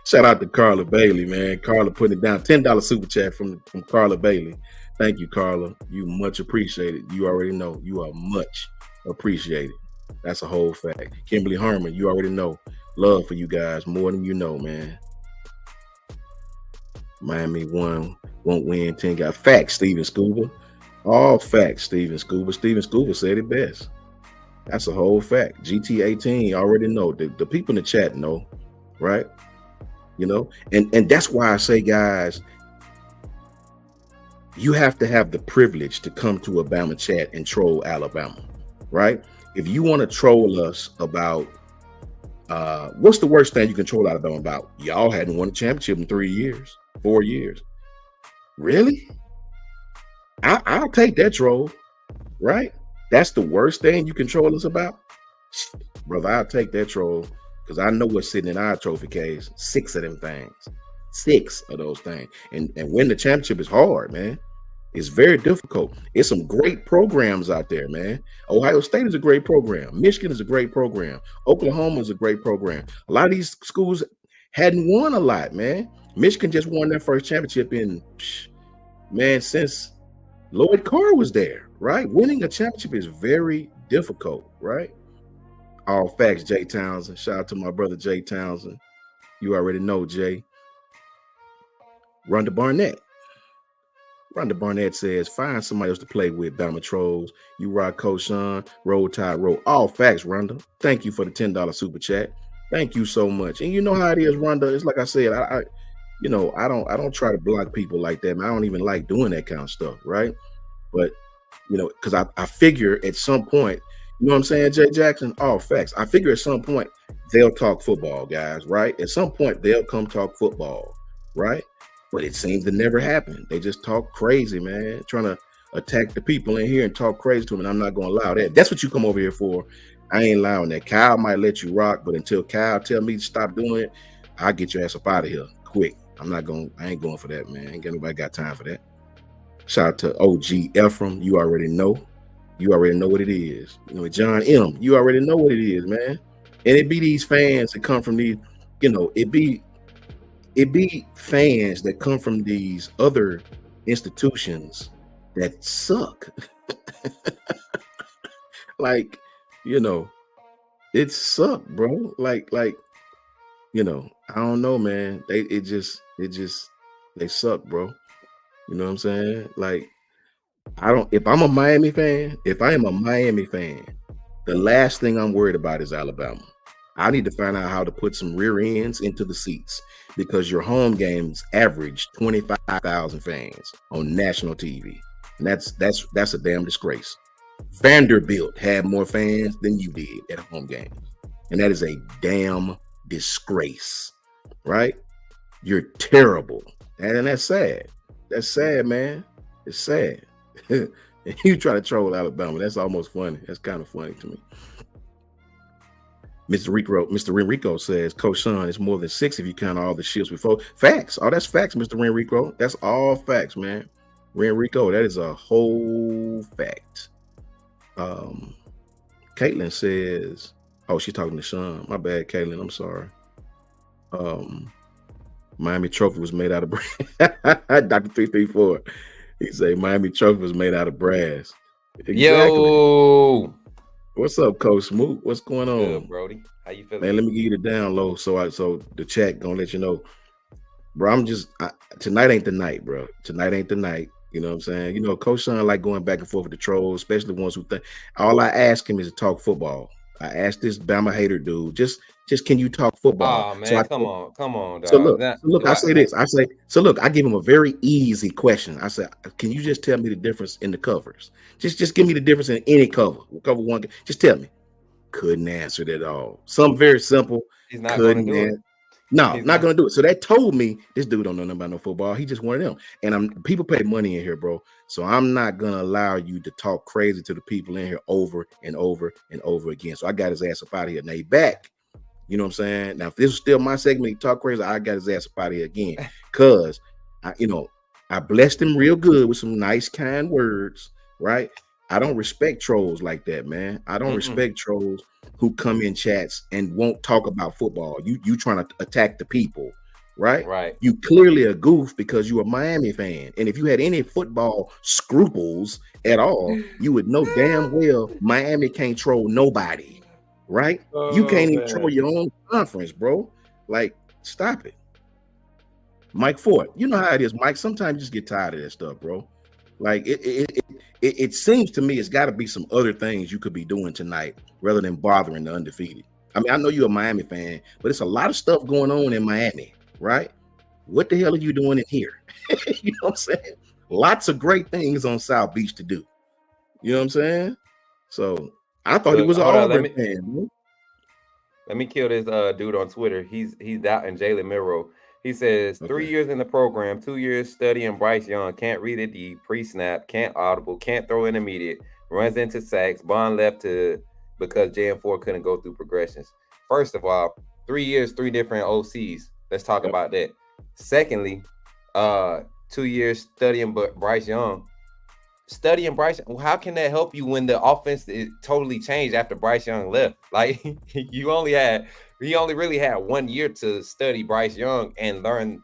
Shout out to Carla Bailey, man. Carla putting it down. $10 super chat from Carla Bailey. Thank you, Carla. You much appreciated. You already know. You are much appreciated. That's a whole fact. Kimberly Harmon, you already know. Love for you guys more than you know, man. Miami won't win 10 guys. Facts, Steven Scuba. All facts, Steven Scuba. Steven Scuba said it best. That's a whole fact. GT18 already know. The people in the chat know, right? And that's why I say, guys, you have to have the privilege to come to a Bama chat and troll Alabama, right? If you want to troll us about what's the worst thing you can troll Alabama about? Y'all hadn't won a championship in 3 years, 4 years. Really? I'll take that troll, right? That's the worst thing you can troll us about? Brother, I'll take that troll, because I know what's sitting in our trophy case. 6 of them things. 6 of those things. And win the championship is hard, man. It's very difficult. It's some great programs out there, man. Ohio State is a great program. Michigan is a great program. Oklahoma is a great program. A lot of these schools hadn't won a lot, man. Michigan just won their first championship since Lloyd Carr was there, right? Winning a championship is very difficult, right? All facts, Jay Townsend. Shout out to my brother, Jay Townsend. You already know, Jay. Rhonda Barnett. Rhonda Barnett says, find somebody else to play with, Bama Trolls. You rock, Coach Sean. Roll Tide, roll. All facts, Rhonda. Thank you for the $10 super chat. Thank you so much. And you know how it is, Rhonda. It's like I said, I don't try to block people like that, man. I don't even like doing that kind of stuff, right? But, because I figure at some point, you know what I'm saying, Jay Jackson? All facts. I figure at some point they'll talk football, guys, right? At some point they'll come talk football, right? But it seems to never happen. They just talk crazy, man, trying to attack the people in here and talk crazy to them, and I'm not going to allow that. That's what you come over here for. I ain't allowing that. Kyle might let you rock, but until Kyle tell me to stop doing it, I'll get your ass up out of here quick. I ain't going for that, man. Ain't nobody got time for that. Shout out to OG Ephraim. You already know. You already know what it is. John M. You already know what it is, man. And it be these fans that come from these, it be fans that come from these other institutions that suck. Like, it suck, bro. Like, I don't know, man. They suck, bro. You know what I'm saying? Like, if I am a Miami fan, the last thing I'm worried about is Alabama. I need to find out how to put some rear ends into the seats, because your home games average 25,000 fans on national TV. And that's a damn disgrace. Vanderbilt had more fans than you did at home games. And that is a damn disgrace, right? You're terrible. And that's sad. That's sad, man. It's sad. You try to troll Alabama. That's almost funny. That's kind of funny to me. Mr. Enrico says, Coach Sean, it's more than 6 if you count all the shifts before. Facts. Oh, that's facts, Mr. Enrico. That's all facts, man. Enrico, that is a whole fact. Caitlin says, oh, she's talking to Sean. My bad, Caitlin. I'm sorry. Miami trophy was made out of brass. Dr. 334. He say Miami trophy was made out of brass. Exactly. Yo. What's up, Coach Smoot? What's going on? Good, Brody. How you feeling? Man, let me give you the down low so the chat gonna let you know. Bro, tonight ain't the night, bro. Tonight ain't the night. You know what I'm saying? You know, Coach Sean like going back and forth with the trolls, especially the ones who think. All I ask him is to talk football. I asked this Bama hater dude, just can you talk football? Oh man, so come on, dog. So look, I say this. I give him a very easy question. I said, can you just tell me the difference in the covers? Just give me the difference in any cover. Cover one, just tell me. Couldn't answer it at all. Something very simple. He's not going to do it. No, not gonna do it. So that told me this dude don't know nothing about no football. He just one of them. And people pay money in here, bro. So I'm not gonna allow you to talk crazy to the people in here over and over and over again. So I got his ass up out of here. Now he back. You know what I'm saying? Now if this was still my segment, he talk crazy, I got his ass up out of here again. Cause I blessed him real good with some nice, kind words, right? I don't respect trolls like that, man. I don't respect trolls who come in chats and won't talk about football. You trying to attack the people, right? Right. You clearly a goof because you're a Miami fan. And if you had any football scruples at all, you would know damn well Miami can't troll nobody, right? You can't even troll your own conference, bro. Like, stop it. Mike Ford, you know how it is, Mike. Sometimes you just get tired of that stuff, bro. Like it seems to me it's got to be some other things you could be doing tonight rather than bothering the undefeated. I mean, I know you're a Miami fan, but it's a lot of stuff going on in Miami, right? What the hell are you doing in here? You know what I'm saying? Lots of great things on South Beach to do. You know what I'm saying? So I thought he was an Auburn fan. Let me kill this dude on Twitter. He's doubting Jalen Milroe. He says 3 years in the program, 2 years studying Bryce Young, can't read a deep, pre-snap, can't audible, can't throw intermediate, runs into sacks, Bond left because JM4 couldn't go through progressions. First of all, 3 years, 3 different OCs. Let's talk about that. Secondly, 2 years studying Bryce Young. Studying Bryce, how can that help you when the offense is totally changed after Bryce Young left? Like he only really had 1 year to study Bryce Young and learn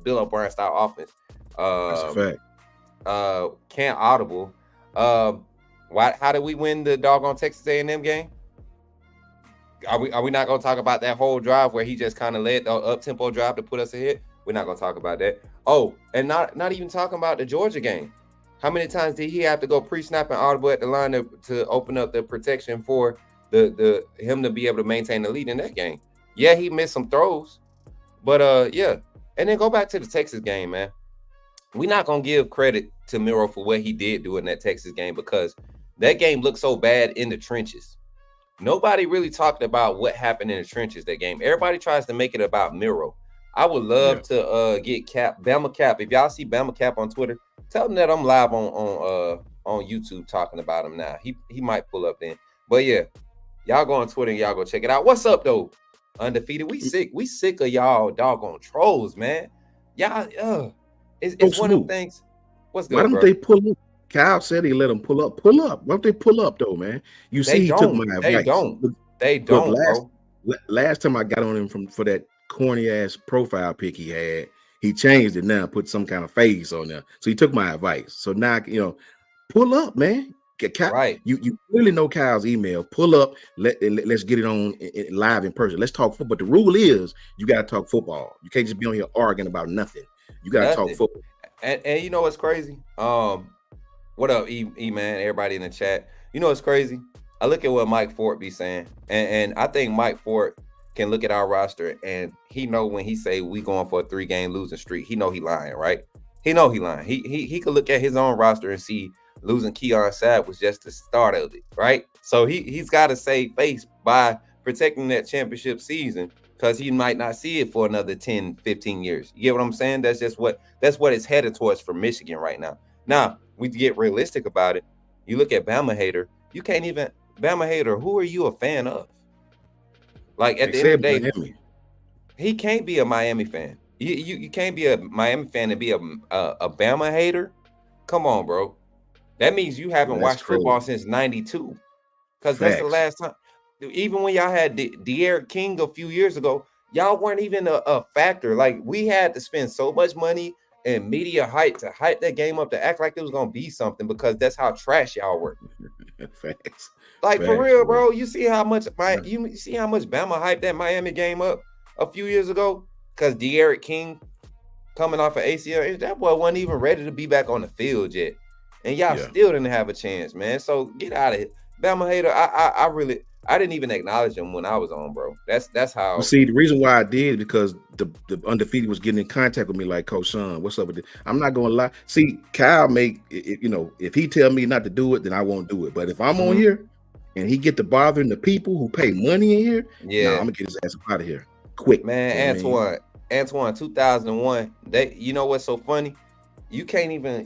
Bill O'Brien style offense. That's a fact. Can't audible. How did we win the doggone Texas A&M game? Are we not gonna talk about that whole drive where he just kind of led the up-tempo drive to put us ahead? We're not gonna talk about that. Oh, and not even talking about the Georgia game. How many times did he have to go pre-snap and audible at the line to open up the protection for him to be able to maintain the lead in that game? Yeah, he missed some throws, but yeah. And then go back to the Texas game, man. We're not gonna give credit to Milroe for what he did do in that Texas game because that game looked so bad in the trenches. Nobody really talked about what happened in the trenches that game. Everybody tries to make it about Milroe. I would love to get Bama Cap. If y'all see Bama Cap on Twitter, tell them that I'm live on YouTube talking about him now. He might pull up then. But yeah, y'all go on Twitter and y'all go check it out. What's up though? Undefeated. We sick of y'all doggone trolls, man. Y'all, it's one of them things. What's good? Why don't they pull up? Kyle said he let them pull up. Pull up. Why don't they pull up though, man? You see, he took my advice. They don't, bro. Last time I got on him for that corny ass profile pic he had, he changed it now, put some kind of face on there. So he took my advice. So now, pull up, man. Kyle, right. You really know Kyle's email. Pull up. Let's get it on live in person. Let's talk football. But the rule is you got to talk football. You can't just be on here arguing about nothing. You got to talk football. And you know what's crazy? What up, E man? Everybody in the chat. You know what's crazy? I look at what Mike Ford be saying, and I think Mike Ford can look at our roster and he know when he say we going for a 3-game losing streak, he know he lying, right? He know he lying. He could look at his own roster and see losing Keon Sapp was just the start of it, right? So he's got to save face by protecting that championship season, because he might not see it for another 10, 15 years. You get what I'm saying? That's what it's headed towards for Michigan right now. Now, we get realistic about it. You look at Bama hater, you can't even Bama hater, who are you a fan of? Like at the end of the day, Miami. He can't be a Miami fan. You can't be a Miami fan and be a Bama hater. Come on, bro. That means you haven't watched football since '92, because that's the last time. Even when y'all had De'Aaron King a few years ago, y'all weren't even a factor. Like, we had to spend so much money and media hype to hype that game up, to act like it was gonna be something, because that's how trash y'all were. Facts. Like, for real, bro. You see how much you see how much Bama hyped that Miami game up a few years ago, because De'Aaron King coming off of ACL, that boy wasn't even ready to be back on the field yet, and y'all still didn't have a chance, man. So get out of it, Bama hater. I didn't even acknowledge him when I was on, bro. That's how. Well, see, the reason why I did, because the undefeated was getting in contact with me like, Coach Sean, what's up with it? I'm not gonna lie. See, Kyle if he tell me not to do it, then I won't do it. But if I'm on here and he get to bothering the people who pay money in here, I'm gonna get his ass out of here quick, man. Antoine, 2001. You know what's so funny? You can't even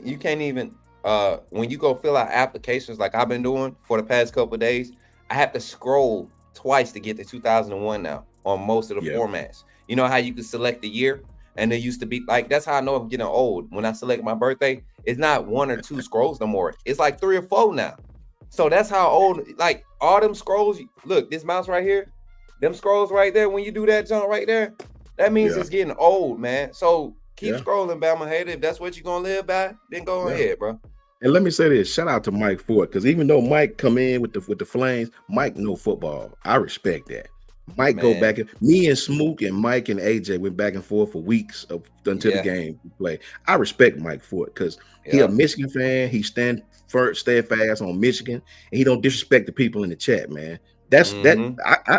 when you go fill out applications like I've been doing for the past couple of days, I have to scroll twice to get to 2001 now on most of the formats. You know how you can select the year, and it used to be like, that's how I know I'm getting old. When I select my birthday, it's not 1 or 2 scrolls no more. It's like 3 or 4 now. So that's how old, like, all them scrolls. Look, this mouse right here, them scrolls right there, when you do that jump right there, that means it's getting old, man. So keep scrolling, Bama hater. If that's what you're going to live by, then go ahead, bro. And let me say this, shout out to Mike Ford, because even though Mike come in with the Flames, Mike know football. I respect that. Mike go back. Me and Smook and Mike and AJ went back and forth for weeks until the game play. I respect Mike Ford, because he a Michigan fan. He steadfast on Michigan, and he don't disrespect the people in the chat, man. That's that.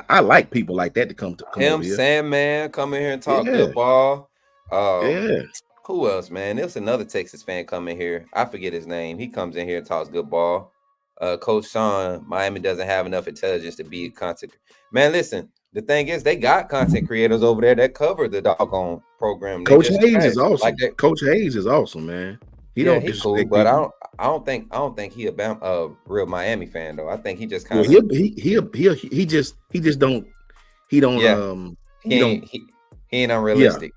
I like people like that to come over here. Sandman, come in here and talk good ball. Who else, man? There's another Texas fan coming here. I forget his name. He comes in here and talks good ball. Coach Sean, Miami doesn't have enough intelligence to be a content. Man, listen, the thing is, they got content creators over there that cover the doggone program. Coach Hayes is awesome. Coach Hayes is awesome, man. He's cool, but I don't think he a real Miami fan though. I think he just kind of he ain't unrealistic.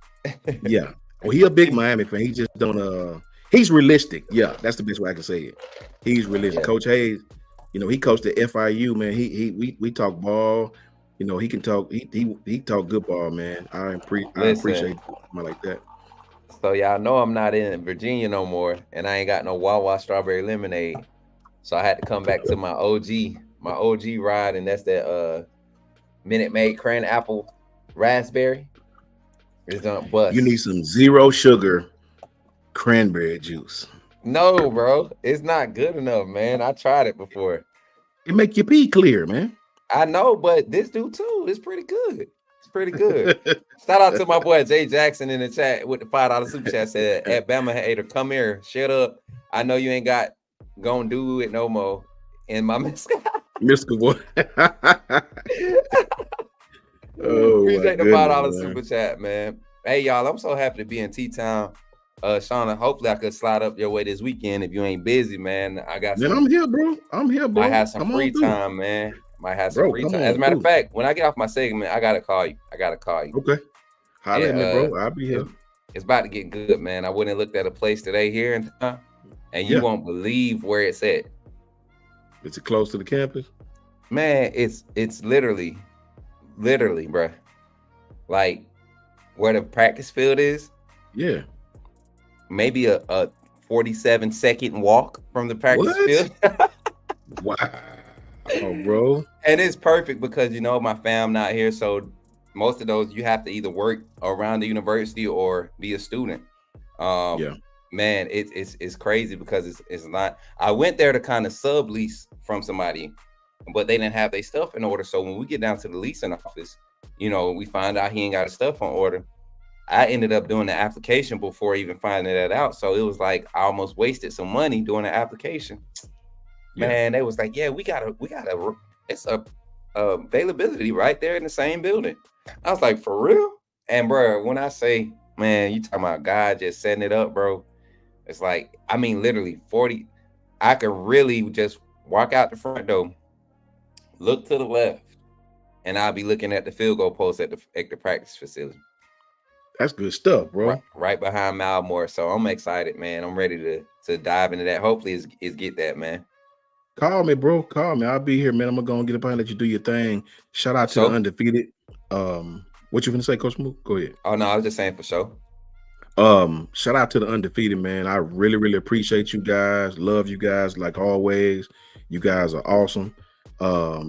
Well, he a big Miami fan. He just don't he's realistic. Yeah, that's the best way I can say it. He's realistic. Coach Hayes, he coached at FIU, man. We talk ball. He can talk. He talk good ball, man. I appreciate something like that. So y'all know I'm not in Virginia no more, and I ain't got no Wawa strawberry lemonade. So I had to come back to my OG ride, and that's that Minute Maid cran apple raspberry. It's gonna bust. You need some 0 sugar cranberry juice. No, bro, it's not good enough, man. I tried it before. It make your pee clear, man. I know, but this do too. It's pretty good. It's pretty good. Shout out to my boy Jay Jackson in the chat with the $5 super chat. Said, "At Bama hater, come here, shut up. I know you ain't gonna do it no more." And my Mr. boy. Appreciate the $5 super chat, man. Hey, y'all, I'm so happy to be in T-Town. Shauna, hopefully I could slide up your way this weekend if you ain't busy, man. I'm here, bro. Might have some free time, man. Might have some free time. As a matter of fact, when I get off my segment, I gotta call you. Okay. Holla at me, bro. I'll be here. It's about to get good, man. I went and looked at a place today here in town, and you won't believe where it's at. Is it close to the campus? Man, it's literally, bro. Like where the practice field is. Yeah. Maybe a 47-second walk from the practice field. Wow. Oh, bro. And it's perfect because, my fam not here. So most of those, you have to either work around the university or be a student. Man, it's crazy because it's not. I went there to kind of sublease from somebody, but they didn't have their stuff in order. So when we get down to the leasing office, we find out he ain't got his stuff on order. I ended up doing the application before even finding that out. So it was like I almost wasted some money doing the application. Man, they was like, yeah, we gotta, it's a availability right there in the same building. I was like, for real? And bro, when I say, man, you talking about God just setting it up, bro. It's like, I mean, literally 40. I could really just walk out the front door, look to the left, and I'll be looking at the field goal post at the practice facility. That's good stuff, bro. Right behind Malmore. So I'm excited, man. I'm ready to dive into that. Hopefully, is get that, man. Call me, bro. Call me. I'll be here, man. I'm gonna go and get up and let you do your thing. Shout out to the undefeated. What you gonna say, Coach Mook? Go ahead. Oh no, I was just saying for sure. Shout out to the undefeated, man. I really, really appreciate you guys. Love you guys like always. You guys are awesome.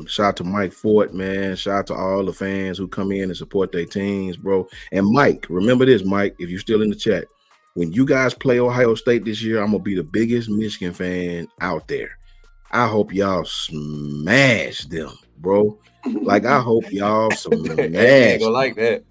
Shout out to Mike Fort, man. Shout out to all the fans who come in and support their teams, bro. And Mike, remember this, Mike, if you're still in the chat, when you guys play Ohio State this year, I'm gonna be the biggest Michigan fan out there. I hope y'all smash them, bro. Like, I hope y'all smash. Ain't gonna like that.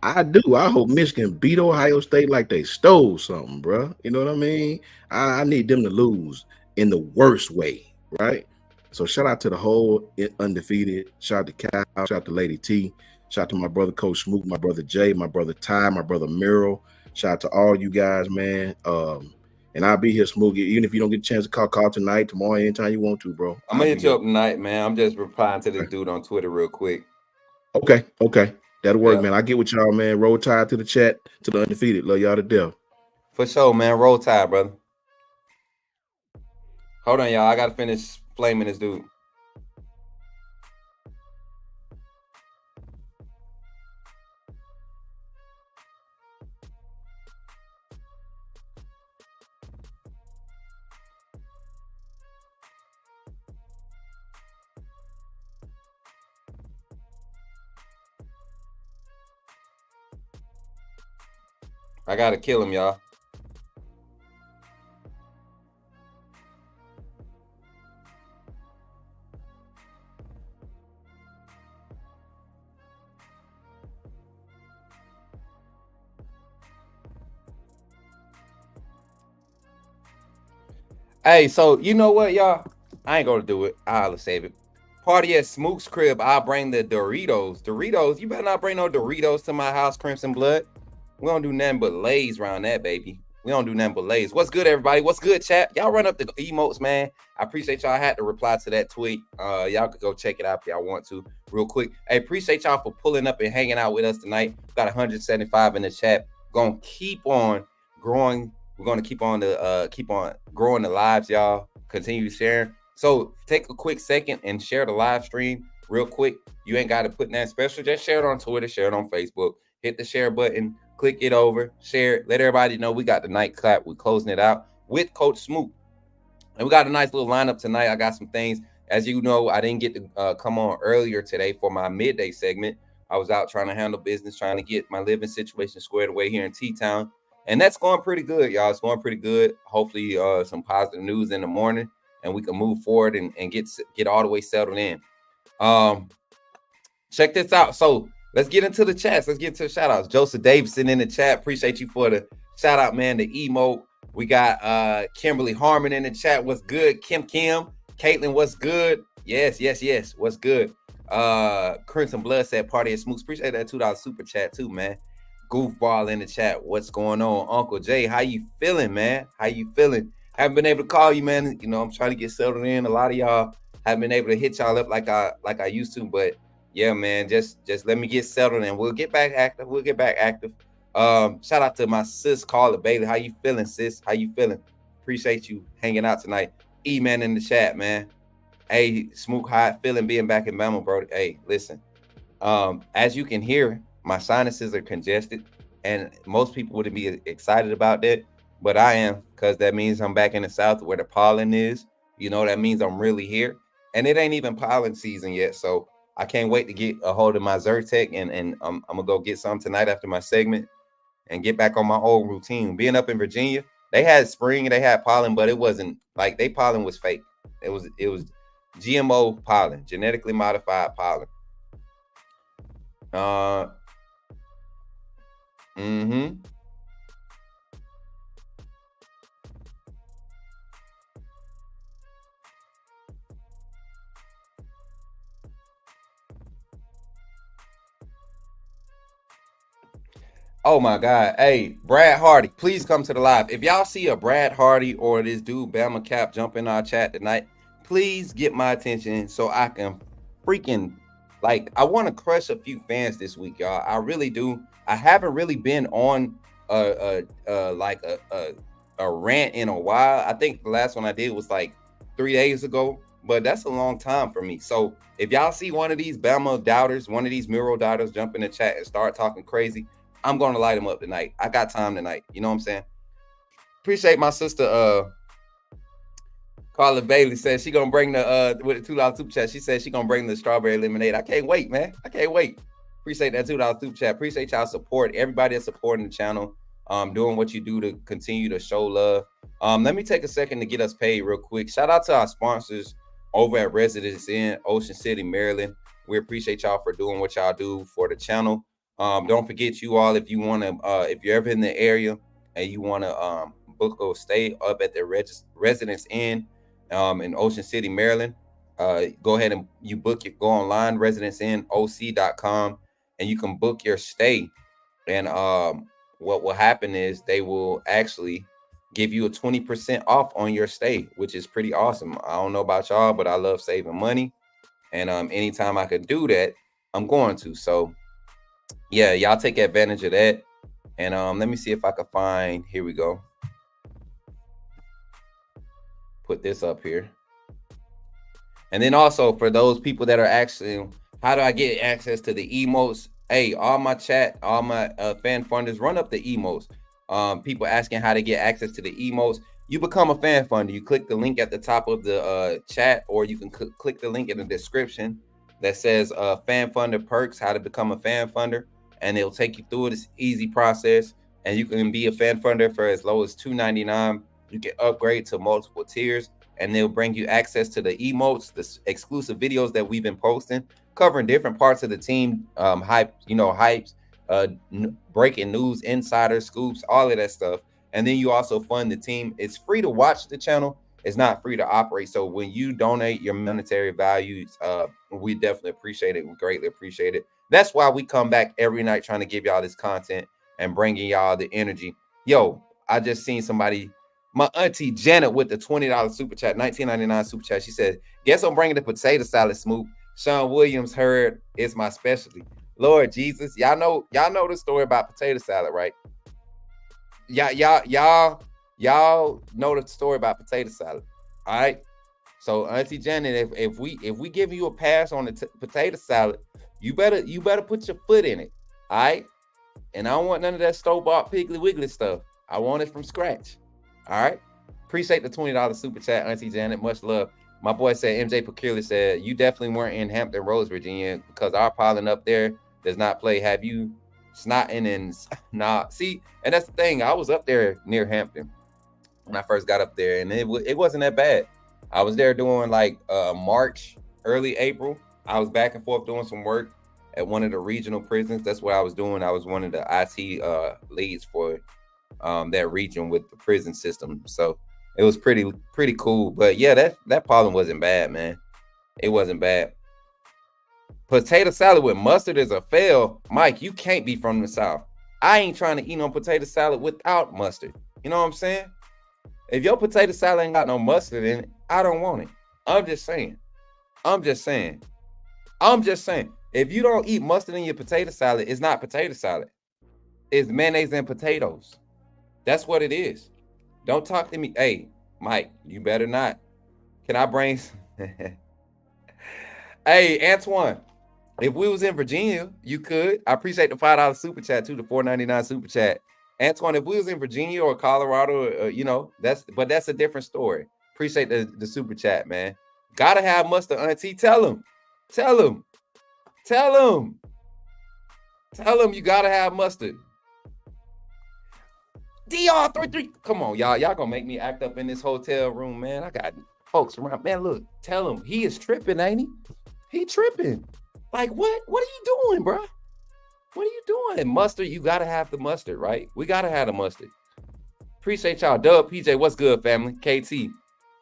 I do. I hope Michigan beat Ohio State like they stole something, bro. You know what I mean? I need them to lose in the worst way, right? So shout out to the whole undefeated. Shout out to Cal. Shout out to Lady T. Shout out to my brother Coach Smook, my brother Jay, my brother Ty, my brother Merrill. Shout out to all you guys, man. And I'll be here, Smook. Even if you don't get a chance to call tonight, tomorrow, anytime you want to, bro. I'm gonna hit you up tonight, man. I'm just replying to this dude on Twitter real quick. Okay. That'll work, man. I get with y'all, man. Roll Tide to the chat, to the undefeated. Love y'all to death. For sure, man. Roll Tide, brother. Hold on, y'all. I gotta finish flaming this dude. I gotta kill him, y'all. Hey, so you know what, y'all? I ain't gonna do it. I'll save it. Party at Smook's crib. I'll bring the Doritos. Doritos, you better not bring no Doritos to my house, Crimson Blood. We don't do nothing but Lays around that, baby. We don't do nothing but Lays. What's good, everybody? What's good, chat? Y'all run up the emotes, man. I appreciate y'all. I had to reply to that tweet. Y'all could go check it out if y'all want to real quick. Hey, appreciate y'all for pulling up and hanging out with us tonight. We got 175 in the chat. Gonna keep on growing. We're gonna keep on growing the lives, y'all. Continue sharing. So take a quick second and share the live stream real quick. You ain't got to put that special. Just share it on Twitter, share it on Facebook. Hit the share button, click it over, share it. Let everybody know we got the night clap. We're closing it out with Coach Smook. And we got a nice little lineup tonight. I got some things. As you know, I didn't get to come on earlier today for my midday segment. I was out trying to handle business, trying to get my living situation squared away here in T-Town. And that's going pretty good, y'all. It's going pretty good. Hopefully some positive news in the morning and we can move forward and get all the way settled in. Check this out. So let's get into the chats. Let's get into the shout outs. Joseph Davidson in the chat. Appreciate you for the shout out, man. The emote. We got Kimberly Harmon in the chat. What's good? Kim. Caitlin, what's good? Yes. What's good? Crimson Blood said party at Smooks. Appreciate that $2 super chat too, man. Goofball in the chat. What's going on? Uncle Jay, how you feeling, man? How you feeling? Haven't been able to call you, man. You know, I'm trying to get settled in. A lot of y'all haven't been able to hit y'all up like I used to, but yeah, man, just let me get settled and we'll get back active. Shout out to my sis Carla Bailey. How you feeling, sis? How you feeling? Appreciate you hanging out tonight. E-Man in the chat, man. Hey, Smook, how I feeling being back in Bama, bro? Hey, listen. As you can hear, my sinuses are congested, and most people wouldn't be excited about that, but I am, because that means I'm back in the South where the pollen is. You know, that means I'm really here, and it ain't even pollen season yet, so I can't wait to get a hold of my Zyrtec, and I'm gonna go get some tonight after my segment and get back on my old routine. Being up in Virginia, they had spring, they had pollen, but it wasn't like they pollen was fake. It was GMO pollen, genetically modified pollen. Mm-hmm. Oh my God. Hey, Brad Hardy, please come to the live. If y'all see a Brad Hardy or this dude Bama Cap jump in our chat tonight, please get my attention so I can freaking I want to crush a few fans this week, y'all. I really do. I haven't really been on a rant in a while. I think the last one I did was like 3 days ago, but that's a long time for me. So if y'all see one of these Bama doubters, one of these mural doubters jump in the chat and start talking crazy, I'm going to light him up tonight. I got time tonight. You know what I'm saying? Appreciate my sister, Carla Bailey says she going to bring the, with the $2 super chat. She says she going to bring the strawberry lemonade. I can't wait, man. I can't wait. Appreciate that $2 super chat. Appreciate y'all support. Everybody that's supporting the channel, doing what you do to continue to show love. Let me take a second to get us paid real quick. Shout out to our sponsors over at Residence Inn, Ocean City, Maryland. We appreciate y'all for doing what y'all do for the channel. Don't forget, you all, if you want to, if you're ever in the area and you want to book or stay up at the Residence Inn in Ocean City, Maryland, go ahead and you book it. Go online, residenceinnoc.com, and you can book your stay. And what will happen is they will actually give you a 20% off on your stay, which is pretty awesome. I don't know about y'all, but I love saving money, and anytime I can do that, I'm going to. So yeah, y'all take advantage of that. And let me see if I can find, here we go. Put this up here. And then also for those people that are actually, how do I get access to the emotes? Hey, all my chat, all my fan funders, run up the emotes. People asking how to get access to the emotes. You become a fan funder. You click the link at the top of the chat, or you can click the link in the description that says fan funder perks, how to become a fan funder. And it'll take you through this easy process. And you can be a fan funder for as low as $2.99. You can upgrade to multiple tiers, and they'll bring you access to the emotes, the exclusive videos that we've been posting, covering different parts of the team, hypes, breaking news, insider scoops, all of that stuff. And then you also fund the team. It's free to watch the channel. It's not free to operate. So when you donate your monetary values, we definitely appreciate it. We greatly appreciate it. That's why we come back every night trying to give y'all this content and bringing y'all the energy. Yo, I just seen somebody, my auntie Janet, with the $20 super chat, $19.99 super chat. She said, guess I'm bringing the potato salad, Smoop. Sean Williams heard it's my specialty. Lord Jesus, y'all know the story about potato salad, right? Y'all know the story about potato salad. All right. So Auntie Janet, if we give you a pass on the potato salad, you better put your foot in it. All right. And I don't want none of that store-bought Piggly Wiggly stuff. I want it from scratch. All right. Appreciate the $20 super chat, Auntie Janet. Much love. My boy said, MJ Peculiar said, you definitely weren't in Hampton Roads, Virginia, because our piling up there does not play. Have you snotting and nah? See, and that's the thing. I was up there near Hampton when I first got up there, and it wasn't that bad. I was there doing like March, early April. I was back and forth doing some work at one of the regional prisons. That's what I was doing. I was one of the IT leads for that region with the prison system. So it was pretty cool. But yeah, that problem wasn't bad, man. It wasn't bad. Potato salad with mustard is a fail. Mike, you can't be from the South. I ain't trying to eat no potato salad without mustard. You know what I'm saying? If your potato salad ain't got no mustard in it, I don't want it. I'm just saying. If you don't eat mustard in your potato salad, it's not potato salad. It's mayonnaise and potatoes. That's what it is. Don't talk to me. Hey, Mike, you better not. Can I bring... Hey, Antoine, if we was in Virginia, you could. I appreciate the $5 super chat too, the $4.99 super chat. Antoine, if we was in Virginia or Colorado, that's a different story. Appreciate the super chat, man. Gotta have mustard, Auntie. Tell him you gotta have mustard. DR33. Come on, y'all gonna make me act up in this hotel room, man. I got folks around, man. Look, tell him he is tripping, ain't he? He tripping. Like, what are you doing, bro? What are you doing? Mustard, you gotta have the mustard, right? We gotta have the mustard. Appreciate y'all. Dub, PJ, what's good, family? KT.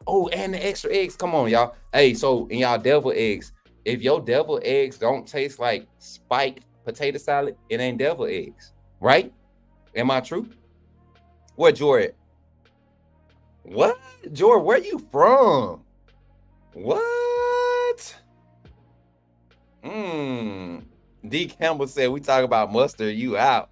Oh, and the extra eggs. Come on, y'all. Hey, so in y'all devil eggs, if your devil eggs don't taste like spiked potato salad, it ain't devil eggs, right? Am I true? Where Jordan? What? Jordan, where you from? What? D Campbell said we talk about mustard, you out.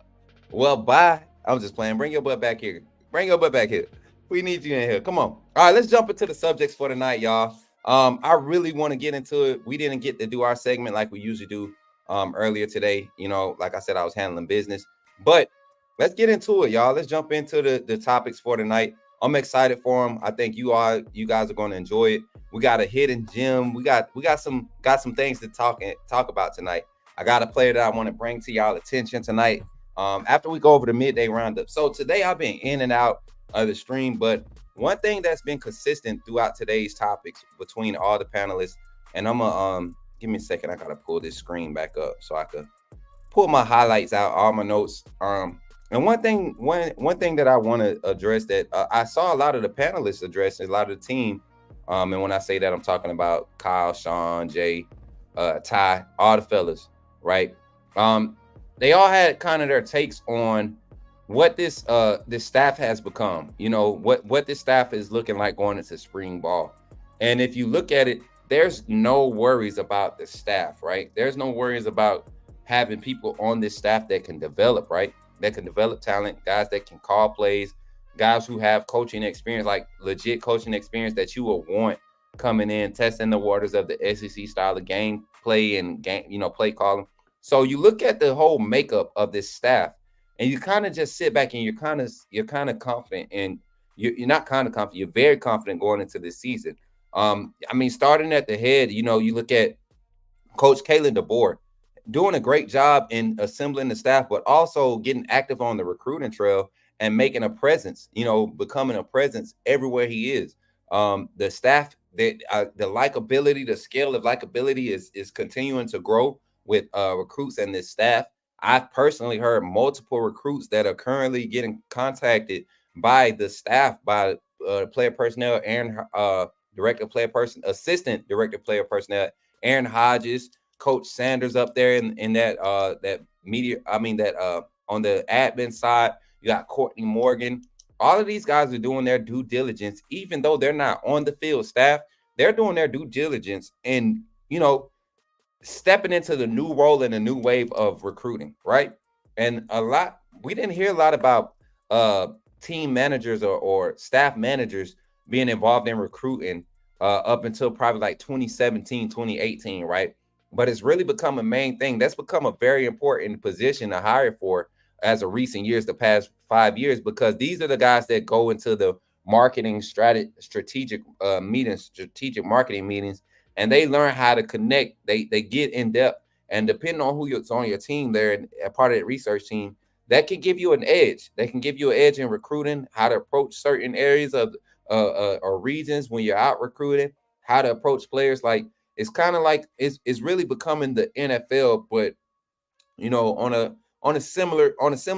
Well, bye. I'm just playing. Bring your butt back here. Bring your butt back here. We need you in here. Come on. All right, let's jump into the subjects for tonight, y'all. I really want to get into it. We didn't get to do our segment like we usually do earlier today. You know, like I said, I was handling business. But let's get into it, y'all. Let's jump into the topics for tonight. I'm excited for them. I think you guys are going to enjoy it. We got a hidden gem. We got some things to talk about tonight. I got a player that I want to bring to y'all attention tonight. After we go over the midday roundup. So today I've been in and out of the stream, but one thing that's been consistent throughout today's topics between all the panelists, and I'm gonna give me a second. I gotta pull this screen back up so I could pull my highlights out, all my notes. And one thing that I want to address that I saw a lot of the panelists address, a lot of the team. And when I say that, I'm talking about Kyle, Sean, Jay, Ty, all the fellas, right? They all had kind of their takes on what this staff has become. You know, what this staff is looking like going into spring ball. And if you look at it, there's no worries about the staff, right? There's no worries about having people on this staff that can develop, right? That can develop talent, guys that can call plays, guys who have coaching experience, like legit coaching experience that you will want coming in, testing the waters of the SEC style of game play and game, play calling. So you look at the whole makeup of this staff, and you kind of just sit back and you're kind of confident, and you're not kind of confident, you're very confident going into this season. I mean, starting at the head, you look at Coach Kalen DeBoer doing a great job in assembling the staff, but also getting active on the recruiting trail and making a presence, becoming a presence everywhere he is. The staff, the likability, the scale of likability is continuing to grow with recruits and this staff. I've personally heard multiple recruits that are currently getting contacted by the staff, by player personnel, assistant director player personnel, Aaron Hodges, Coach Sanders up there in that media. I mean that on the admin side, you got Courtney Morgan. All of these guys are doing their due diligence, even though they're not on the field staff. They're doing their due diligence and stepping into the new role and a new wave of recruiting, right? And we didn't hear a lot about team managers or staff managers being involved in recruiting up until probably like 2017, 2018, right? But it's really become a main thing. That's become a very important position to hire for as of recent years, the past 5 years, because these are the guys that go into the marketing strategic marketing meetings, and they learn how to connect. They get in depth, and depending on who's on your team, they're a part of the research team. That can give you an edge. They can give you an edge in recruiting, how to approach certain areas of or regions when you're out recruiting, how to approach players. Like it's kind of like it's really becoming the NFL, but on a similar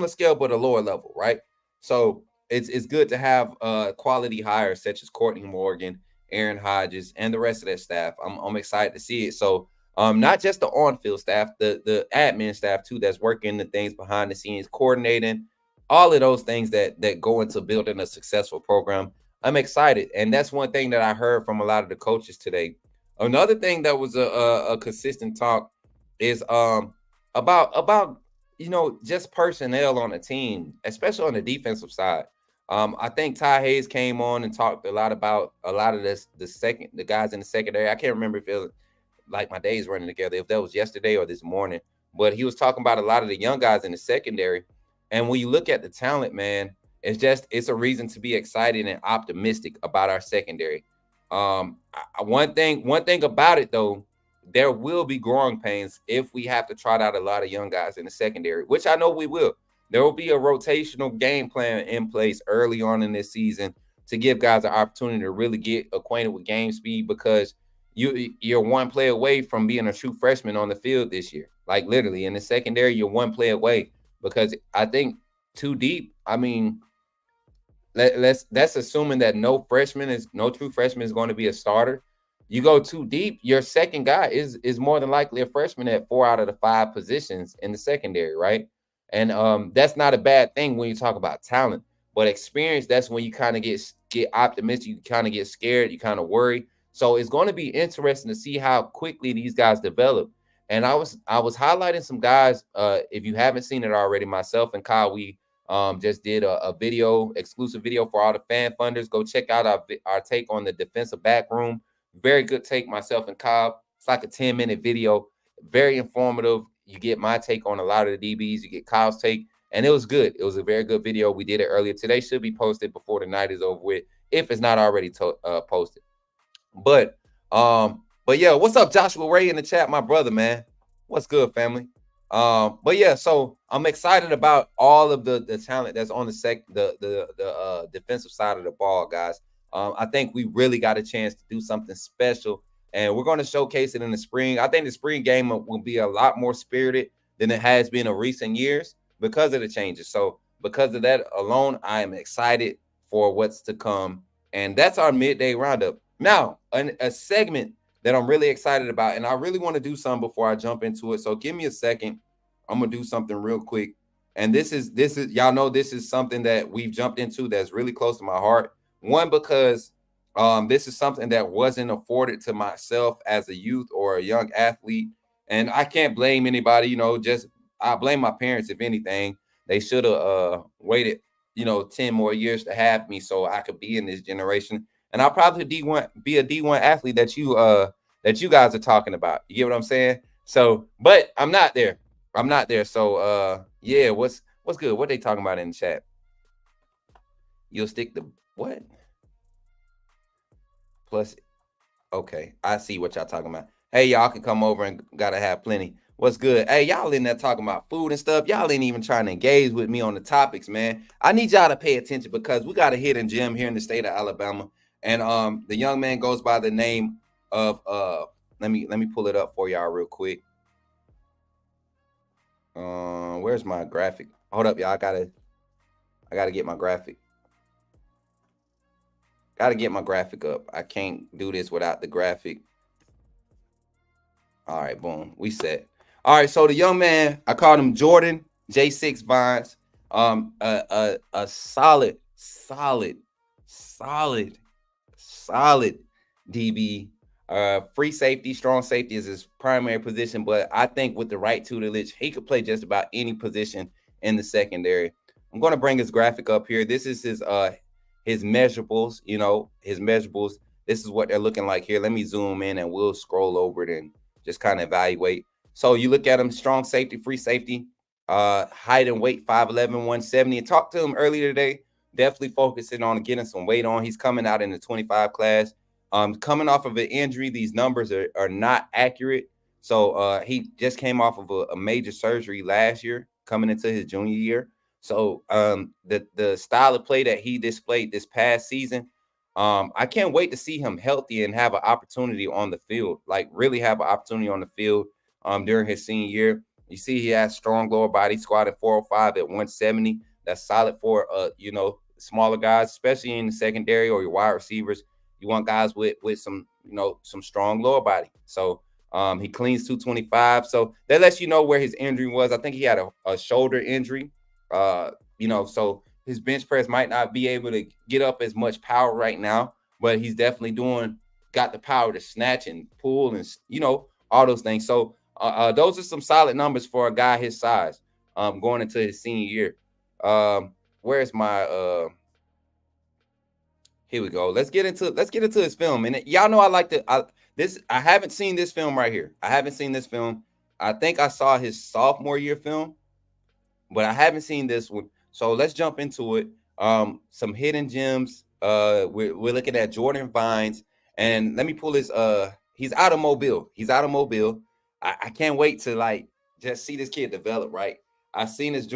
scale, but a lower level, right? So it's good to have quality hires such as Courtney Morgan, Aaron Hodges, and the rest of that staff. I'm excited to see it. So not just the on-field staff, the admin staff too, that's working the things behind the scenes, coordinating, all of those things that go into building a successful program. I'm excited, and that's one thing that I heard from a lot of the coaches today. Another thing that was a consistent talk is about just personnel on the team, especially on the defensive side. I think Ty Hayes came on and talked a lot about a lot of the guys in the secondary. I can't remember if it was like my days running together, if that was yesterday or this morning, but he was talking about a lot of the young guys in the secondary. And when you look at the talent, man, it's a reason to be excited and optimistic about our secondary. One thing about it though, there will be growing pains if we have to trot out a lot of young guys in the secondary, which I know we will. There will be a rotational game plan in place early on in this season to give guys an opportunity to really get acquainted with game speed, because you're one play away from being a true freshman on the field this year. Like literally in the secondary, you're one play away, because I think too deep. I mean, that's assuming that no true freshman is going to be a starter. You go too deep, your second guy is more than likely a freshman at 4 out of the 5 positions in the secondary, right? And that's not a bad thing when you talk about talent, but experience, that's when you kind of get optimistic, you kind of get scared, you kind of worry. So it's going to be interesting to see how quickly these guys develop. And I was highlighting some guys. If you haven't seen it already, myself and Kyle, we just did a exclusive video for all the fan funders. Go check out our take on the defensive back room. Very good take, myself and Kyle. It's like a 10-minute video, very informative. You get my take on a lot of the DBs. You get Kyle's take, and it was good. It was a very good video. We did it earlier today. Should be posted before the night is over with, if it's not already posted. But yeah, what's up, Joshua Ray in the chat, my brother, man? What's good, family? But yeah, so I'm excited about all of the talent that's on the defensive side of the ball, guys. I think we really got a chance to do something special, and we're going to showcase it in the spring. I think the spring game will be a lot more spirited than it has been in recent years because of the changes. So because of that alone, I am excited for what's to come, and that's our midday roundup. Now, a segment that I'm really excited about, and I really want to do something before I jump into it. So give me a second. I'm gonna do something real quick. And this is y'all know this is something that we've jumped into that's really close to my heart. One, because this is something that wasn't afforded to myself as a youth or a young athlete. And I can't blame anybody, just I blame my parents, if anything. They should have waited, 10 more years to have me so I could be in this generation. And I'll probably be a D1 athlete that you guys are talking about. You get what I'm saying? So, but I'm not there. So yeah, what's good? What they talking about in the chat? You'll stick to what? Plus, okay, I see what y'all talking about. Hey, y'all can come over and gotta have plenty. What's good? Hey, y'all in there talking about food and stuff. Y'all ain't even trying to engage with me on the topics, man. I need y'all to pay attention because we got a hidden gem here in the state of Alabama. And the young man goes by the name of let me pull it up for y'all real quick. Where's my graphic? Hold up, y'all. I gotta get my graphic. Gotta get my graphic up. I can't do this without the graphic. All right, boom. We set. All right, so the young man, I called him Jordan J6 Vines. A solid DB. Free safety, strong safety is his primary position, but I think with the right tutelage, he could play just about any position in the secondary. I'm going to bring his graphic up here. This is his measurables, his measurables. This is what they're looking like here. Let me zoom in and we'll scroll over it and just kind of evaluate. So you look at him, strong safety, free safety, height and weight, 5'11", 170. And talked to him earlier today. Definitely focusing on getting some weight on. He's coming out in the 25 class. Coming off of an injury, these numbers are not accurate. So he just came off of a major surgery last year, coming into his junior year. So the style of play that he displayed this past season, I can't wait to see him healthy and have an opportunity on the field, like really have an opportunity on the field during his senior year. You see he has strong lower body, squatting 405 at 170. That's solid for smaller guys, especially in the secondary or your wide receivers. You want guys with some strong lower body. So he cleans 225. So that lets you know where his injury was. I think he had a shoulder injury. So his bench press might not be able to get up as much power right now, but he's definitely got the power to snatch and pull and all those things. So those are some solid numbers for a guy his size going into his senior year. Where's my here we go. Let's get into his film. And y'all know I haven't seen this film right here. I haven't seen this film. I think I saw his sophomore year film, but I haven't seen this one. So let's jump into it. Some hidden gems. We're looking at Jordan Vines, and let me pull his. He's out of Mobile. I can't wait to just see this kid develop. Right. I seen his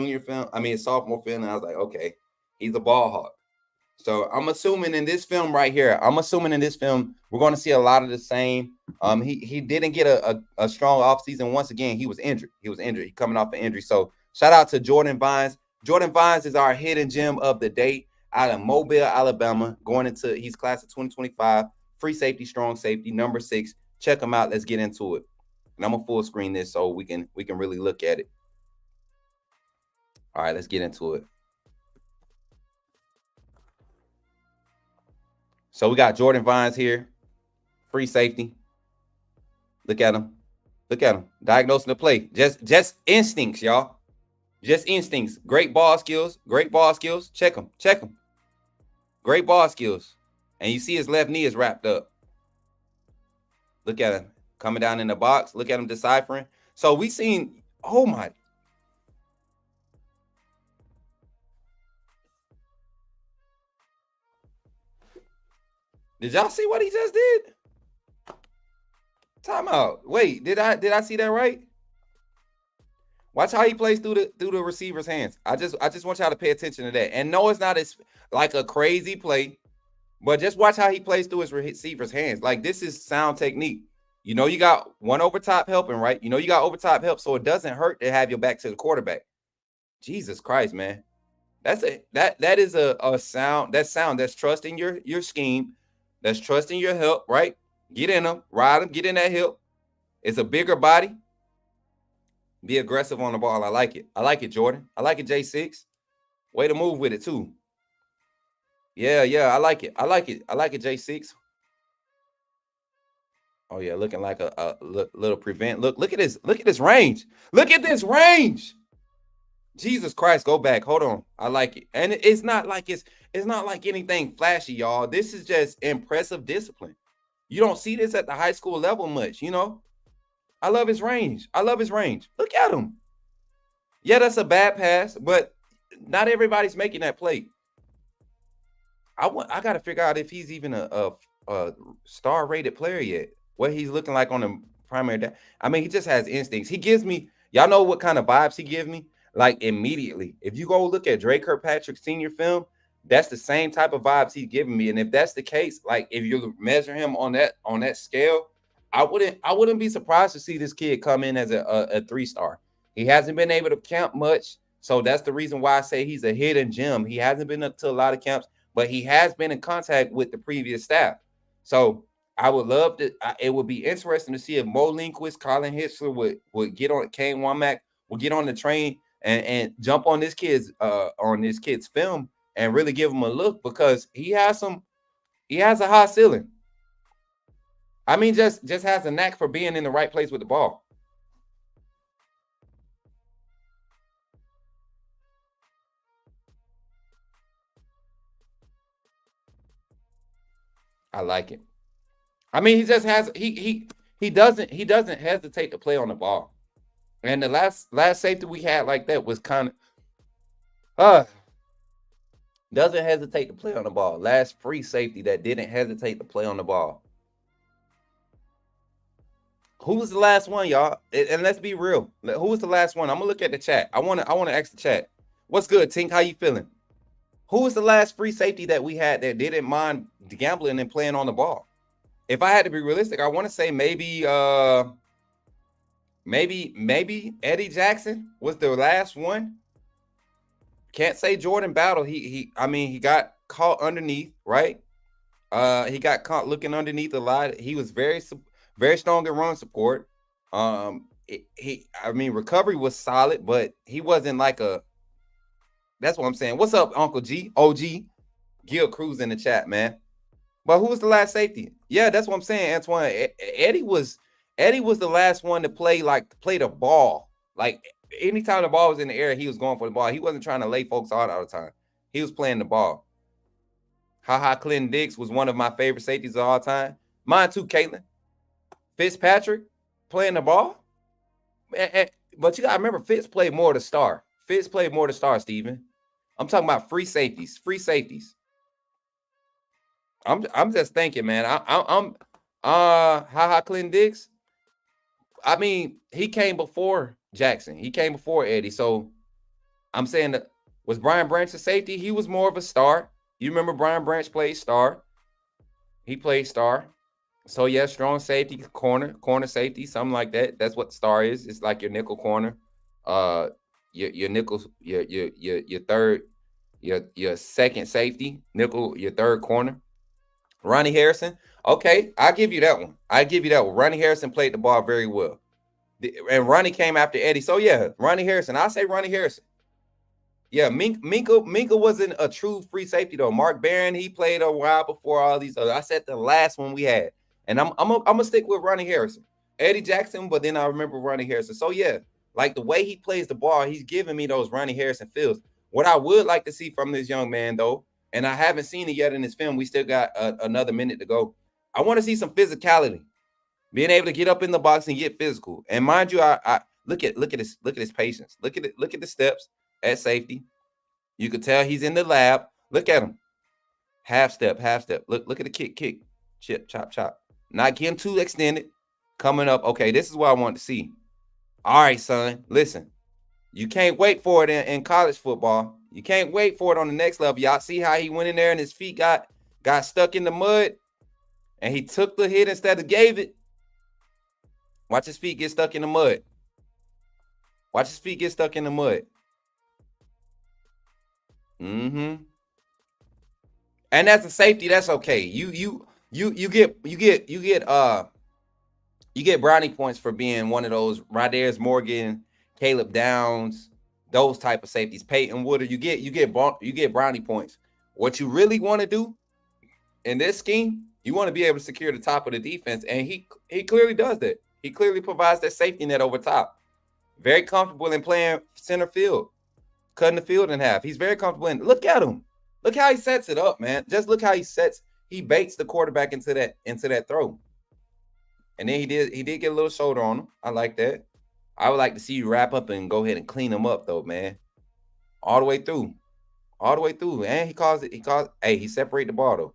sophomore film, and I was like, okay, he's a ball hawk. So I'm assuming in this film right here, we're going to see a lot of the same. He didn't get a strong offseason. Once again, he was injured. He coming off an injury. So shout out to Jordan Vines. Jordan Vines is our hidden gem of the day out of Mobile, Alabama. He's class of 2025. Free safety, strong safety, number 6. Check him out. Let's get into it. And I'm gonna full screen this so we can really look at it. All right, let's get into it. So we got Jordan Vines here, free safety. Look at him. Diagnosing the play. Just instincts, y'all. Just instincts. Great ball skills. Check him. Great ball skills. And you see his left knee is wrapped up. Look at him coming down in the box. Look at him deciphering. So we seen, oh my. Did y'all see what he just did? Timeout. Wait, did I see that right? Watch how he plays through the receiver's hands. I just want y'all to pay attention to that. And no, it's not as like a crazy play, but just watch how he plays through his receiver's hands. Like, this is sound technique. You know, you got one over top helping, right? You know, you got over top help, so it doesn't hurt to have your back to the quarterback. Jesus Christ, man. That is a sound. That's trusting your scheme. That's trusting your help, right? Get in them, ride them, get in that help. It's a bigger body. Be aggressive on the ball. I like it. I like it, Jordan. I like it, J6. Way to move with it, too. Yeah, I like it. I like it, J6. Oh, yeah, looking like a little prevent. Look at this. Look at this range. Look at this range. Jesus Christ, go back. Hold on. I like it. And it's not like anything flashy, y'all. This is just impressive discipline. You don't see this at the high school level much, you know? I love his range. Look at him. Yeah, that's a bad pass, but not everybody's making that play. I got to figure out if he's even a star-rated player yet. What he's looking like on the primary. I mean, he just has instincts. He gives me, y'all know what kind of vibes he gives me? Like, immediately. If you go look at Dre Kirkpatrick Sr. film, that's the same type of vibes he's giving me. And if that's the case, like, if you measure him on that scale, I wouldn't be surprised to see this kid come in as a 3-star. He hasn't been able to camp much, so that's the reason why I say he's a hidden gem. He hasn't been up to a lot of camps, but he has been in contact with the previous staff. So I would love to. It would be interesting to see if Mo Linquist, Colin Hitzler would get on. Kane Womack will get on the train and jump on this kid's film and really give him a look, because he has a high ceiling. I mean, just has a knack for being in the right place with the ball. I like it. I mean, he just has he doesn't hesitate to play on the ball. And the last safety we had like that was kind of doesn't hesitate to play on the ball. Last free safety that didn't hesitate to play on the ball. Who was the last one, y'all? And let's be real. Who was the last one? I'm gonna look at the chat. I wanna ask the chat. What's good, Tink? How you feeling? Who was the last free safety that we had that didn't mind gambling and playing on the ball? If I had to be realistic, I want to say maybe Eddie Jackson was the last one. Can't say Jordan Battle. He got caught underneath, right? He got caught looking underneath a lot. He was very strong in run support. Recovery was solid, but he wasn't like a. That's what I'm saying. What's up, Uncle G? OG Gil Cruz in the chat, man. But who was the last safety? Yeah, that's what I'm saying, Antoine. Eddie was the last one to play the ball. Like, anytime the ball was in the air, he was going for the ball. He wasn't trying to lay folks out all the time. He was playing the ball. Clinton Dix was one of my favorite safeties of all time. Mine too, Caitlin. Fitzpatrick playing the ball. But you got to remember, Fitz played more to star. Steven. I'm talking about free safeties. I'm just thinking, man. I'm Clinton Dix. I mean, he came before Jackson. He came before Eddie. So I'm saying that was Brian Branch a safety? He was more of a star. You remember Brian Branch played star. He played star. So yeah, strong safety, corner safety, something like that. That's what the star is. It's like your nickel corner. Your nickel, your third, your second safety, nickel, your third corner. Ronnie Harrison. Okay, I'll give you that one. Ronnie Harrison played the ball very well. And Ronnie came after Eddie. So yeah, Ronnie Harrison. I say Ronnie Harrison. Yeah, Minka wasn't a true free safety though. Mark Barron, he played a while before all these other. I said the last one we had, and I'm gonna stick with Ronnie Harrison, Eddie Jackson, but then I remember Ronnie Harrison. So yeah, like the way he plays the ball, he's giving me those Ronnie Harrison feels. What I would like to see from this young man though, and I haven't seen it yet in his film. We still got another minute to go. I want to see some physicality, being able to get up in the box and get physical. And mind you, I look at his patience. Look at the steps at safety. You could tell he's in the lab. Look at him. Half step. Look at the kick. Chip, chop. Not getting too extended. Coming up. Okay, this is what I want to see. All right, son. Listen. You can't wait for it in college football. You can't wait for it on the next level. Y'all see how he went in there and his feet got stuck in the mud? And he took the hit instead of gave it. Watch his feet get stuck in the mud. Mm-hmm. And as a safety, that's okay. You get brownie points for being one of those Rodarius Morgan, Caleb Downs, those type of safeties. Peyton Woodard, you get brownie points. What you really want to do in this scheme, you want to be able to secure the top of the defense, and he clearly does that. He clearly provides that safety net over top. Very comfortable in playing center field, cutting the field in half. He's very comfortable in. Look at him. Look how he sets it up, man. Just look how he baits the quarterback into that throw. And then he did get a little shoulder on him. I like that. I would like to see you wrap up and go ahead and clean him up though, man. All the way through. And he separate the ball though.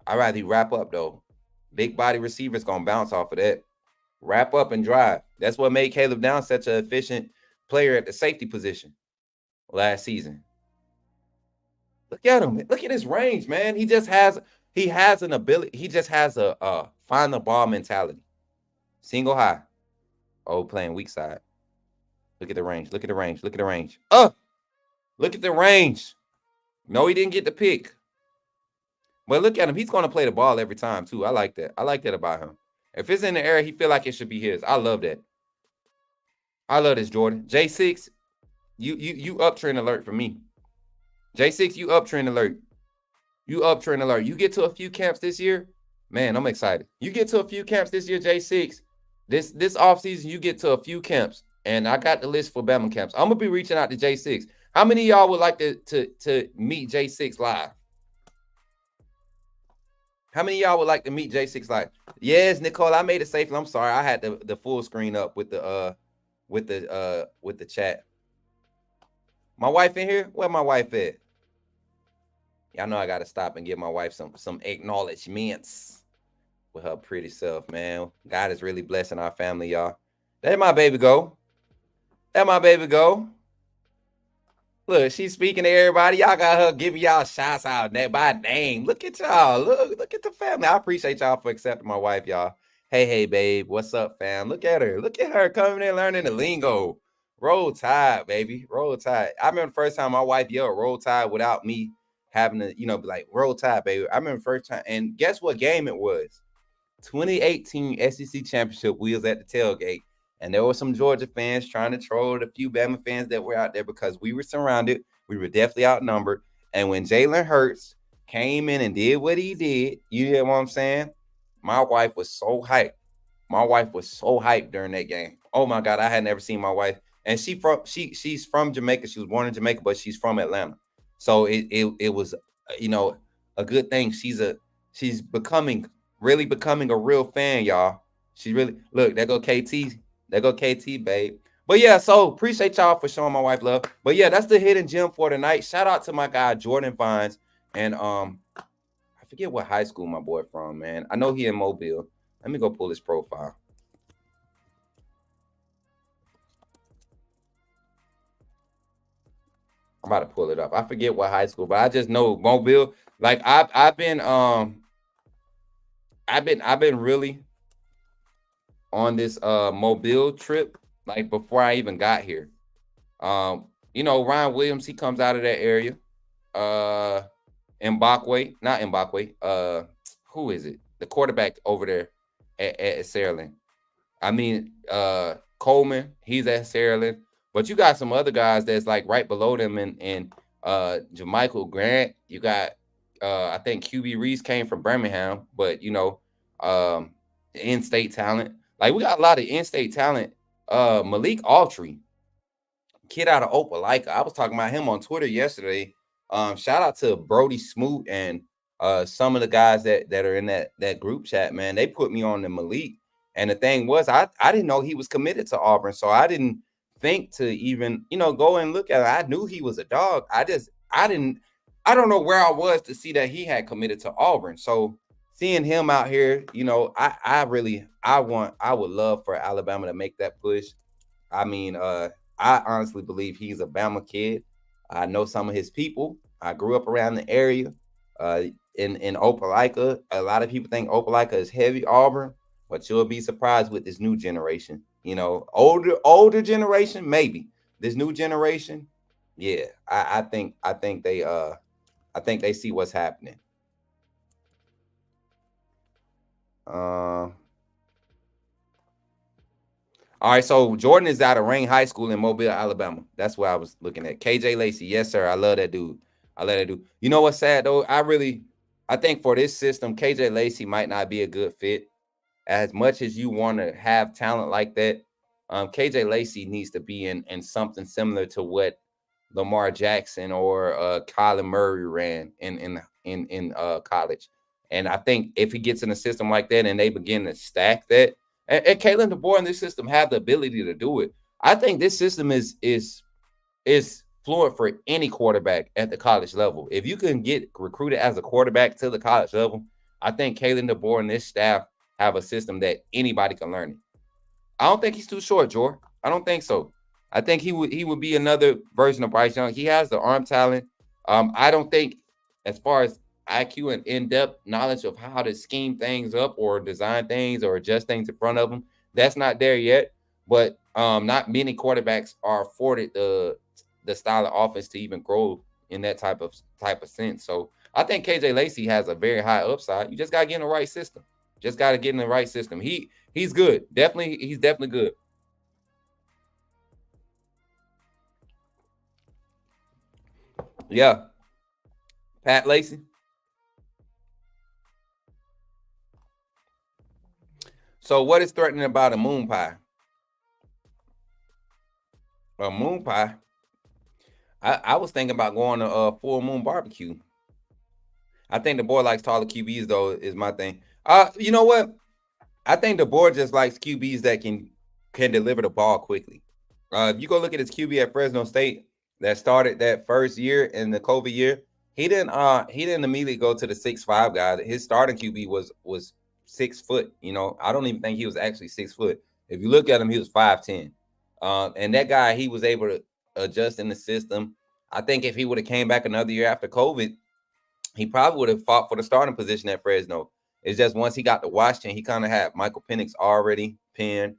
I'd rather he wrap up though. Big body receiver's gonna bounce off of that. Wrap up and drive. That's what made Caleb Downs such an efficient player at the safety position last season. Look at him. Look at his range, man. He has an ability. He just has a find the ball mentality. Single high. Oh, playing weak side. Look at the range. Look at the range. Look at the range. No, he didn't get the pick. But look at him. He's going to play the ball every time, too. I like that. I like that about him. If it's in the air, he feel like it should be his. I love that. I love this, Jordan. J6, you uptrend alert for me. J6, you uptrend alert. You get to a few camps this year. Man, I'm excited. You get to a few camps this year, J6. This offseason, you get to a few camps. And I got the list for Bama camps. I'm going to be reaching out to J6. How many of y'all would like to meet J6 live? How many of y'all would like to meet J6 live? Yes, Nicole, I made it safely. I'm sorry. I had the full screen up with the chat. My wife in here? Where my wife at? Y'all know I gotta stop and give my wife some acknowledgments with her pretty self, man. God is really blessing our family, y'all. There my baby go. Look, she's speaking to everybody. Y'all got her giving y'all shots out by name. Look at y'all. Look at the family. I appreciate y'all for accepting my wife, y'all. Hey, babe. What's up, fam? Look at her. Look at her coming in learning the lingo. Roll Tide, baby. Roll Tide. I remember the first time my wife yelled Roll Tide without me having to, be like, Roll Tide, baby. I remember the first time. And guess what game it was? 2018 SEC Championship. We was at the tailgate. And there were some Georgia fans trying to troll the few Bama fans that were out there because we were surrounded. We were definitely outnumbered. And when Jalen Hurts came in and did what he did, you hear what I'm saying? My wife was so hyped during that game. Oh my God, I had never seen my wife. And she's from Jamaica. She was born in Jamaica, but she's from Atlanta. So it was, a good thing. She's becoming a real fan, y'all. She really look. There go KT. There go KT, babe. But yeah, so appreciate y'all for showing my wife love. But yeah, that's the hidden gem for tonight. Shout out to my guy Jordan Vines, and I forget what high school my boy from, man. I know he in Mobile. Let me go pull his profile. I'm about to pull it up. I forget what high school, but I just know Mobile. Like I've been really on this Mobile trip like before I even got here. You know, Ryan Williams, he comes out of that area. Mbakwe, not Mbakwe. Who is it? The quarterback over there at Saraland. I mean, Coleman, he's at Saraland. But you got some other guys that's like right below them and Jamichael Grant. You got I think QB Reese came from Birmingham, but you know, in-state talent. Like we got a lot of in-state talent. Malik Autry, kid out of Opelika. I was talking about him on Twitter yesterday. Shout out to Brody Smoot and some of the guys that are in that group chat, man. They put me on the Malik. And the thing was, I didn't know he was committed to Auburn. So I didn't think to even, you know, go and look at it. I knew he was a dog. I don't know where I was to see that he had committed to Auburn. So seeing him out here, you know, I would love for Alabama to make that push. I mean, I honestly believe he's a Bama kid. I know some of his people. I grew up around the area in Opelika. A lot of people think Opelika is heavy Auburn, but you'll be surprised with this new generation. You know, older generation, maybe. This new generation, yeah, I think they see what's happening. All right, so Jordan is out of Rain High School in Mobile, Alabama. That's what I was looking at. KJ Lacey, yes, sir. I love that dude. You know what's sad though? I think for this system, KJ Lacey might not be a good fit. As much as you want to have talent like that, KJ Lacey needs to be in something similar to what Lamar Jackson or Kyler Murray ran in college. And I think if he gets in a system like that and they begin to stack that, and Kalen DeBoer in this system have the ability to do it. I think this system is fluent for any quarterback at the college level. If you can get recruited as a quarterback to the college level, I think Kalen DeBoer and this staff have a system that anybody can learn it. I don't think he's too short, George. I don't think so. I think he would be another version of Bryce Young. He has the arm talent. I don't think as far as IQ and in-depth knowledge of how to scheme things up or design things or adjust things in front of him, that's not there yet. But not many quarterbacks are afforded the style of offense to even grow in that type of sense. So I think KJ Lacey has a very high upside. You just gotta get in the right system. He's good. He's definitely good. Yeah. Pat Lacey. So what is threatening about a moon pie? A moon pie. I was thinking about going to a full moon barbecue. I think the board likes taller QBs though, is my thing. You know what? I think the board just likes QBs that can deliver the ball quickly. If you go look at his QB at Fresno State that started that first year in the COVID year, he didn't immediately go to the 6'5" guy. His starting QB was 6 foot. You know, I don't even think he was actually 6 foot. If you look at him, he was 5'10". And that guy, he was able to adjust in the system. I think if he would have came back another year after COVID, he probably would have fought for the starting position at Fresno. It's just once he got to Washington, he kind of had Michael Penix already pinned.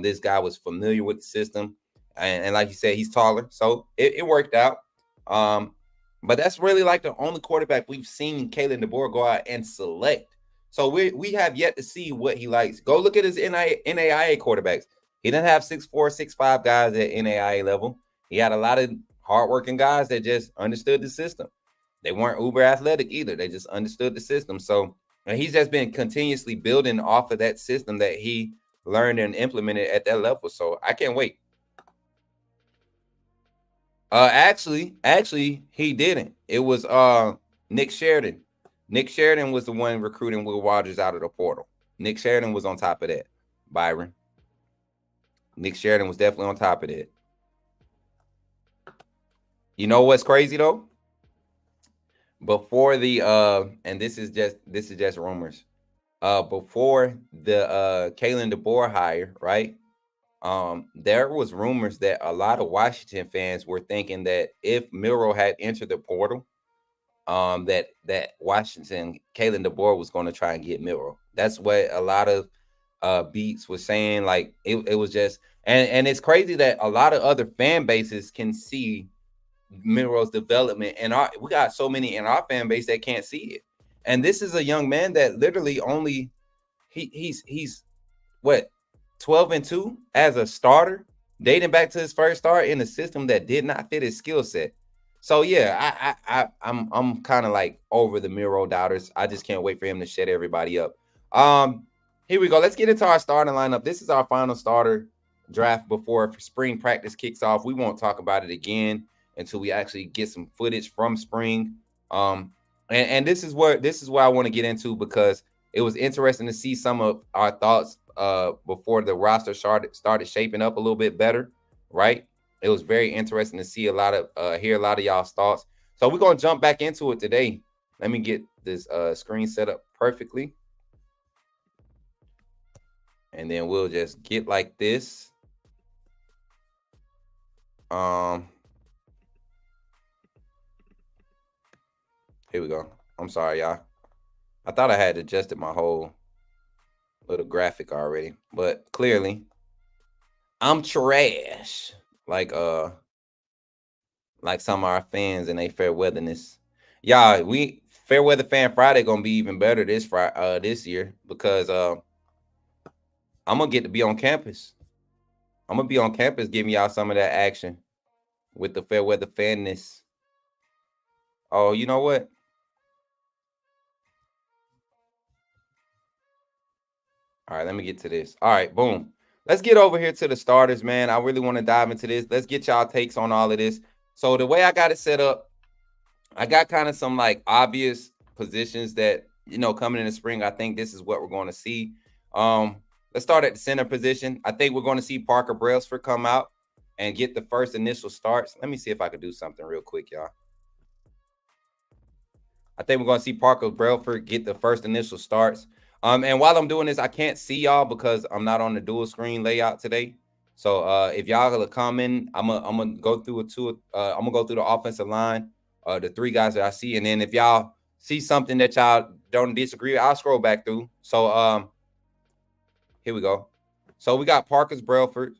This guy was familiar with the system. And like you said, he's taller. So it worked out. But that's really like the only quarterback we've seen Kalen DeBoer go out and select. So we have yet to see what he likes. Go look at his NAIA quarterbacks. He didn't have 6'4", 6'5" guys at NAIA level. He had a lot of hardworking guys that just understood the system. They weren't uber athletic either. They just understood the system. So and he's just been continuously building off of that system that he learned and implemented at that level. So I can't wait. Actually, he didn't. It was Nick Sheridan. Nick Sheridan was the one recruiting Will Rogers out of the portal. Nick Sheridan was on top of that, Byron. Nick Sheridan was definitely on top of that. You know what's crazy though? Before the and this is just rumors. Before the Kalen DeBoer hire, right? there was rumors that a lot of Washington fans were thinking that if Milroe had entered the portal, that Washington, Kalen DeBoer was going to try and get Milroe. That's what a lot of beats was saying. Like it was just, and it's crazy that a lot of other fan bases can see Milroe's development, and we got so many in our fan base that can't see it. And this is a young man that literally only he's what 12-2 as a starter, dating back to his first start in a system that did not fit his skill set. So yeah, I'm kind of like over the Milroe doubters. I just can't wait for him to shut everybody up. Here we go. Let's get into our starting lineup. This is our final starter draft before spring practice kicks off. We won't talk about it again until we actually get some footage from spring. And this is what I want to get into, because it was interesting to see some of our thoughts before the roster started shaping up a little bit better, right? It was very interesting to see hear a lot of y'all's thoughts. So we're gonna jump back into it today. Let me get this screen set up perfectly, and then we'll just get like this. Here we go. I'm sorry, y'all. I thought I had adjusted my whole little graphic already, but clearly I'm trash. Like some of our fans and they fair weatherness. Yeah, we Fair Weather Fan Friday gonna be even better this year, because I'm gonna get to be on campus. I'm gonna be on campus giving y'all some of that action with the Fair Weather Fanness. Oh, you know what? All right, let me get to this. All right, boom. Let's get over here to the starters, man. I really want to dive into this. Let's get y'all takes on all of this. So the way I got it set up, I got kind of some like obvious positions that, coming in the spring, I think this is what we're going to see. Let's start at the center position. I think we're going to see Parker Brailsford come out and get the first initial starts. Let me see if I can do something real quick, y'all. I think we're going to see Parker Brailsford get the first initial starts. And while I'm doing this, I can't see y'all because I'm not on the dual screen layout today. So if y'all gonna come in, I'm gonna go through I'm gonna go through the offensive line, the three guys that I see, and then if y'all see something that y'all don't disagree, I'll scroll back through. So here we go. So we got Parker Brailsford.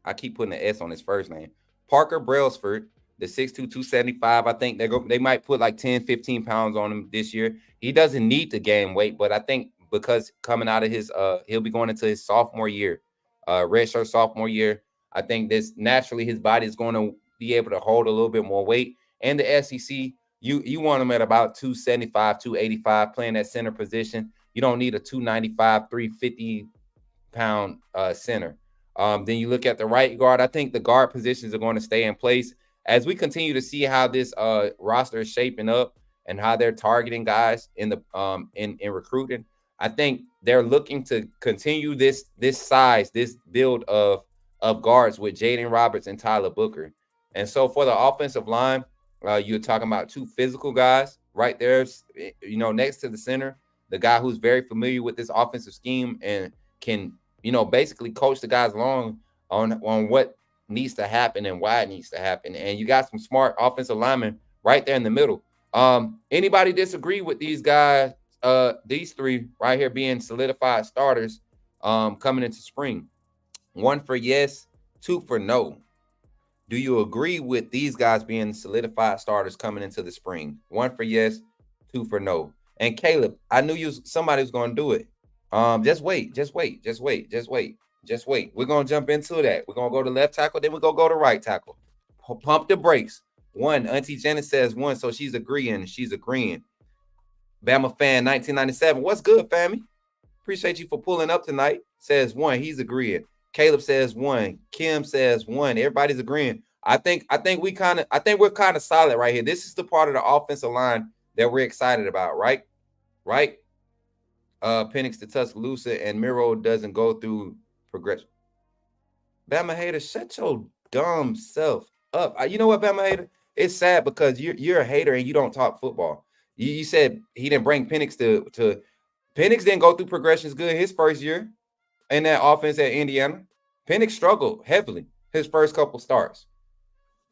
I keep putting an S on his first name. Parker Brailsford, the 6'2", 275. I think they might put like 10, 15 pounds on him this year. He doesn't need to gain weight, but I think because coming out of his he'll be going into his sophomore year, redshirt sophomore year. I think this naturally his body is going to be able to hold a little bit more weight. And the SEC, you want him at about 275, 285, playing that center position. You don't need a 295, 350 pound center. Then you look at the right guard. I think the guard positions are going to stay in place as we continue to see how this roster is shaping up and how they're targeting guys in the in recruiting. I think they're looking to continue this size, this build of guards with Jaden Roberts and Tyler Booker. And so for the offensive line, you're talking about two physical guys right there, next to the center, the guy who's very familiar with this offensive scheme and can, basically coach the guys along on what needs to happen and why it needs to happen. And you got some smart offensive linemen right there in the middle. Anybody disagree with these guys, these three right here being solidified starters coming into spring? 1 for yes, 2 for no. Do you agree with these guys being solidified starters coming into the spring? 1 for yes, 2 for no. And Caleb, I knew somebody was going to do it. Just wait. We're going to jump into that. We're going to go to left tackle, then we're going to go to right tackle. Pump the brakes. 1, Auntie Janet says 1, so she's agreeing. Bama fan 1997. What's good, family? Appreciate you for pulling up tonight. Says 1. He's agreeing. Caleb says 1. Kim says 1. Everybody's agreeing. I think we're kind of solid right here. This is the part of the offensive line that we're excited about, right? Right? Penix to Tuscaloosa, and Miro doesn't go through progression. Bama hater, shut your dumb self up. You know what, Bama hater? It's sad because you're a hater and you don't talk football. You said he didn't bring Penix to Penix didn't go through progressions good his first year in that offense at Indiana. Penix struggled heavily his first couple starts,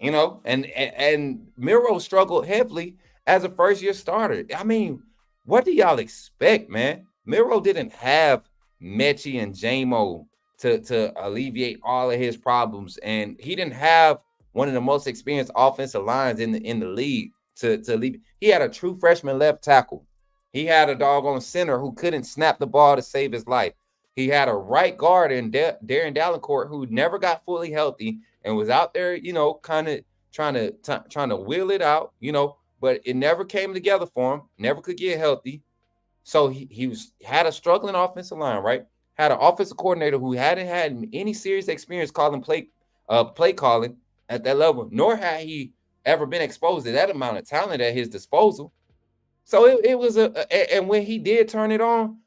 you know, and Miro struggled heavily as a first-year starter. I mean, what do y'all expect, man? Miro didn't have Mechie and Jamo to alleviate all of his problems, and he didn't have one of the most experienced offensive lines in the league to leave. He had a true freshman left tackle. He had a doggone center who couldn't snap the ball to save his life. He had a right guard in Darren Davenport who never got fully healthy and was out there, you know, kind of trying to wheel it out, you know, but it never came together for him. Never could get healthy. So he had a struggling offensive line, right? Had an offensive coordinator who hadn't had any serious experience calling play calling at that level, nor had he ever been exposed to that amount of talent at his disposal. So it was and when he did turn it on,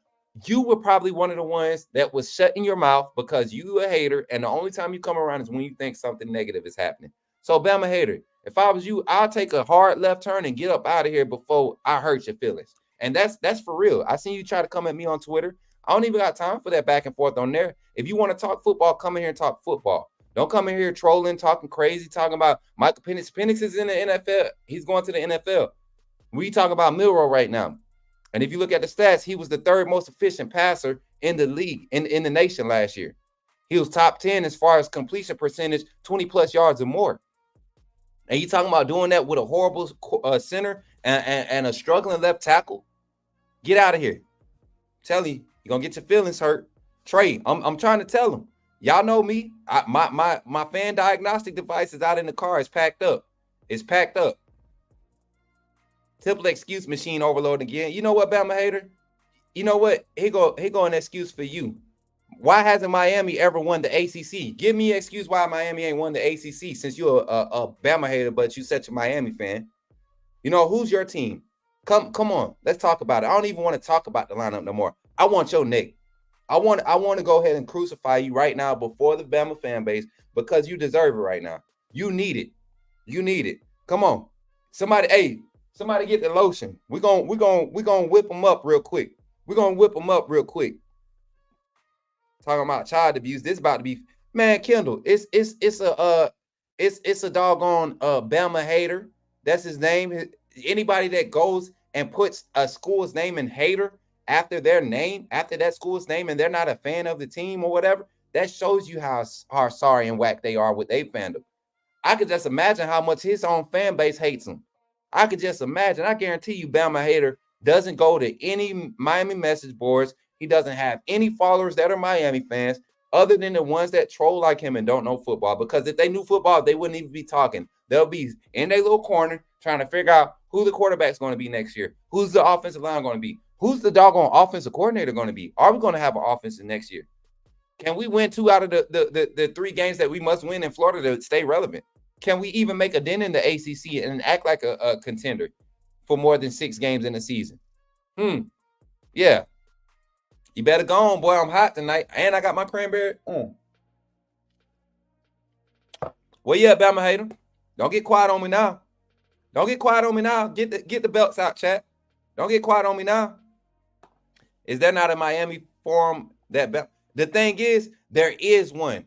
you were probably one of the ones that was shutting your mouth because you a hater, and the only time you come around is when you think something negative is happening. So Bama hater, if I was you, I'll take a hard left turn and get up out of here before I hurt your feelings. And that's for real. I seen you try to come at me on Twitter. I don't even got time for that back and forth on there. If you want to talk football, come in here and talk football. Don't come in here trolling, talking crazy, talking about Michael Penix. Penix is in the NFL. He's going to the NFL. We talk about Milroe right now. And if you look at the stats, he was the third most efficient passer in the league, in the nation last year. He was top 10 as far as completion percentage, 20-plus yards or more. And you talking about doing that with a horrible center and a struggling left tackle? Get out of here. Tell you, you're going to get your feelings hurt. Trey, I'm trying to tell him. Y'all know me. My fan diagnostic device is out in the car. It's packed up. It's packed up. Typical excuse machine overload again. You know what, Bama hater? You know what? Here go an excuse for you. Why hasn't Miami ever won the ACC? Give me an excuse why Miami ain't won the ACC since you're a Bama hater, but you such a Miami fan. You know, who's your team? Come on. Let's talk about it. I don't even want to talk about the lineup no more. I want your neck. I want to go ahead and crucify you right now before the Bama fan base because you deserve it right now. You need it. You need it. Come on. Somebody get the lotion. We're gonna whip them up real quick. We're gonna whip them up real quick. Talking about child abuse. This about to be, man, Kendall. It's a doggone Bama hater. That's his name. Anybody that goes and puts a school's name in hater after their name, after that school's name, and they're not a fan of the team or whatever, that shows you how sorry and whack they are with their fandom. I could just imagine how much his own fan base hates him. I could just imagine. I guarantee you, Bama hater doesn't go to any Miami message boards. He doesn't have any followers that are Miami fans other than the ones that troll like him and don't know football. Because if they knew football, they wouldn't even be talking. They'll be in their little corner trying to figure out who the quarterback's going to be next year. Who's the offensive line going to be? Who's the doggone offensive coordinator going to be? Are we going to have an offense next year? Can we win 2 out of the 3 games that we must win in Florida to stay relevant? Can we even make a dent in the ACC and act like a contender for more than 6 games in the season? Yeah. You better go on, boy. I'm hot tonight. And I got my cranberry. Well, yeah, Bama hater. Don't get quiet on me now. Don't get quiet on me now. Get the belts out, chat. Don't get quiet on me now. Is there not a Miami forum that the thing is, there is one.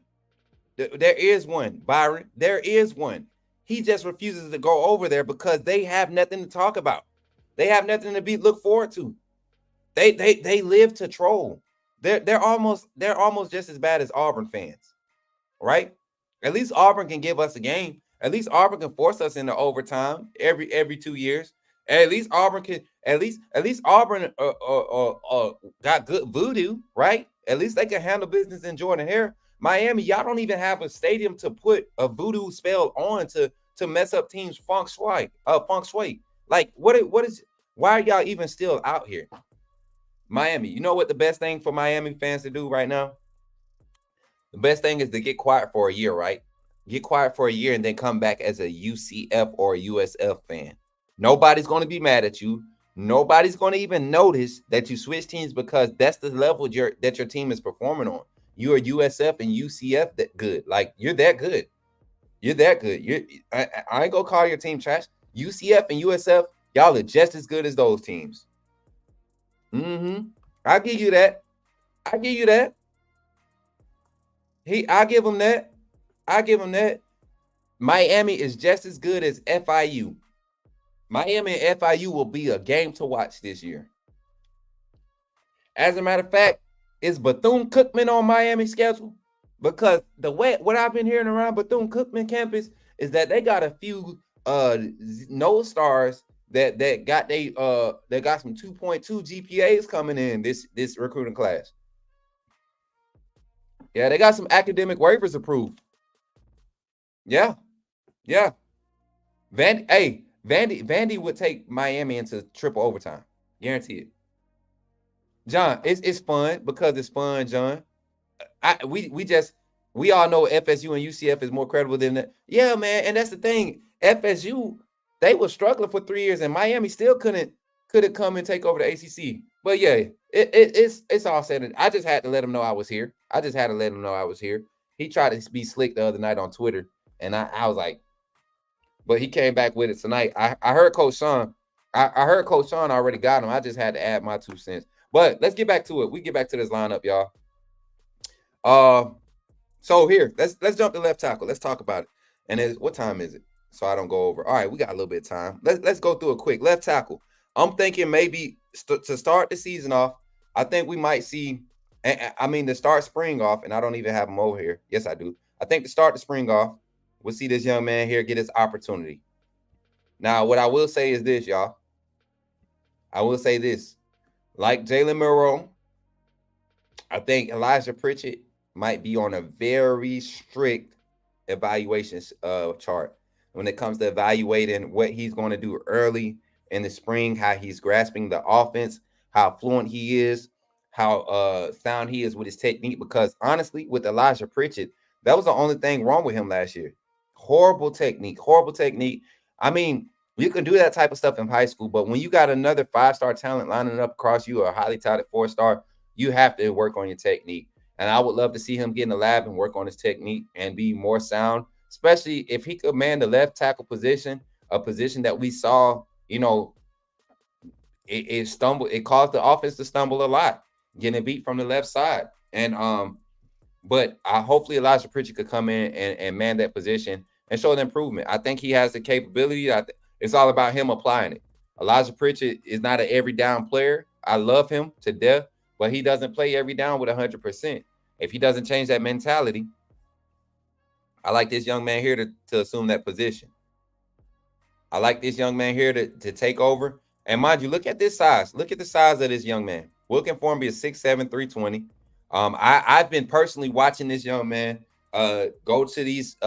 There is one, Byron. There is one. He just refuses to go over there because they have nothing to talk about. They have nothing to look forward to. They live to troll. They're almost just as bad as Auburn fans, right? At least Auburn can give us a game. At least Auburn can force us into overtime every 2 years. And at least Auburn can. At least Auburn got good voodoo, right? At least they can handle business in Jordan-Hare. Miami, y'all don't even have a stadium to put a voodoo spell on to mess up teams' feng shui. Like, why are y'all even still out here? Miami, you know what the best thing for Miami fans to do right now? The best thing is to get quiet for a year, right? Get quiet for a year and then come back as a UCF or a USF fan. Nobody's going to be mad at you. Nobody's going to even notice that you switch teams because that's the level that your team is performing on. You are USF and UCF that good. Like, you're that good. You're that good. I ain't going to call your team trash. UCF and USF, y'all are just as good as those teams. I'll give you that. I give him that. I give him that. Miami is just as good as FIU. Miami and FIU will be a game to watch this year. As a matter of fact, is Bethune-Cookman on Miami's schedule? Because what I've been hearing around Bethune-Cookman campus is that they got a few no stars that got some 2.2 GPAs coming in this recruiting class. Yeah, they got some academic waivers approved. Yeah. Vandy would take Miami into triple overtime. Guarantee it. John, it's fun because it's fun, John. We all know FSU and UCF is more credible than that. Yeah, man, and that's the thing. FSU, they were struggling for 3 years, and Miami still couldn't come and take over the ACC. But yeah, it's all said. I just had to let him know I was here. He tried to be slick the other night on Twitter, and I was like, but he came back with it tonight. I heard Coach Sean. I heard Coach Sean already got him. I just had to add my 2 cents. But let's get back to it. We get back to this lineup, y'all. So here, let's jump to left tackle. Let's talk about it. And what time is it? So I don't go over. All right, we got a little bit of time. Let's go through it quick. Left tackle. I'm thinking maybe to start the season off, I think we might see. To start spring off, and I don't even have him over here. Yes, I do. I think to start the spring off, we'll see this young man here get his opportunity. Now, what I will say is this, y'all. I will say this. Like Jalen Monroe, I think Elijah Pritchett might be on a very strict evaluation chart when it comes to evaluating what he's going to do early in the spring, how he's grasping the offense, how fluent he is, how sound he is with his technique. Because honestly, with Elijah Pritchett, that was the only thing wrong with him last year. Horrible technique. I mean, you can do that type of stuff in high school, but when you got another 5-star talent lining up across you, or a highly talented 4-star, you have to work on your technique. And I would love to see him get in the lab and work on his technique and be more sound, especially if he could man the left tackle position, a position that we saw, it caused the offense to stumble a lot, getting beat from the left side. And but hopefully Elijah Pritchett could come in and man that position and show the improvement. I think he has the capability. It's all about him applying it. Elijah Pritchett is not an every down player. I love him to death, but he doesn't play every down with 100%. If he doesn't change that mentality, I like this young man here to assume that position. I like this young man here to take over. And mind you, look at this size. Look at the size of this young man. Wilkin Formby is 6'7", 320. I've been personally watching this young man go to these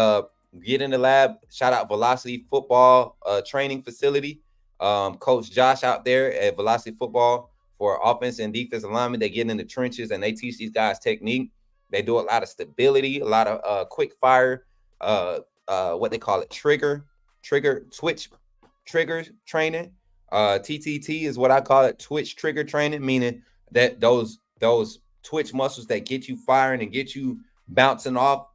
get in the lab. Shout out Velocity Football training facility. Coach Josh out there at Velocity Football for offense and defense alignment. They get in the trenches and they teach these guys technique. They do a lot of stability, a lot of quick fire, what they call it, twitch trigger training. TTT is what I call it, twitch trigger training, meaning that those twitch muscles that get you firing and get you bouncing off,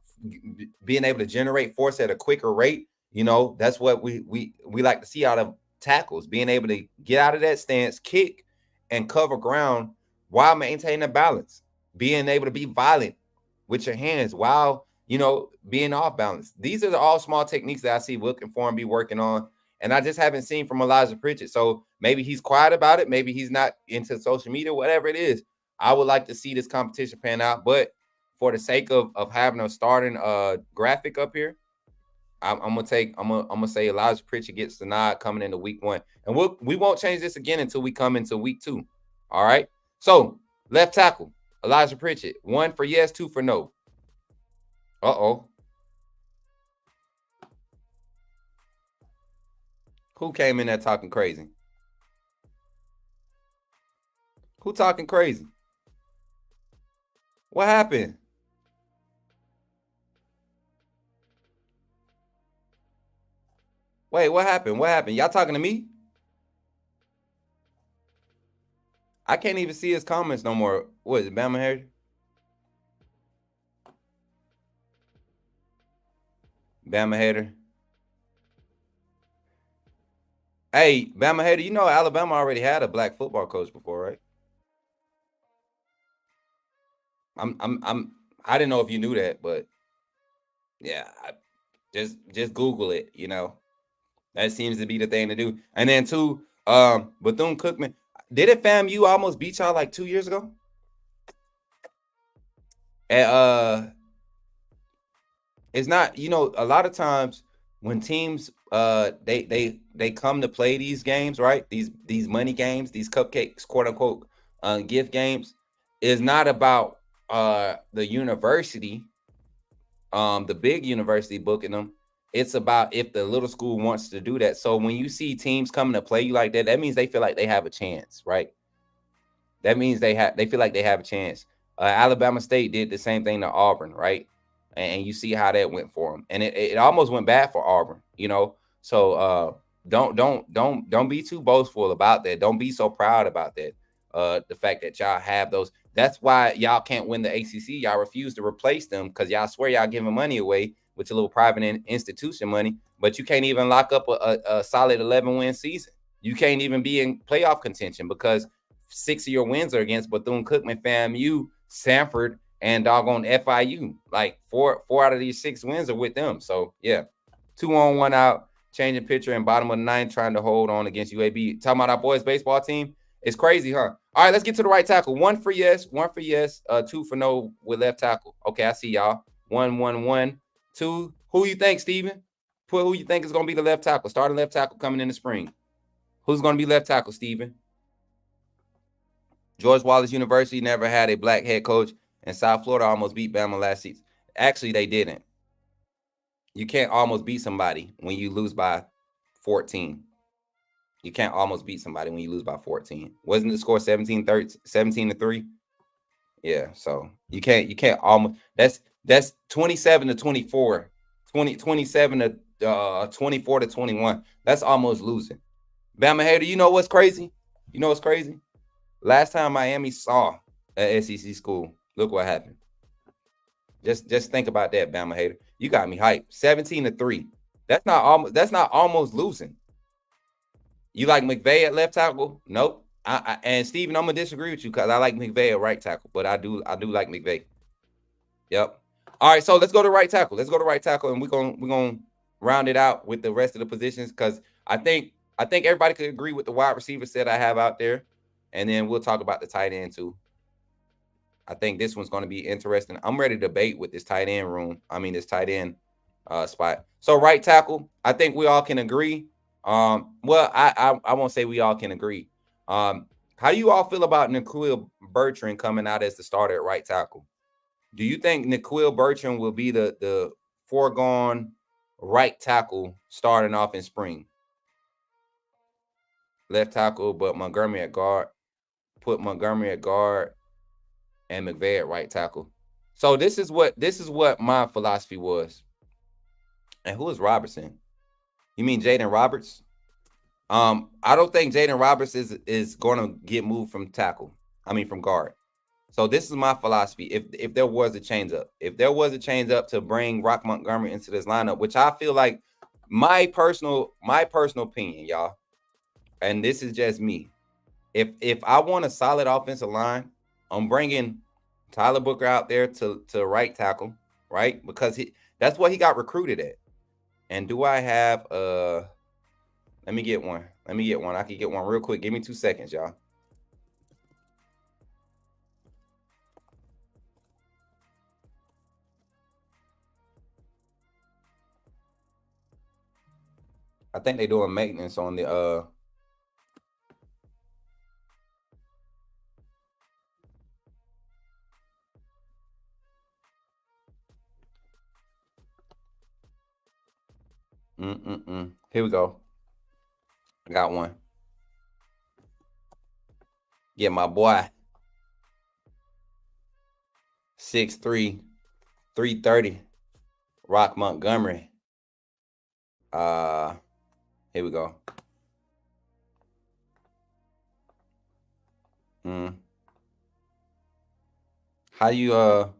being able to generate force at a quicker rate. That's what we like to see out of tackles, being able to get out of that stance, kick, and cover ground while maintaining a balance, being able to be violent with your hands while, being off balance. These are all small techniques that I see Wilkin Formby working on, and I just haven't seen from Elijah Pritchett. So maybe he's quiet about it. Maybe he's not into social media, whatever it is. I would like to see this competition pan out, but for the sake of having a starting graphic up here, I'm gonna say Elijah Pritchett gets the nod coming into week 1, and we won't change this again until we come into week 2. All right. So left tackle Elijah Pritchett, 1 for yes, 2 for no. Who came in there talking crazy? Who talking crazy? What happened? Wait, what happened? What happened? Y'all talking to me? I can't even see his comments no more. What is it, Bama Hater? Bama Hater. Hey, Bama Hater, Alabama already had a black football coach before, right? I didn't know if you knew that, but yeah, just Google it. You know, that seems to be the thing to do. And then two, Bethune-Cookman, didn't FAMU almost beat y'all like 2 years ago? And it's not, you know, a lot of times when teams they come to play these games, right? These money games, these cupcakes, quote unquote, gift games, is not about the university, the big university booking them. It's about if the little school wants to do that. So when you see teams coming to play you like that, that means they feel like they have a chance, right? That means they feel like they have a chance. Alabama State did the same thing to Auburn, right? And you see how that went for them, and it almost went bad for Auburn, you know. So don't be too boastful about that. Don't be so proud about that. The fact that y'all have those. That's why y'all can't win the ACC. Y'all refuse to replace them because y'all swear y'all giving money away with your little private institution money, but you can't even lock up a solid 11-win season. You can't even be in playoff contention because 6 of your wins are against Bethune-Cookman, FAMU, Sanford, and doggone FIU. Like four out of these 6 wins are with them. So yeah, 2 on, 1 out, changing pitcher in bottom of the 9th, trying to hold on against UAB. Talking about our boys baseball team. It's crazy, huh? All right, let's get to the right tackle. 1 for yes, 2 for no with left tackle. Okay, I see y'all. 1, 2. Who you think, Steven? Put who you think is going to be the left tackle. Starting left tackle coming in the spring. Who's going to be left tackle, Steven? George Wallace University never had a black head coach, and South Florida almost beat Bama last season. Actually, they didn't. You can't almost beat somebody when you lose by 14. You can't almost beat somebody when you lose by 14. Wasn't the score 17-3? Yeah, so you can't almost. That's 27-24, 27 to 24 to 21. That's almost losing. Bama hater, you know what's crazy? You know what's crazy? Last time Miami saw an SEC school, look what happened. Just think about that, Bama hater. You got me hyped. 17-3. That's not almost losing. You like McVay at left tackle? Nope. And Steven, I'm gonna disagree with you because I like McVay at right tackle, but I do like McVay. Yep. All right, so let's go to right tackle. And we're gonna round it out with the rest of the positions because I think everybody could agree with the wide receiver set I have out there. And then we'll talk about the tight end too. I think this one's going to be interesting. I'm ready to debate with this tight end this tight end spot. So right tackle, I think we all can agree. Well, I won't say we all can agree. How do you all feel about Nikhil Bertrand coming out as the starter at right tackle? Do you think Nikhil Bertrand will be the foregone right tackle starting off in spring? Left tackle, but Montgomery at guard. Put Montgomery at guard and McVay at right tackle. So this is what my philosophy was. And who is Robertson? You mean Jaden Roberts? I don't think Jaden Roberts is going to get moved from from guard. So this is my philosophy. If there was a change up, to bring Rock Montgomery into this lineup, which I feel like my personal opinion, y'all, and this is just me. If I want a solid offensive line, I'm bringing Tyler Booker out there to right tackle, right? Because that's what he got recruited at. And do I have let me get one. I can get one real quick. Give me 2 seconds, y'all. I think they're doing maintenance on the Here we go. I got one. Yeah, my boy. 6'3", 330. Rock Montgomery. Here we go. How you uh-oh.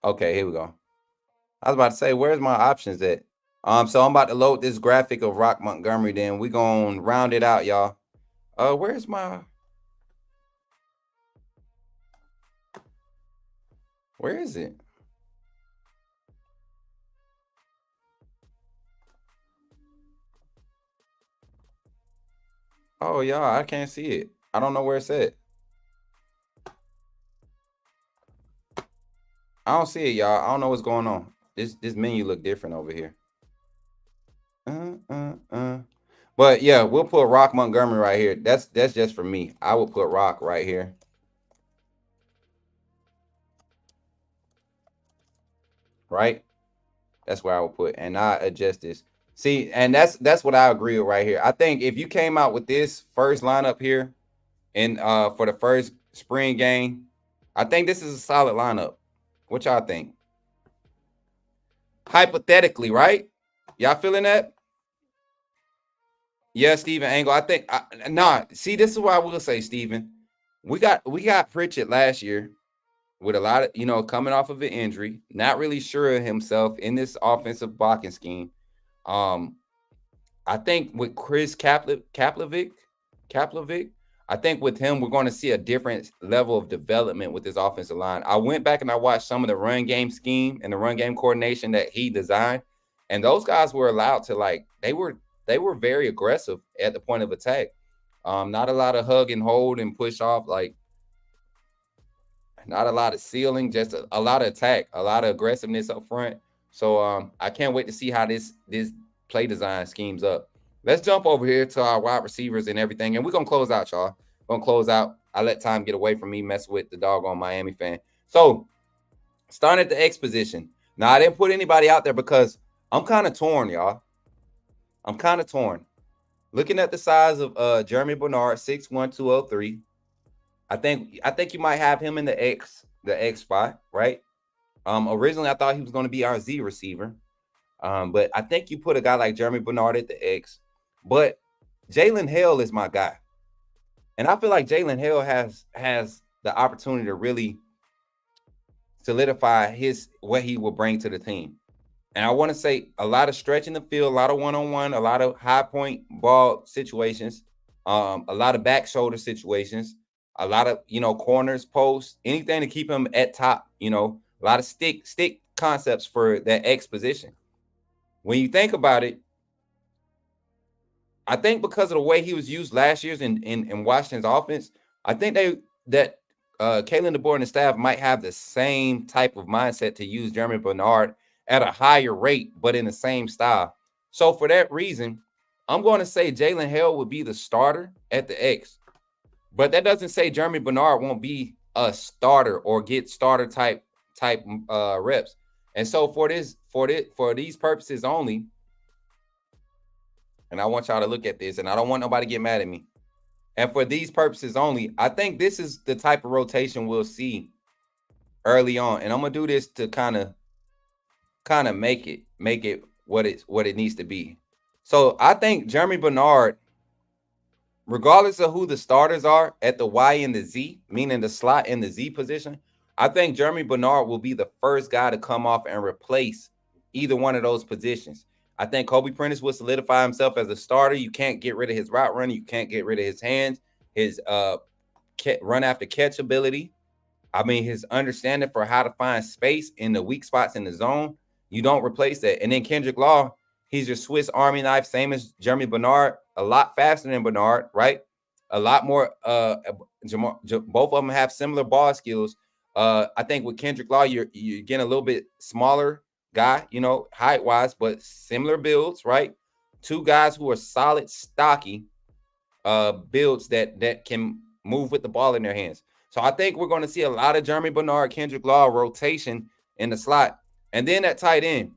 Okay, here we go. I was about to say, where's my options at? So I'm about to load this graphic of Rock Montgomery. Then we're gonna round it out, y'all. Where's my? Where is it? Oh, y'all, I can't see it. I don't know where it's at. I don't see it, y'all. I don't know what's going on. This menu look different over here. But yeah, we'll put Rock Montgomery right here. That's just for me. I will put Rock right here. Right? That's where I would put, and I adjust this. See, and that's what I agree with right here. I think if you came out with this first lineup here, and for the first spring game, I think this is a solid lineup. What y'all think? Hypothetically, right? Y'all feeling that? Yeah, Steven Angle. I think see, this is why I will say, Steven. We got Pritchett last year with a lot of, coming off of an injury, not really sure of himself in this offensive blocking scheme. I think with Chris Kaplovic, I think with him, we're going to see a different level of development with this offensive line. I went back and I watched some of the run game scheme and the run game coordination that he designed, and those guys were allowed to, they were very aggressive at the point of attack. Not a lot of hug and hold and push off, not a lot of sealing, just a lot of attack, a lot of aggressiveness up front. So I can't wait to see how this play design schemes up. Let's jump over here to our wide receivers and everything, and we're going to close out, y'all. We're going to close out. I let time get away from me messing with the doggone Miami fan. So starting at the X position. Now, I didn't put anybody out there because I'm kind of torn, y'all. I'm kind of torn. Looking at the size of Jeremy Bernard, 6'1", 203. I think you might have him in the X spot, right? Originally I thought he was going to be our Z receiver. But I think you put a guy like Jeremy Bernard at the X. But Jalen Hale is my guy. And I feel like Jalen Hale has the opportunity to really solidify what he will bring to the team. And I want to say a lot of stretching the field, a lot of one-on-one, a lot of high point ball situations, a lot of back shoulder situations, a lot of, corners, posts, anything to keep him at top, a lot of stick concepts for that X position. When you think about it, I think because of the way he was used last year in Washington's offense, I think that Kalen DeBoer and the staff might have the same type of mindset to use Jeremy Bernard at a higher rate, but in the same style. So for that reason, I'm going to say Jalen Hale would be the starter at the X. But that doesn't say Jeremy Bernard won't be a starter or get starter type reps. And so for these purposes only, and I want y'all to look at this, and I don't want nobody to get mad at me. And for these purposes only, I think this is the type of rotation we'll see early on. And I'm gonna do this to kind of make it what it needs to be. So I think Jeremy Bernard, regardless of who the starters are at the Y and the Z, meaning the slot and the Z position, I think Jeremy Bernard will be the first guy to come off and replace either one of those positions. I think Kobe Prentice will solidify himself as a starter. You can't get rid of his route running. You can't get rid of his hands, his run after catch ability. I mean, his understanding for how to find space in the weak spots in the zone. You don't replace that. And then Kendrick Law, he's your Swiss Army knife, same as Jeremy Bernard, a lot faster than Bernard, right? A lot more. Both of them have similar ball skills. I think with Kendrick Law, you're getting a little bit smaller guy, height-wise, but similar builds, right? Two guys who are solid, stocky builds that can move with the ball in their hands. So I think we're going to see a lot of Jeremy Bernard, Kendrick Law rotation in the slot. And then at tight end,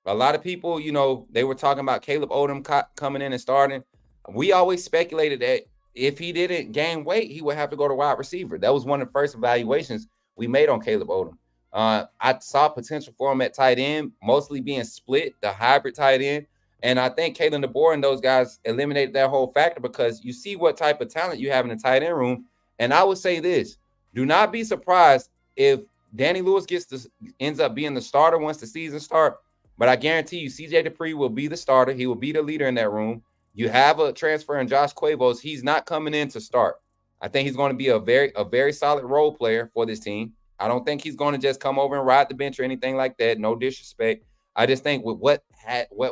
a lot of people, they were talking about Caleb Odom coming in and starting. We always speculated that if he didn't gain weight, he would have to go to wide receiver. That was one of the first evaluations we made on Caleb Odom. I saw potential for him at tight end, mostly being split, the hybrid tight end. And I think Kalen DeBoer and those guys eliminated that whole factor because you see what type of talent you have in the tight end room. And I would say this, do not be surprised if Danny Lewis ends up being the starter once the season starts. But I guarantee you, CJ Dupree will be the starter. He will be the leader in that room. You have a transfer in Josh Quavos. He's not coming in to start. I think he's going to be a very solid role player for this team. I don't think he's going to just come over and ride the bench or anything like that. No disrespect. I just think with what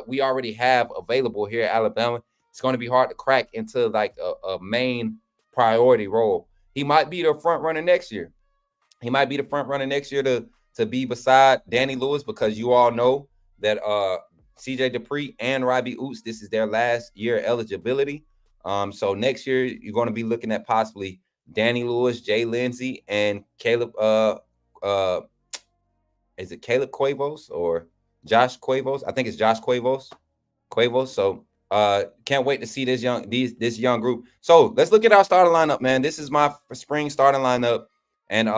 we already have available here at Alabama, it's going to be hard to crack into like a main priority role. He might be the front runner next year. He might be the front runner next year to be beside Danny Lewis, because you all know that CJ Dupree and Robbie Oots, this is their last year eligibility. So next year you're going to be looking at possibly Danny Lewis, Jay Lindsey, and Caleb. Is it Caleb Quavos or Josh Quavos? I think it's Josh Quavos. So can't wait to see this young group. So let's look at our starting lineup, man. This is my spring starting lineup, and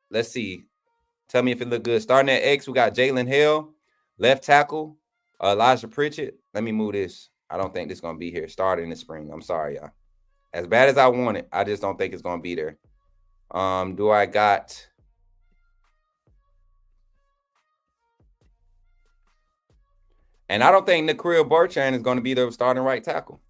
let's see. Tell me if it look good. Starting at X, we got Jalen Hill, left tackle, Elijah Pritchett. Let me move this. I don't think this is going to be here starting in the spring. I'm sorry, y'all. As bad as I want it, I just don't think it's going to be there. Do I got... And I don't think Nikhil Bertrand is going to be the starting right tackle.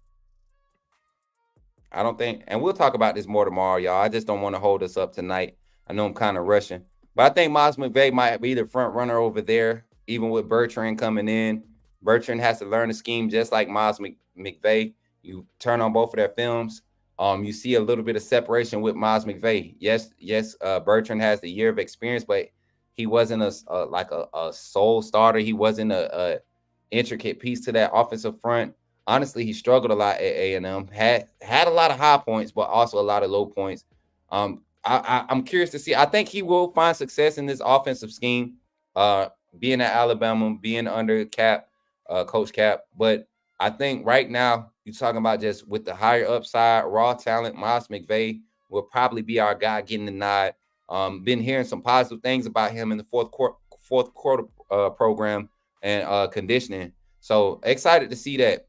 I don't think, and we'll talk about this more tomorrow, y'all. I just don't want to hold us up tonight. I know I'm kind of rushing. But I think Miles McVay might be the front runner over there, even with Bertrand coming in. Bertrand has to learn the scheme just like Miles McVay. You turn on both of their films. You see a little bit of separation with Miles McVay. Yes, Bertrand has the year of experience, but he wasn't a sole starter. He wasn't a intricate piece to that offensive front. Honestly, he struggled a lot at A&M. Had a lot of high points, but also a lot of low points. I'm curious to see. I think he will find success in this offensive scheme, being at Alabama, being under Coach Cap. But I think right now, you're talking about just with the higher upside, raw talent, Miles McVay will probably be our guy getting the nod. Been hearing some positive things about him in the fourth quarter program and conditioning. So excited to see that.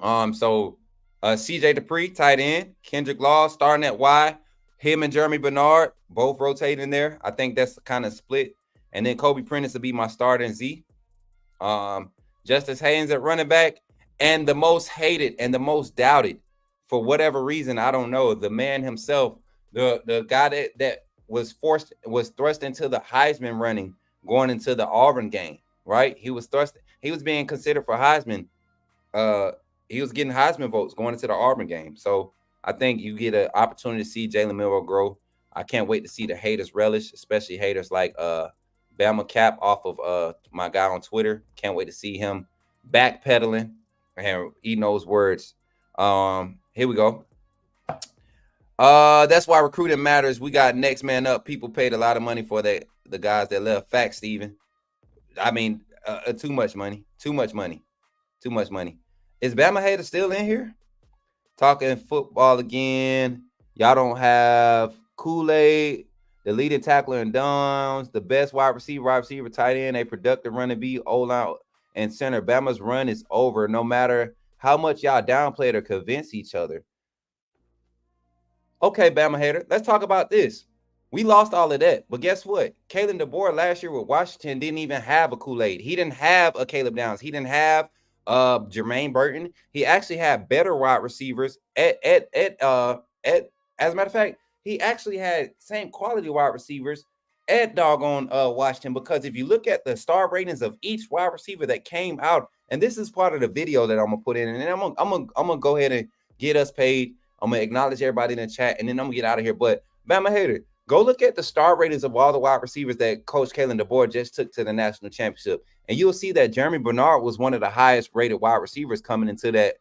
CJ Dupree, tight end, Kendrick Law starting at Y, him and Jeremy Bernard both rotating there. I think that's kind of split. And then Kobe Prentice will be my starter in Z. Justice Haynes at running back, and the most hated and the most doubted for whatever reason, I don't know, the man himself, the guy that was thrust into the Heisman running going into the Auburn game, right? He was being considered for Heisman. He was getting Heisman votes going into the Auburn game. So I think you get an opportunity to see Jalen Milroe grow. I can't wait to see the haters relish, especially haters like Bama Cap off of my guy on Twitter. Can't wait to see him backpedaling and eating those words. Here we go. That's why recruiting matters. We got next man up. People paid a lot of money for the guys that left. Facts, Steven. I mean, too much money. Is Bama Hater still in here? Talking football again. Y'all don't have Kool-Aid, the leading tackler in downs, the best wide receiver, tight end, a productive running beat, O-line, and center. Bama's run is over, no matter how much y'all downplay it or convince each other. Okay, Bama Hater, let's talk about this. We lost all of that, but guess what? Kalen DeBoer last year with Washington didn't even have a Kool-Aid. He didn't have a Caleb Downs. He didn't have Jermaine Burton. He actually had better wide receivers as a matter of fact, he actually had same quality wide receivers at doggone Washington, because if you look at the star ratings of each wide receiver that came out, and this is part of the video that I'm gonna put in, and then I'm gonna go ahead and get us paid. I'm gonna acknowledge everybody in the chat, and then I'm gonna get out of here. But Bama Hater, go look at the star ratings of all the wide receivers that Coach Kalen DeBoer just took to the national championship, and you'll see that Jeremy Bernard was one of the highest rated wide receivers coming into that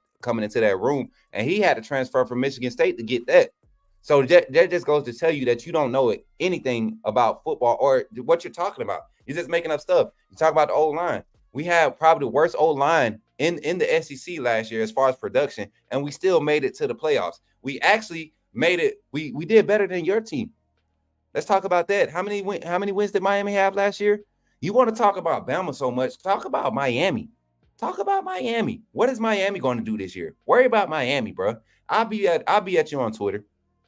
room, and he had to transfer from Michigan State to get that. So that just goes to tell you that you don't know anything about football or what you're talking about. You're just making up stuff. You talk about the O-line. We had probably the worst O-line in the SEC last year as far as production, and we still made it to the playoffs. We actually made it. We did better than your team. Let's talk about that. How many wins did Miami have last year? You want to talk about Bama so much? Talk about Miami. Talk about Miami. What is Miami going to do this year? Worry about Miami, bro. I'll be at you on Twitter.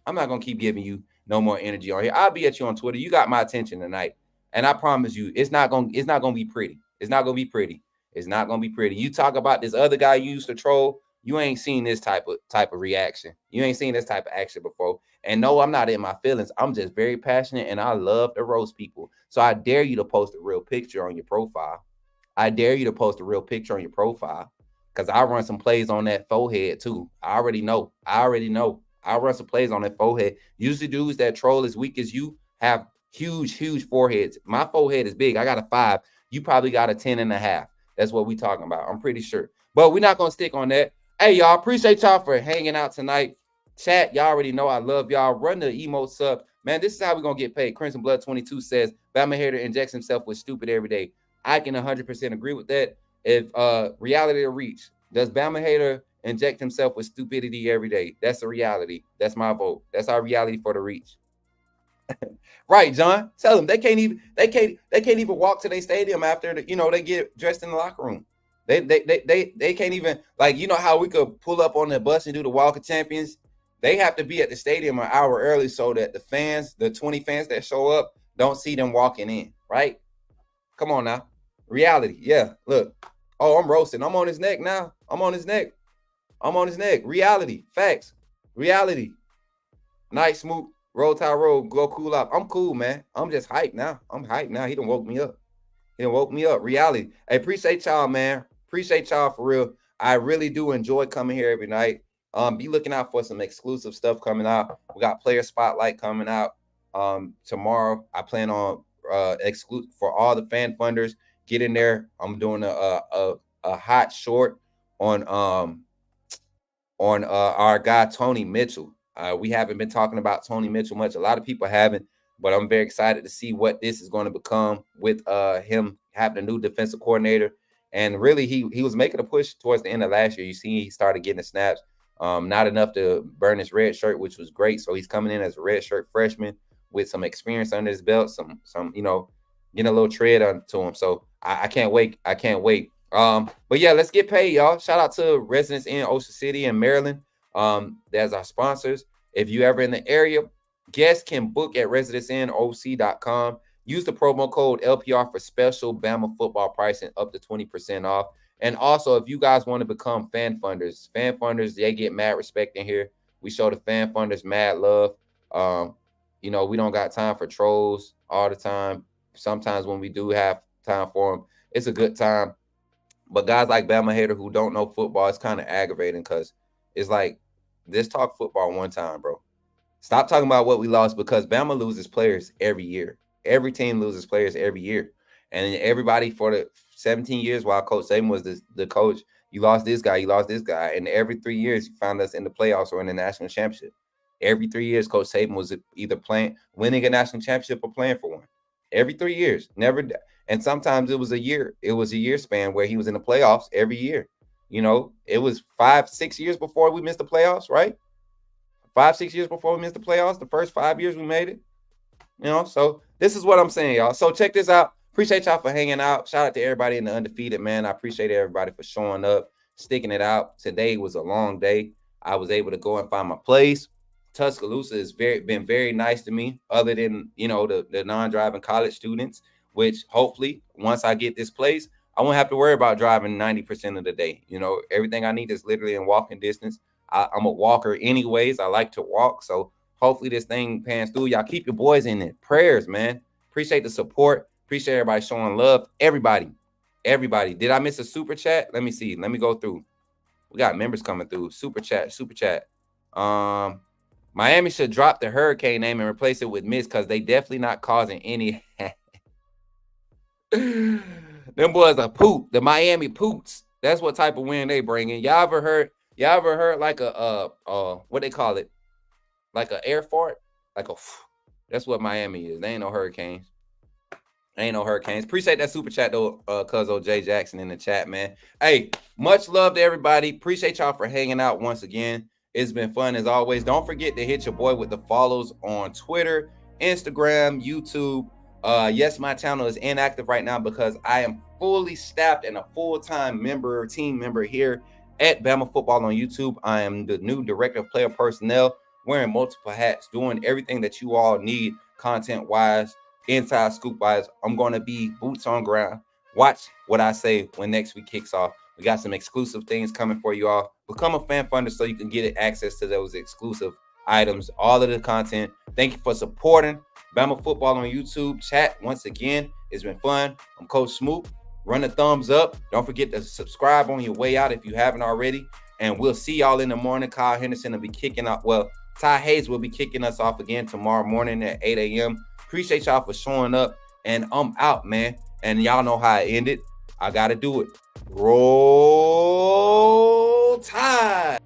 I'm not gonna keep giving you no more energy on here. I'll be at you on Twitter. You got my attention tonight. And I promise you, it's not gonna be pretty. It's not gonna be pretty. It's not gonna be pretty. You talk about this other guy you used to troll. You ain't seen this type of reaction. You ain't seen this type of action before. And no, I'm not in my feelings. I'm just very passionate, and I love to roast people. So I dare you to post a real picture on your profile. I dare you to post a real picture on your profile, because I run some plays on that forehead too. I already know. I run some plays on that forehead. Usually dudes that troll as weak as you have huge foreheads. My forehead is big. I got a 5. You probably got a 10.5. That's what we talking about. I'm pretty sure. But we're not going to stick on that. Hey, y'all, appreciate y'all for hanging out tonight. Chat, y'all already know I love y'all. Run the emotes up. Man, this is how we're going to get paid. Crimson Blood 22 says, Bama hater injects himself with stupid every day. I can 100% agree with that. If reality to reach, does Bama hater inject himself with stupidity every day? That's the reality. That's my vote. That's our reality for the reach. Right, John. Tell them they can't even walk to their stadium after they get dressed in the locker room. They can't even, like, you know how we could pull up on the bus and do the Walk of Champions? They have to be at the stadium an hour early so that the fans, the 20 fans that show up, don't see them walking in, right? Come on now. Reality. Yeah, look. Oh, I'm roasting. I'm on his neck now. I'm on his neck. Reality. Facts. Reality. Night Smoot. Roll Tide Road. Go cool out. I'm cool, man. I'm just hyped now. He done woke me up. Reality. Hey, appreciate y'all, man. Appreciate y'all for real. I really do enjoy coming here every night. Be looking out for some exclusive stuff coming out. We got Player Spotlight coming out tomorrow. I plan on exclusive for all the fan funders. Get in there. I'm doing a hot short on our guy Tony Mitchell. We haven't been talking about Tony Mitchell much. A lot of people haven't, but I'm very excited to see what this is going to become with him having a new defensive coordinator. And really, he was making a push towards the end of last year. You see, he started getting the snaps. Not enough to burn his red shirt, which was great. So he's coming in as a red shirt freshman with some experience under his belt, some getting a little tread onto him. So I can't wait. But yeah, let's get paid, y'all. Shout out to residents in Ocean City and Maryland. That's our sponsors. If you ever in the area, guests can book at residenceinOC.com. Use the promo code LPR for special Bama football pricing up to 20% off. And also, if you guys want to become fan funders, they get mad respect in here. We show the fan funders mad love. We don't got time for trolls all the time. Sometimes when we do have time for them, it's a good time. But guys like Bama hater who don't know football, it's kind of aggravating because it's like, let's talk football one time, bro. Stop talking about what we lost, because Bama loses players every year. Every team loses players every year. And everybody for the 17 years while Coach Saban was the coach, you lost this guy. And every 3 years, you found us in the playoffs or in the national championship. Every 3 years, Coach Saban was either winning a national championship or playing for one. Every 3 years. Never. And sometimes it was a year. It was a year span where he was in the playoffs every year. It was 5-6 years before we missed the playoffs, right? 5-6 years before we missed the playoffs. The first 5 years we made it. So this is what I'm saying, y'all. So check this out. Appreciate y'all for hanging out. Shout out to everybody in the Undefeated, man. I appreciate everybody for showing up, sticking it out. Today was a long day. I was able to go and find my place. Tuscaloosa has been very nice to me, other than, the non-driving college students, which hopefully once I get this place, I won't have to worry about driving 90% of the day. Everything I need is literally in walking distance. I'm a walker anyways. I like to walk. So hopefully this thing pans through. Y'all keep your boys in their prayers, man. Appreciate the support. Appreciate everybody showing love. Everybody. Did I miss a super chat? Let me see. Let me go through. We got members coming through. Super chat. Miami should drop the Hurricane name and replace it with Miss, because they definitely not causing any. Them boys are poop. The Miami Poops. That's what type of win they bring in. Y'all ever heard like a what they call it? Like a air fart? That's what Miami is. They ain't no hurricanes. Appreciate that super chat though, cuz J Jackson in the chat, man. Hey, much love to everybody. Appreciate y'all for hanging out once again. It's been fun as always. Don't forget to hit your boy with the follows on Twitter, Instagram, YouTube. Yes, my channel is inactive right now because I am fully staffed and a full-time team member here at Bama Football on YouTube. I am the new director of player personnel, wearing multiple hats, doing everything that you all need content-wise inside scoop wise. I'm going to be boots on ground. Watch what I say when next week kicks off. We got some exclusive things coming for you all. Become a fan funder so you can get access to those exclusive items, all of the content. Thank you for supporting Bama Football on YouTube. Chat once again. It's been fun. I'm Coach Smoop. Run a thumbs up. Don't forget to subscribe on your way out if you haven't already. And we'll see y'all in the morning. Kyle Henderson will be kicking off. Well, Ty Hayes will be kicking us off again tomorrow morning at 8 a.m. Appreciate y'all for showing up. And I'm out, man. And y'all know how I ended. I got to do it. Roll Tide.